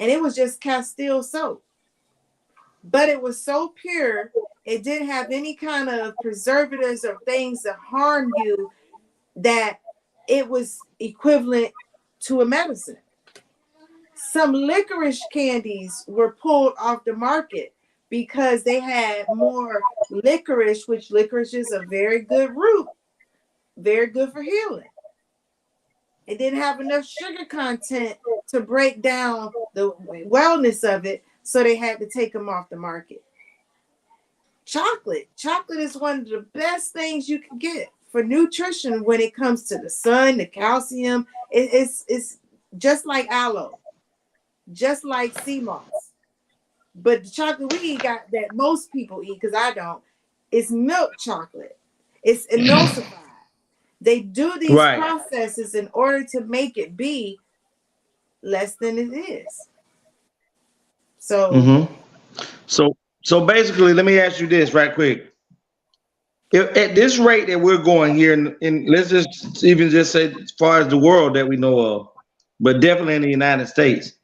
And it was just Castile soap. But it was so pure, it didn't have any kind of preservatives or things that harm you, that it was equivalent to a medicine. Some licorice candies were pulled off the market because they had more licorice, which licorice is a very good root, very good for healing. It didn't have enough sugar content to break down the wellness of it, so they had to take them off the market. Chocolate is one of the best things you can get for nutrition when it comes to the sun, the calcium. It's just like aloe, just like sea moss. But the chocolate we eat, got that most people eat, because I don't, it's milk chocolate. It's emulsified. They do these processes in order to make it be less than it is. So So basically, let me ask you this right quick. If, at this rate that we're going here, in let's just even just say as far as the world that we know of, but definitely in the United States,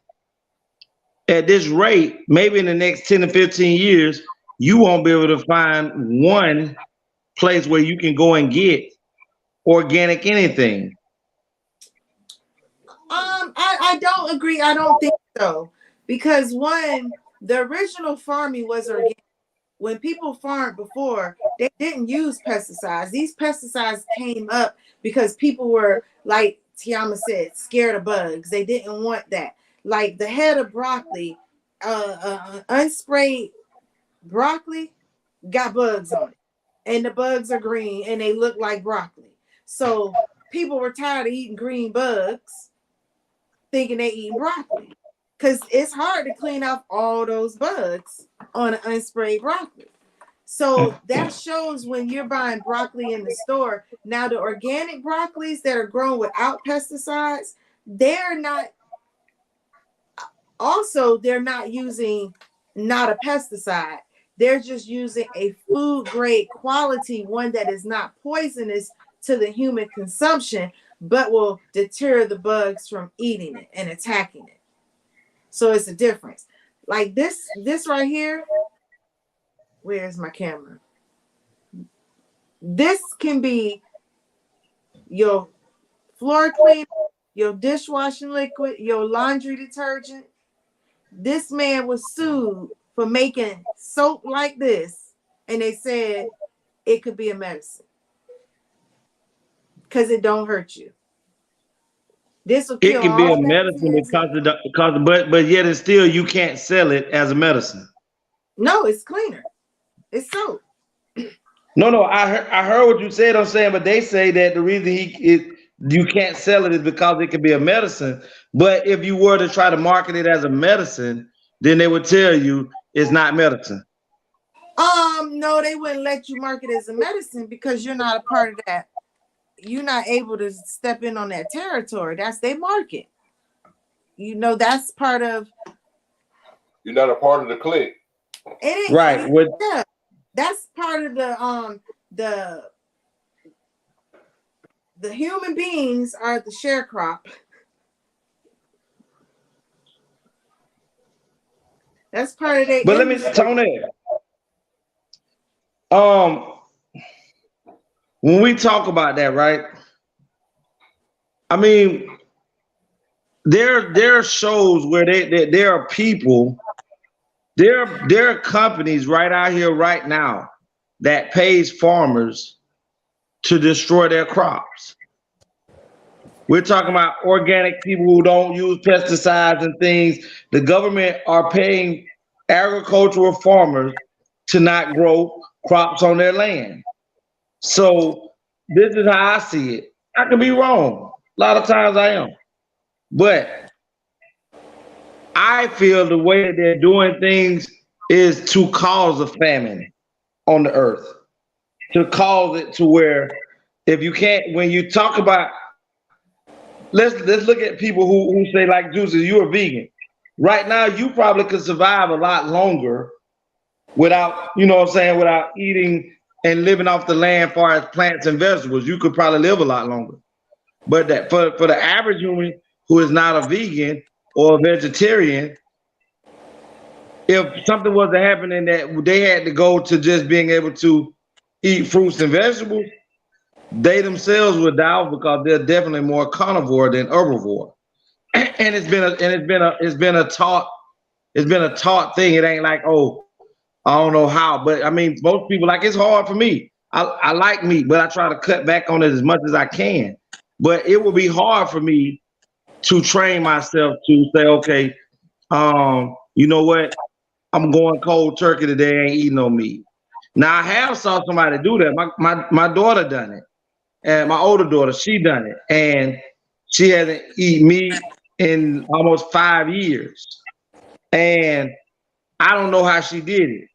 at this rate, maybe in the next 10 to 15 years, you won't be able to find one place where you can go and get organic anything. I don't agree. I don't think so. Because one, the original farming was organic. When people farmed before, they didn't use pesticides. These pesticides came up because people were, like Tiama said, scared of bugs. They didn't want that. Like the head of broccoli, unsprayed broccoli got bugs on it. And the bugs are green and they look like broccoli. So people were tired of eating green bugs, thinking they eating broccoli. Because it's hard to clean off all those bugs on an unsprayed broccoli. So that shows when you're buying broccoli in the store. Now, the organic broccolis that are grown without pesticides, they're not using not a pesticide. They're just using a food grade quality one that is not poisonous to the human consumption, but will deter the bugs from eating it and attacking it. So it's a difference. Like this right here. Where's my camera? This can be your floor cleaner, your dishwashing liquid, your laundry detergent. This man was sued for making soap like this, and they said it could be a medicine because it don't hurt you. This will kill It can be all a medicine but yet and still you can't sell it as a medicine. No, it's cleaner. It's soap. No, I heard what you said. I'm saying, but they say that the reason you can't sell it is because it can be a medicine. But if you were to try to market it as a medicine, then they would tell you it's not medicine. No, they wouldn't let you market it as a medicine because you're not a part of that. You're not able to step in on that territory. That's their market. You know, that's part of. You're not a part of the clique. Right. With Yeah, that's part of the human beings are the sharecrop. That's part of their but let me industry. Tony. Um, when we talk about that, right? I mean, there are shows where there are people, there are companies right out here right now that pays farmers to destroy their crops. We're talking about organic people who don't use pesticides and things. The government are paying agricultural farmers to not grow crops on their land. So this is how I see it. I could be wrong. A lot of times I am. But I feel the way that they're doing things is to cause a famine on the earth. To cause it to where if you can't, when you talk about, let's look at people who say like Juicy, you're a vegan. Right now, you probably could survive a lot longer without, you know what I'm saying, without eating and living off the land as far as plants and vegetables. You could probably live a lot longer. But that for the average human who is not a vegan or a vegetarian, if something was to happen and that they had to go to just being able to eat fruits and vegetables, they themselves would die because they're definitely more carnivore than herbivore. And it's been a taught thing. It ain't like, oh, I don't know how, but I mean most people, like, it's hard for me. I like meat, but I try to cut back on it as much as I can. But it would be hard for me to train myself to say, okay, you know what? I'm going cold turkey today, ain't eating no meat. Now I have saw somebody do that. My daughter done it. And my older daughter, she done it. And she hasn't eaten meat in almost 5 years. And I don't know how she did it,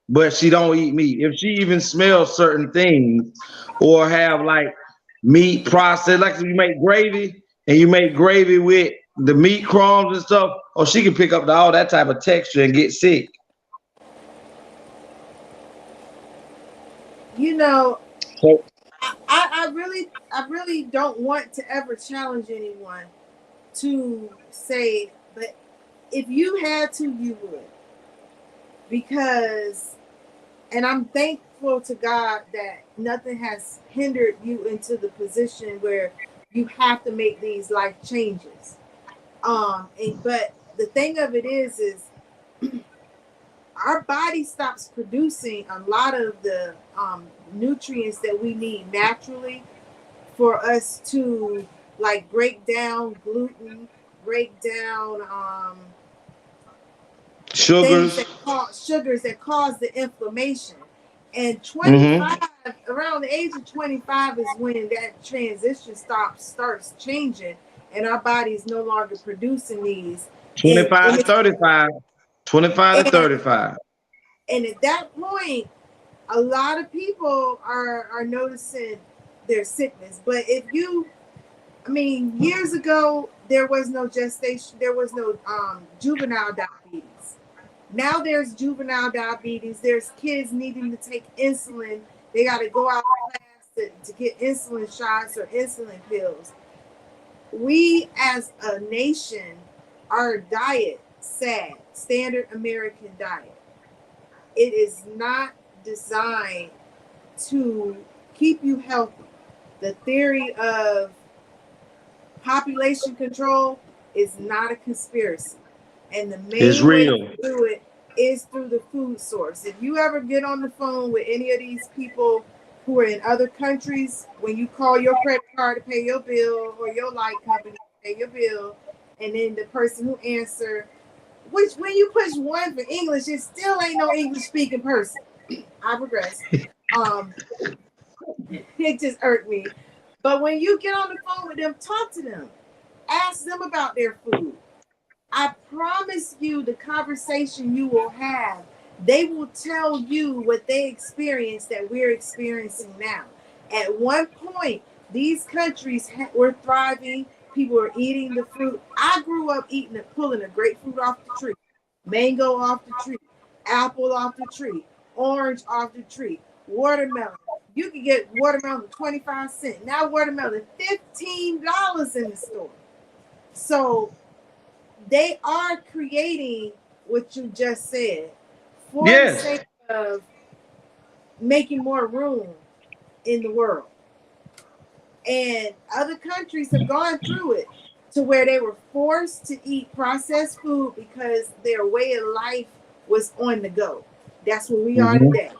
but she don't eat meat. If she even smells certain things or have like meat processed, like if you make gravy and you make gravy with the meat crumbs and stuff, or she can pick up all that type of texture and get sick. You know, So I really don't want to ever challenge anyone to say, but if you had to, you would. Because, and I'm thankful to God that nothing has hindered you into the position where you have to make these life changes. But the thing of it is our body stops producing a lot of the nutrients that we need naturally for us to like break down gluten, break down things sugars. that cause sugars that cause the inflammation. And Mm-hmm. 25, around the age of 25 is when that transition starts changing and our body is no longer producing these. And 25 and, to it, 35. 25 to and 35. and at that point, a lot of people are noticing their sickness. But if you, I mean, years ago there was no gestation, there was no juvenile diabetes. Now there's juvenile diabetes. There's kids needing to take insulin. They got to go out of class to get insulin shots or insulin pills. We as a nation, our diet, sad, standard American diet, it is not designed to keep you healthy. The theory of population control is not a conspiracy. And the It's main way to real. do it is through the food source. If you ever get on the phone with any of these people who are in other countries, when you call your credit card to pay your bill or your light company to pay your bill, and then the person who answer, which when you push one for English, it still ain't no English speaking person. I regress. Um, it just irked me. But when you get on the phone with them, talk to them. Ask them about their food. I promise you the conversation you will have, they will tell you what they experienced that we're experiencing now. At one point, these countries were thriving. People were eating the fruit. I grew up pulling a grapefruit off the tree, mango off the tree. apple off the tree, orange off the tree, watermelon. You can get watermelon for 25 cents. Now watermelon $15 in the store. So they are creating what you just said for the Yes. sake of making more room in the world. And other countries have gone through it to where they were forced to eat processed food because their way of life was on the go. That's where we are today.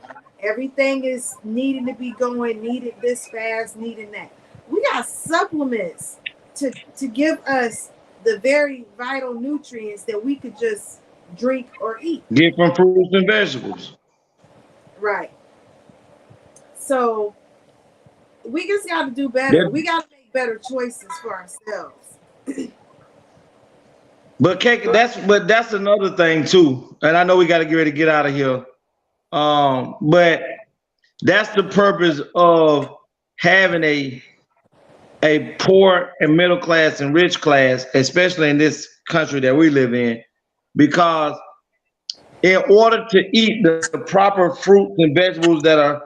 Everything is needing to be going, needed this fast, needing that. We got supplements to give us the very vital nutrients that we could just drink or eat. Get from fruits and vegetables. Right. So we just got to do better. That- We got to make better choices for ourselves. But cake, that's another thing too. And I know we got to get ready to get out of here. But that's the purpose of having a poor and middle class and rich class, especially in this country that we live in, because in order to eat the proper fruits and vegetables that are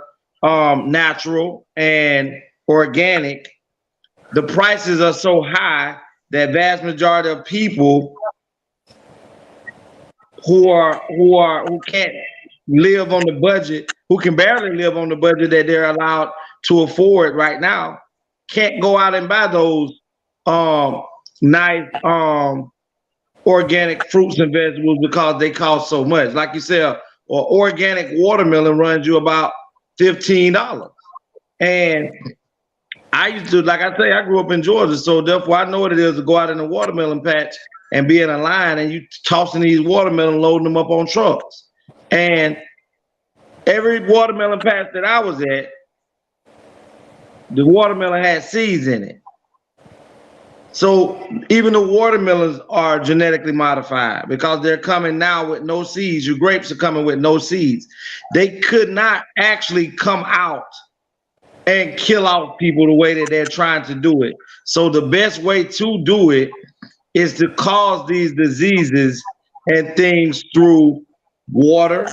natural and organic, the prices are so high that vast majority of people who can't live on the budget, who can barely live on the budget that they're allowed to afford right now, can't go out and buy those nice organic fruits and vegetables because they cost so much. Like you said, or organic watermelon runs you about $15. And I used to, like I say, I grew up in Georgia, so therefore I know what it is to go out in a watermelon patch and be in a line and you tossing these watermelon, loading them up on trucks. And every watermelon patch that I was at, the watermelon had seeds in it. So even the watermelons are genetically modified because they're coming now with no seeds. Your grapes are coming with no seeds. They could not actually come out and kill off people the way that they're trying to do it. So the best way to do it is to cause these diseases and things through water,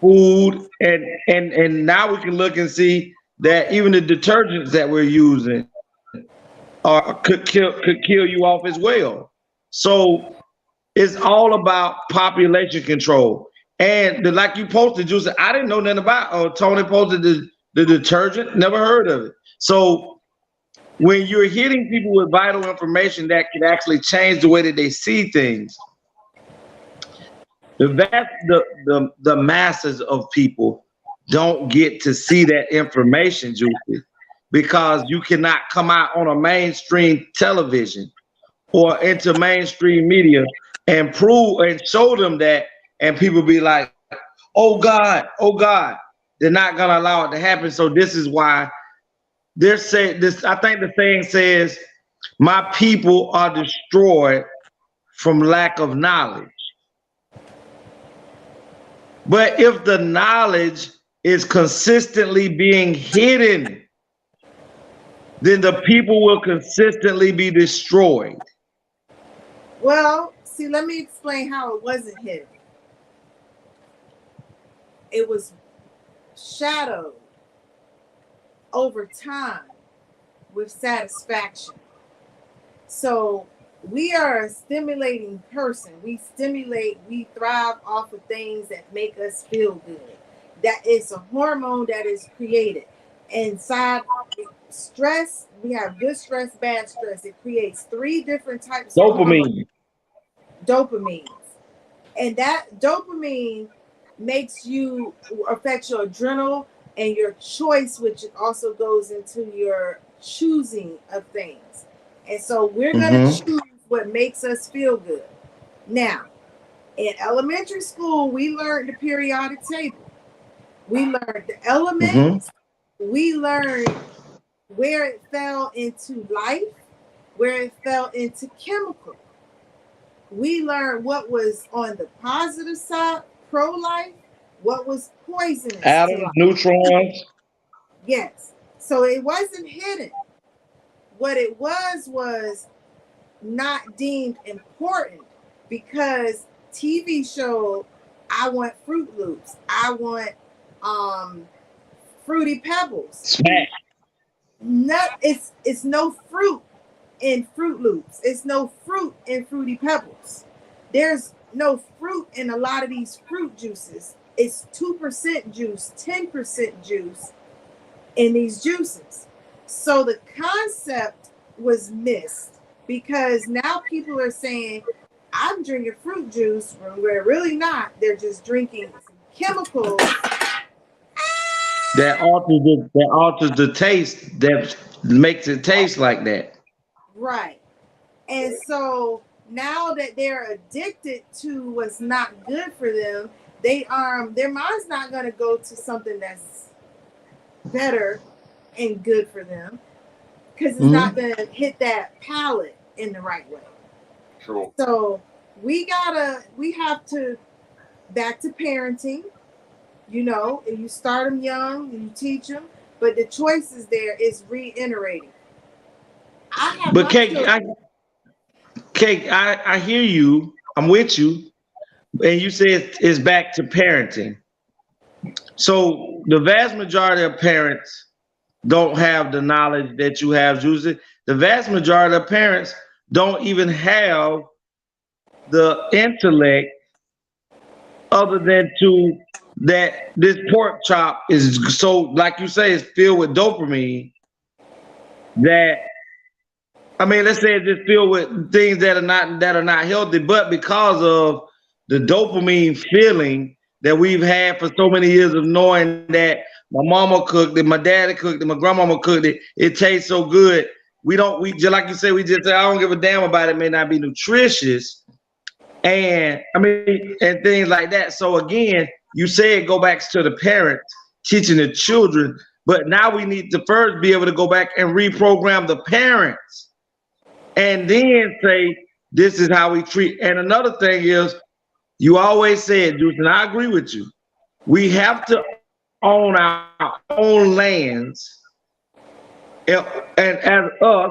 food, and now we can look and see that even the detergents that we're using could kill you off as well. So it's all about population control. And like you posted, Juicy, I didn't know nothing about. Tony posted the detergent, never heard of it. So when you're hitting people with vital information that can actually change the way that they see things, the masses of people don't get to see that information, Juicy, because you cannot come out on a mainstream television or into mainstream media and prove and show them that, and people be like, oh God, they're not gonna allow it to happen. So this is why they're saying this. I think the saying says, my people are destroyed from lack of knowledge. But if the knowledge is consistently being hidden, then the people will consistently be destroyed. Well, see, let me explain how it wasn't hidden. It was shadowed over time with satisfaction. So we are a stimulating person. We thrive off of things that make us feel good. That is a hormone that is created. Inside stress, we have good stress, bad stress. It creates 3 different types of hormones. Dopamines. And that dopamine affects your adrenal and your choice, which also goes into your choosing of things. And so we're going to choose what makes us feel good. Now, in elementary school, we learned the periodic table. We learned the elements. We learned where it fell into life, where it fell into chemical. We learned what was on the positive side, pro-life, what was poisonous to life. Neutrons. Yes. So it wasn't hidden. What it was not deemed important because TV showed I want Fruit Loops. I want Fruity Pebbles. Smack. It's no fruit in Fruit Loops. It's no fruit in Fruity Pebbles. There's no fruit in a lot of these fruit juices. It's 2% juice, 10% juice in these juices. So the concept was missed because now people are saying, I'm drinking fruit juice when we're really not. They're just drinking chemicals That alters the taste, that makes it taste like that. right. And so now that they're addicted to what's not good for them, their mind's not gonna go to something that's better and good for them because it's not gonna hit that palate in the right way. True. So we have to back to parenting, and you start them young and you teach them, but the choice is there is reiterating. But Kate, I hear you. I'm with you. And you say it's back to parenting. So the vast majority of parents don't have the knowledge that you have, Juicy. The vast majority of parents don't even have the intellect other than that this pork chop is so, like you say, it's filled with dopamine that, I mean, let's say it's just filled with things that are not healthy, but because of the dopamine feeling that we've had for so many years of knowing that my mama cooked it, my daddy cooked it, my grandmama cooked it, it tastes so good. We just like you say, we just say, I don't give a damn about it. It may not be nutritious, and and things like that. So again, you say it go back to the parents teaching the children, but now we need to first be able to go back and reprogram the parents and then say, this is how we treat. And another thing is, you always said, Juice, and I agree with you, we have to own our own lands and as us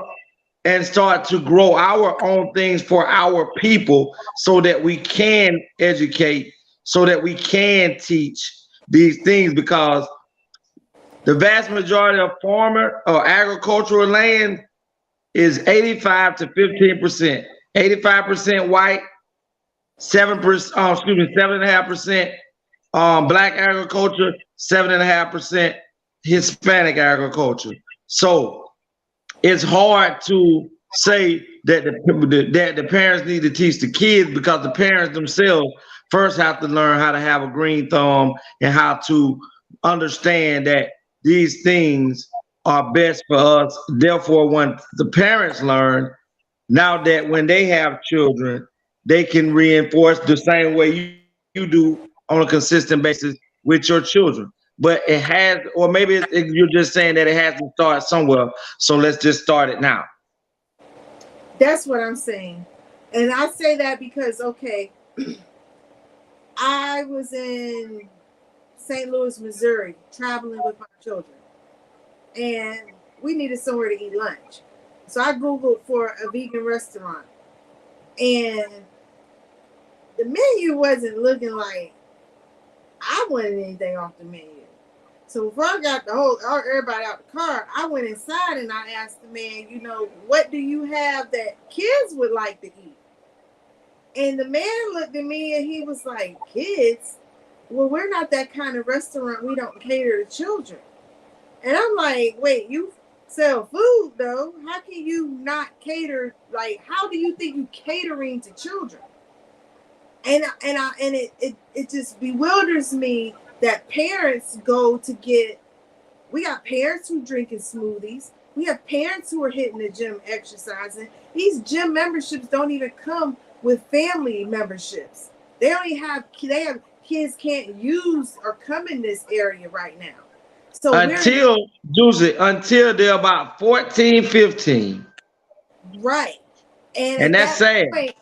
and start to grow our own things for our people so that we can educate, so that we can teach these things, because the vast majority of farmer or agricultural land is 85 to 15%. 85% white, 7.5% black agriculture, 7.5% Hispanic agriculture. So it's hard to say that the parents need to teach the kids, because the parents themselves first have to learn how to have a green thumb and how to understand that these things are best for us. Therefore, when the parents learn, now that when they have children, they can reinforce the same way you do on a consistent basis with your children. But it has, or maybe you're just saying that it has to start somewhere. So let's just start it now. That's what I'm saying. And I say that because, okay, I was in St. Louis, Missouri, traveling with my children. And we needed somewhere to eat lunch. So I Googled for a vegan restaurant. And the menu wasn't looking like I wanted anything off the menu. So before I got everybody out the car, I went inside and I asked the man, what do you have that kids would like to eat? And the man looked at me and he was like, kids? Well, we're not that kind of restaurant. We don't cater to children. And I'm like, wait, you sell food though? How can you not cater? Like, how do you think you catering to children? And it just bewilders me that parents go to get. We got parents who drinking smoothies. We have parents who are hitting the gym exercising. These gym memberships don't even come with family memberships. They have kids can't use or come in this area right now. So until they're about 14, 15. Right. And that's sad. Point,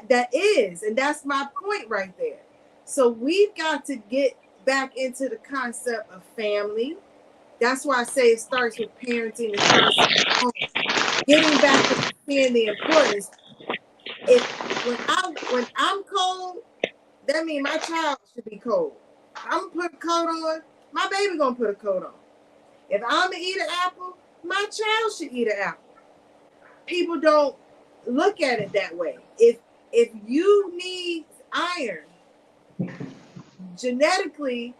that is, and that's my point right there. So we've got to get back into the concept of family. That's why I say it starts with parenting. It starts at home. Getting back to seeing the importance. When I'm cold, that means my child should be cold. I'm gonna put a coat on. My baby gonna put a coat on. If I'm gonna eat an apple, my child should eat an apple. People don't look at it that way. If you need iron genetically,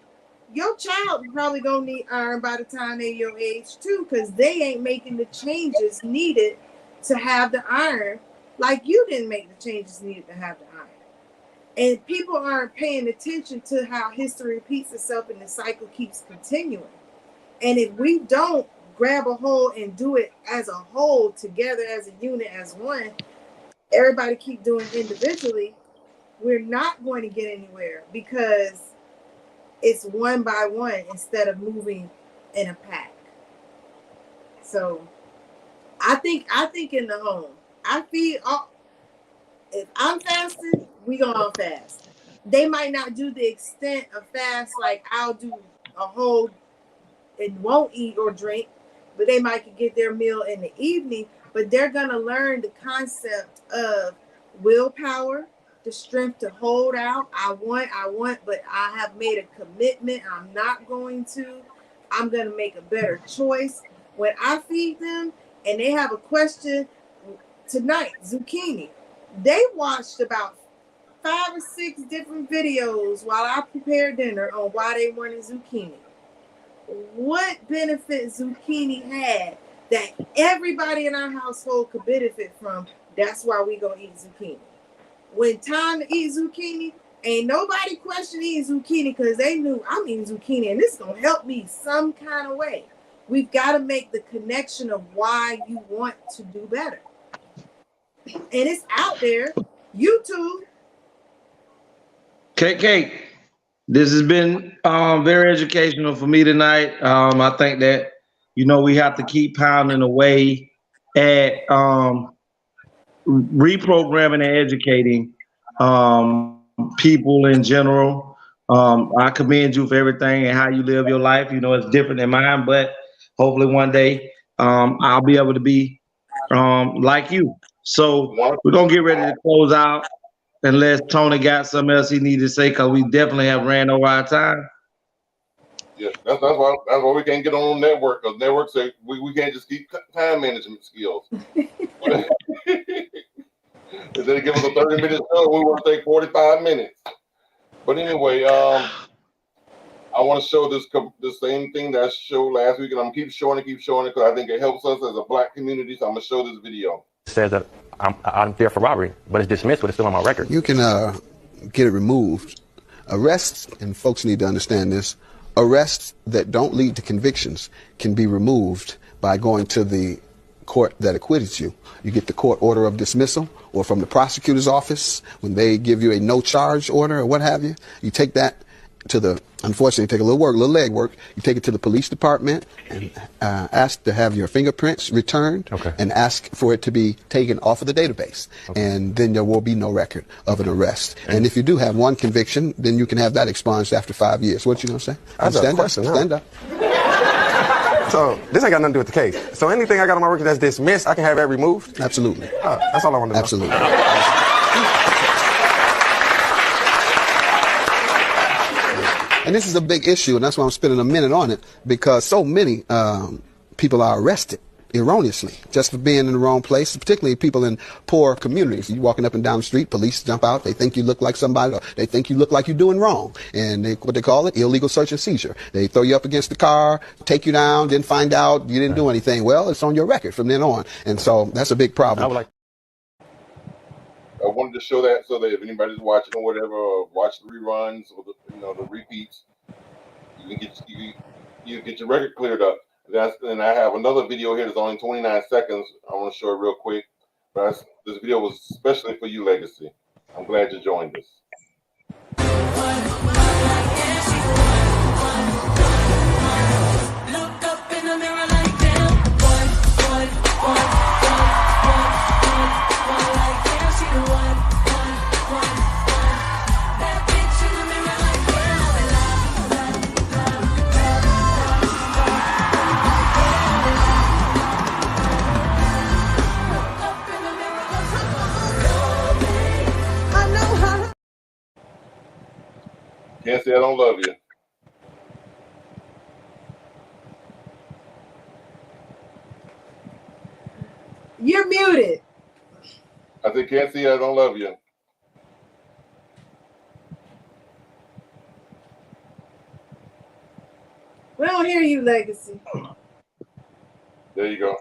your child probably gonna need iron by the time they're your age too, because they ain't making the changes needed to have the iron like you didn't make the changes needed to have the iron. And people aren't paying attention to how history repeats itself and the cycle keeps continuing. And if we don't grab a hold and do it as a whole, together as a unit, as one, everybody keep doing individually, we're not going to get anywhere because it's one by one instead of moving in a pack. So I think in the home, I feed all. If I'm fasting, we go on fast. They might not do the extent of fast like I'll do a whole and won't eat or drink, but they might get their meal in the evening. But they're gonna learn the concept of willpower, the strength to hold out. I want, but I have made a commitment. I'm not going to. I'm gonna make a better choice. When I feed them and they have a question tonight, zucchini. They watched about 5 or 6 different videos while I prepared dinner on why they wanted zucchini. What benefit zucchini had that everybody in our household could benefit from? That's why we gonna eat zucchini. When time to eat zucchini, ain't nobody question eating zucchini because they knew I'm eating zucchini and this is gonna help me some kind of way. We've got to make the connection of why you want to do better. And it's out there. YouTube. KK, this has been very educational for me tonight. I think that, we have to keep pounding away at reprogramming and educating people in general. I commend you for everything and how you live your life. It's different than mine, but hopefully one day I'll be able to be like you. So we're going to get ready to close out unless Tony got something else he needed to say, because we definitely have ran over our time. Yeah, that's why we can't get on network, because networks say we can't just keep time management skills. If they give us a 30-minute show, we want to take 45 minutes. But anyway, I want to show the same thing that I showed last week, and I'm keep showing it because I think it helps us as a Black community. So I'm gonna show this video. It says that I'm there for robbery, but it's dismissed, but it's still on my record. You can get it removed. Arrests, and folks need to understand this, arrests that don't lead to convictions can be removed by going to the court that acquitted you. You get the court order of dismissal, or from the prosecutor's office when they give you a no charge order or what have you. You take that to the, unfortunately, take a little leg work. You take it to the police department and ask to have your fingerprints returned, and ask for it to be taken off of the database. And then there will be no record of an arrest. And if you do have one conviction, then you can have that expunged after 5 years. What you gonna say? Stand up. Stand up. So this ain't got nothing to do with the case. So anything I got on my record that's dismissed, I can have that removed? Absolutely. That's all I want to know. Absolutely. And this is a big issue, and that's why I'm spending a minute on it, because so many people are arrested erroneously just for being in the wrong place, particularly people in poor communities. You walking up and down the street, police jump out, they think you look like somebody, or they think you look like you're doing wrong, and what they call it, illegal search and seizure. They throw you up against the car, take you down, then find out you didn't do anything. Well, it's on your record from then on, and so that's a big problem. I wanted to show that so that if anybody's watching or whatever, or watch the reruns or the repeats, you can get your record cleared up. And I have another video here that's only 29 seconds. I want to show it real quick. But this video was especially for you, Legacy. I'm glad you joined us. Look up in the mirror like damn. One, like damn, she the one. That bitch in the mirror like damn. can't say I don't love you. You're muted. I said, can't see I don't love you. We don't hear you, Legacy. There you go.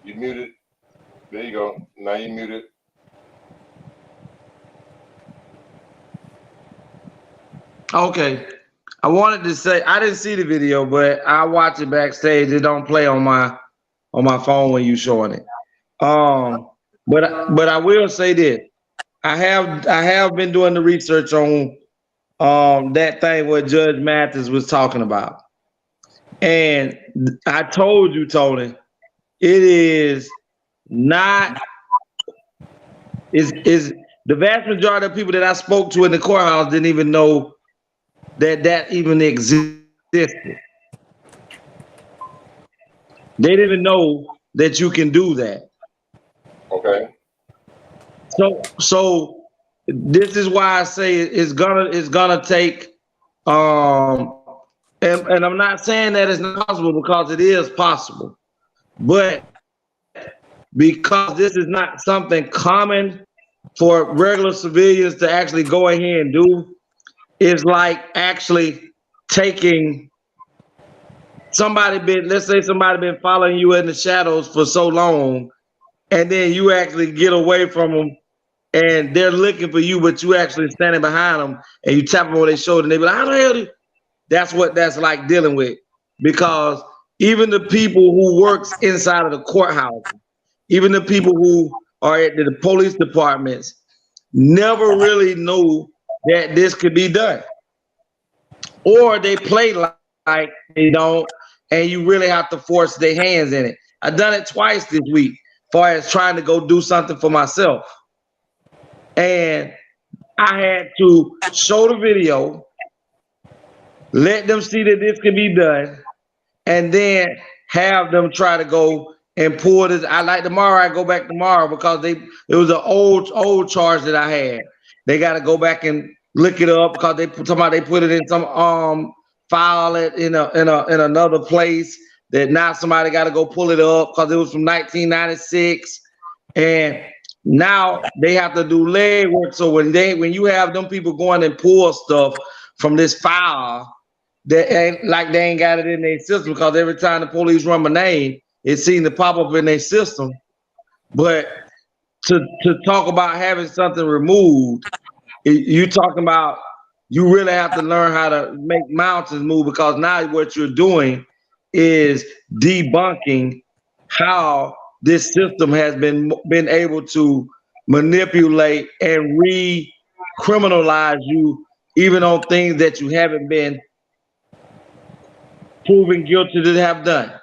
You muted. There you go. Now you muted. Okay. I wanted to say I didn't see the video, but I watch it backstage. It don't play on my phone when you showing it. But I will say this. I have been doing the research on that thing what Judge Mathis was talking about. And I told you, Tony, it is not is the vast majority of people that I spoke to in the courthouse didn't even know that even existed. They didn't even know that you can do that. Okay. So this is why I say it's gonna take and I'm not saying that it's not possible because it is possible, but because this is not something common for regular civilians to actually go ahead and do, it's like actually taking let's say somebody been following you in the shadows for so long, and then you actually get away from them and they're looking for you, but you actually standing behind them and you tap them on their shoulder and they be like, how the hell do you? That's what that's like dealing with. Because even the people who works inside of the courthouse, even the people who are at the police departments never really knew that this could be done. Or they play like they don't, and you really have to force their hands in it. I've done it twice this week, far as trying to go do something for myself. And I had to show the video, let them see that this can be done, and then have them try to go and pull this. I like tomorrow. I go back tomorrow because it was an old charge that I had. They got to go back and look it up because they put it in some file it in another place that now somebody got to go pull it up because it was from 1996, and now they have to do legwork. So when you have them people going and pull stuff from this file, they ain't got it in their system because every time the police run my name, it seems to pop up in their system. But to talk about having something removed, you talking about you really have to learn how to make mountains move because now what you're doing is debunking how this system has been able to manipulate and re-criminalize you even on things that you haven't been proven guilty to have done.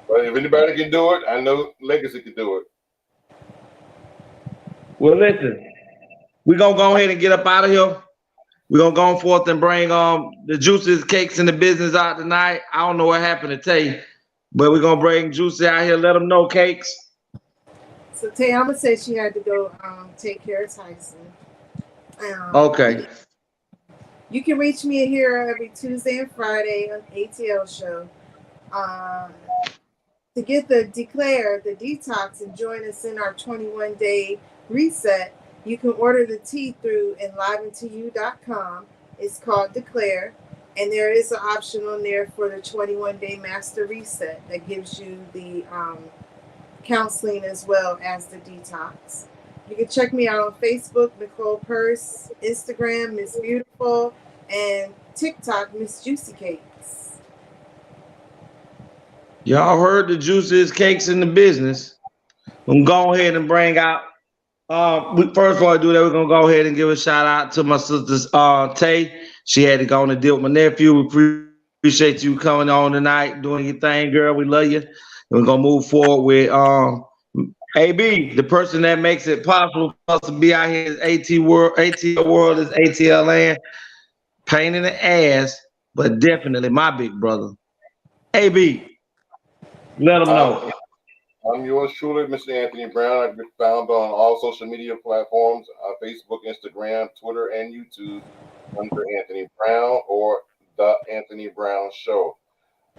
Well, if anybody can do it, I know Legacy can do it. Well, listen, we're gonna go ahead and get up out of here. We're gonna go forth and bring the Juices Cakes in the business out tonight. I don't know what happened to Tay, but we're gonna bring Juicy out here, let them know, Cakes. So Tayama said she had to go take care of Tyson. Okay. You can reach me here every Tuesday and Friday on ATL show. To get the detox, and join us in our 21-day reset, you can order the tea through enliventoyou.com. It's called Declare, and there is an option on there for the 21-day master reset that gives you the counseling as well as the detox. You can check me out on Facebook, Nicole Purse, Instagram, Miss Beautiful, and TikTok, Miss Juicy Cakes. Y'all heard the Juices Cakes in the business. I'm gonna go ahead and bring out. First of all, do that. We're gonna go ahead and give a shout out to my sister Tay. She had to go on and deal with my nephew. We appreciate you coming on tonight, doing your thing, girl. We love you. And we're gonna move forward with AB, the person that makes it possible for us to be out here. ATL world is ATL land. Pain in the ass, but definitely my big brother. AB, let them know. I'm yours truly, Mr. Anthony Brown. I've been found on all social media platforms, Facebook, Instagram, Twitter, and YouTube under Anthony Brown or The Anthony Brown Show.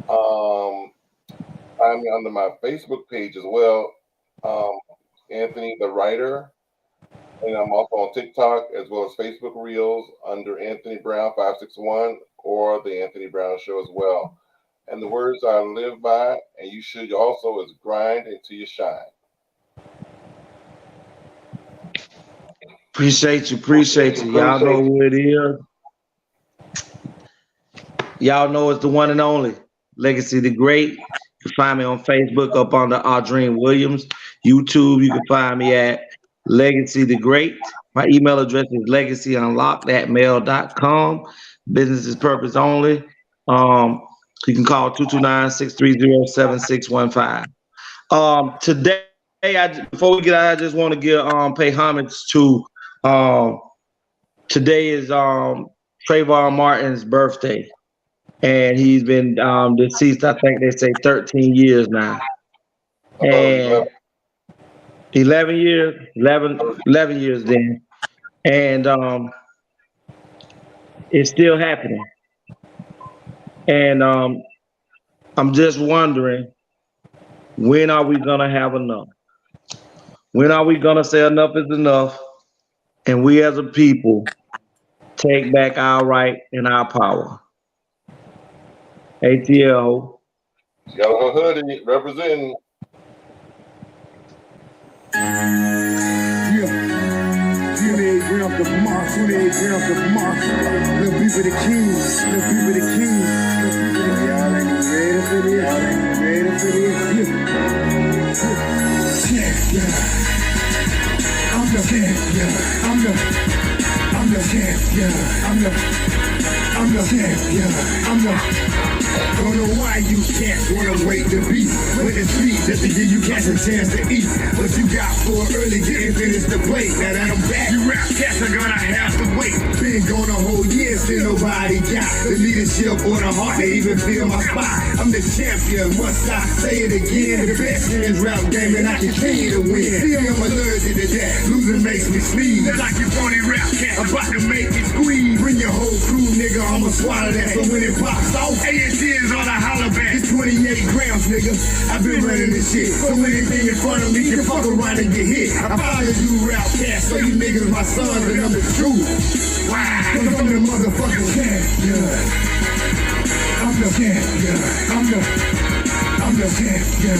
I'm under my Facebook page as well, Anthony the Writer. And I'm also on TikTok as well as Facebook Reels under Anthony Brown 561 or The Anthony Brown Show as well. And the words I live by, and you should also, is grind until you shine. Appreciate you. Y'all know who it is. Y'all know it's the one and only Legacy the Great. You can find me on Facebook up under Audrine Williams. YouTube, you can find me at Legacy the Great. My email address is legacyunlocked@mail.com. Business is purpose only. You can call 229-630-7615. Today, before we get out, I just want to pay homage to today is Trayvon Martin's birthday. And he's been deceased, I think they say 13 years now. And 11 years then. And it's still happening. And I'm just wondering, when are we gonna have enough? When are we gonna say enough is enough? And we as a people take back our right and our power. ATL. Yellow hoodie representing. 28 grams of moss, 28 grams of moss. Little people the kings, little people the kings. Y'all ain't ready for this, y'all ain't ready for this. Yeah. I'm the champion, I'm the champion, don't know why you cats wanna wait to be with the sleep just to give you cats a chance to eat. What you got for early getting finished the plate. Now that I'm back, you rap cats are gonna have to wait. Been gone a whole year, still nobody got the leadership or the heart to even feel my spot. I'm the champion, must I say it again? The best in this rap game and I continue to win. See, I'm allergic to that, losing makes me sneeze. Like you phony rap cat, about to make me squeeze. Bring your whole crew, nigga, I'ma swallow that. So when it pops off, ATL is on a holler back. It's 28 grams, nigga. I've been running this shit. So anything in front of me can fuck around and get hit. I follow you rap cats, so you niggas my sons and I'm the truth. Why? Cause I'm the motherfucking champion. I'm the champion. I'm the champion.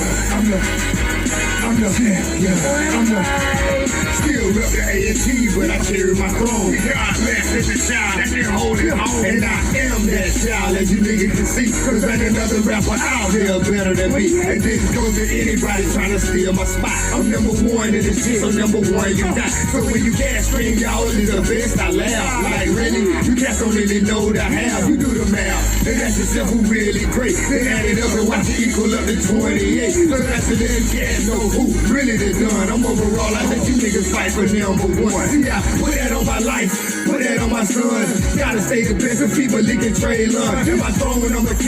Still rep the A&T, but I carry my throne. God bless every child that can hold it home. And I am that child, as you niggas can see. Cause ain't another rapper out there better than me. And this goes to anybody trying to steal my spot. I'm number one in this shit, so number one you got. So when you gas scream, y'all is the best, I laugh. Like really, you cats don't really know the how. You do the math, and that's yourself who really great. Then add it up and watch it equal up to 28. So that's the damn cats know who really the done. I'm overall, I let you niggas fight for number one. See, I put that on my life, put that on my son. Gotta stay the best of people licking Trey Lund. And my throne, I'm a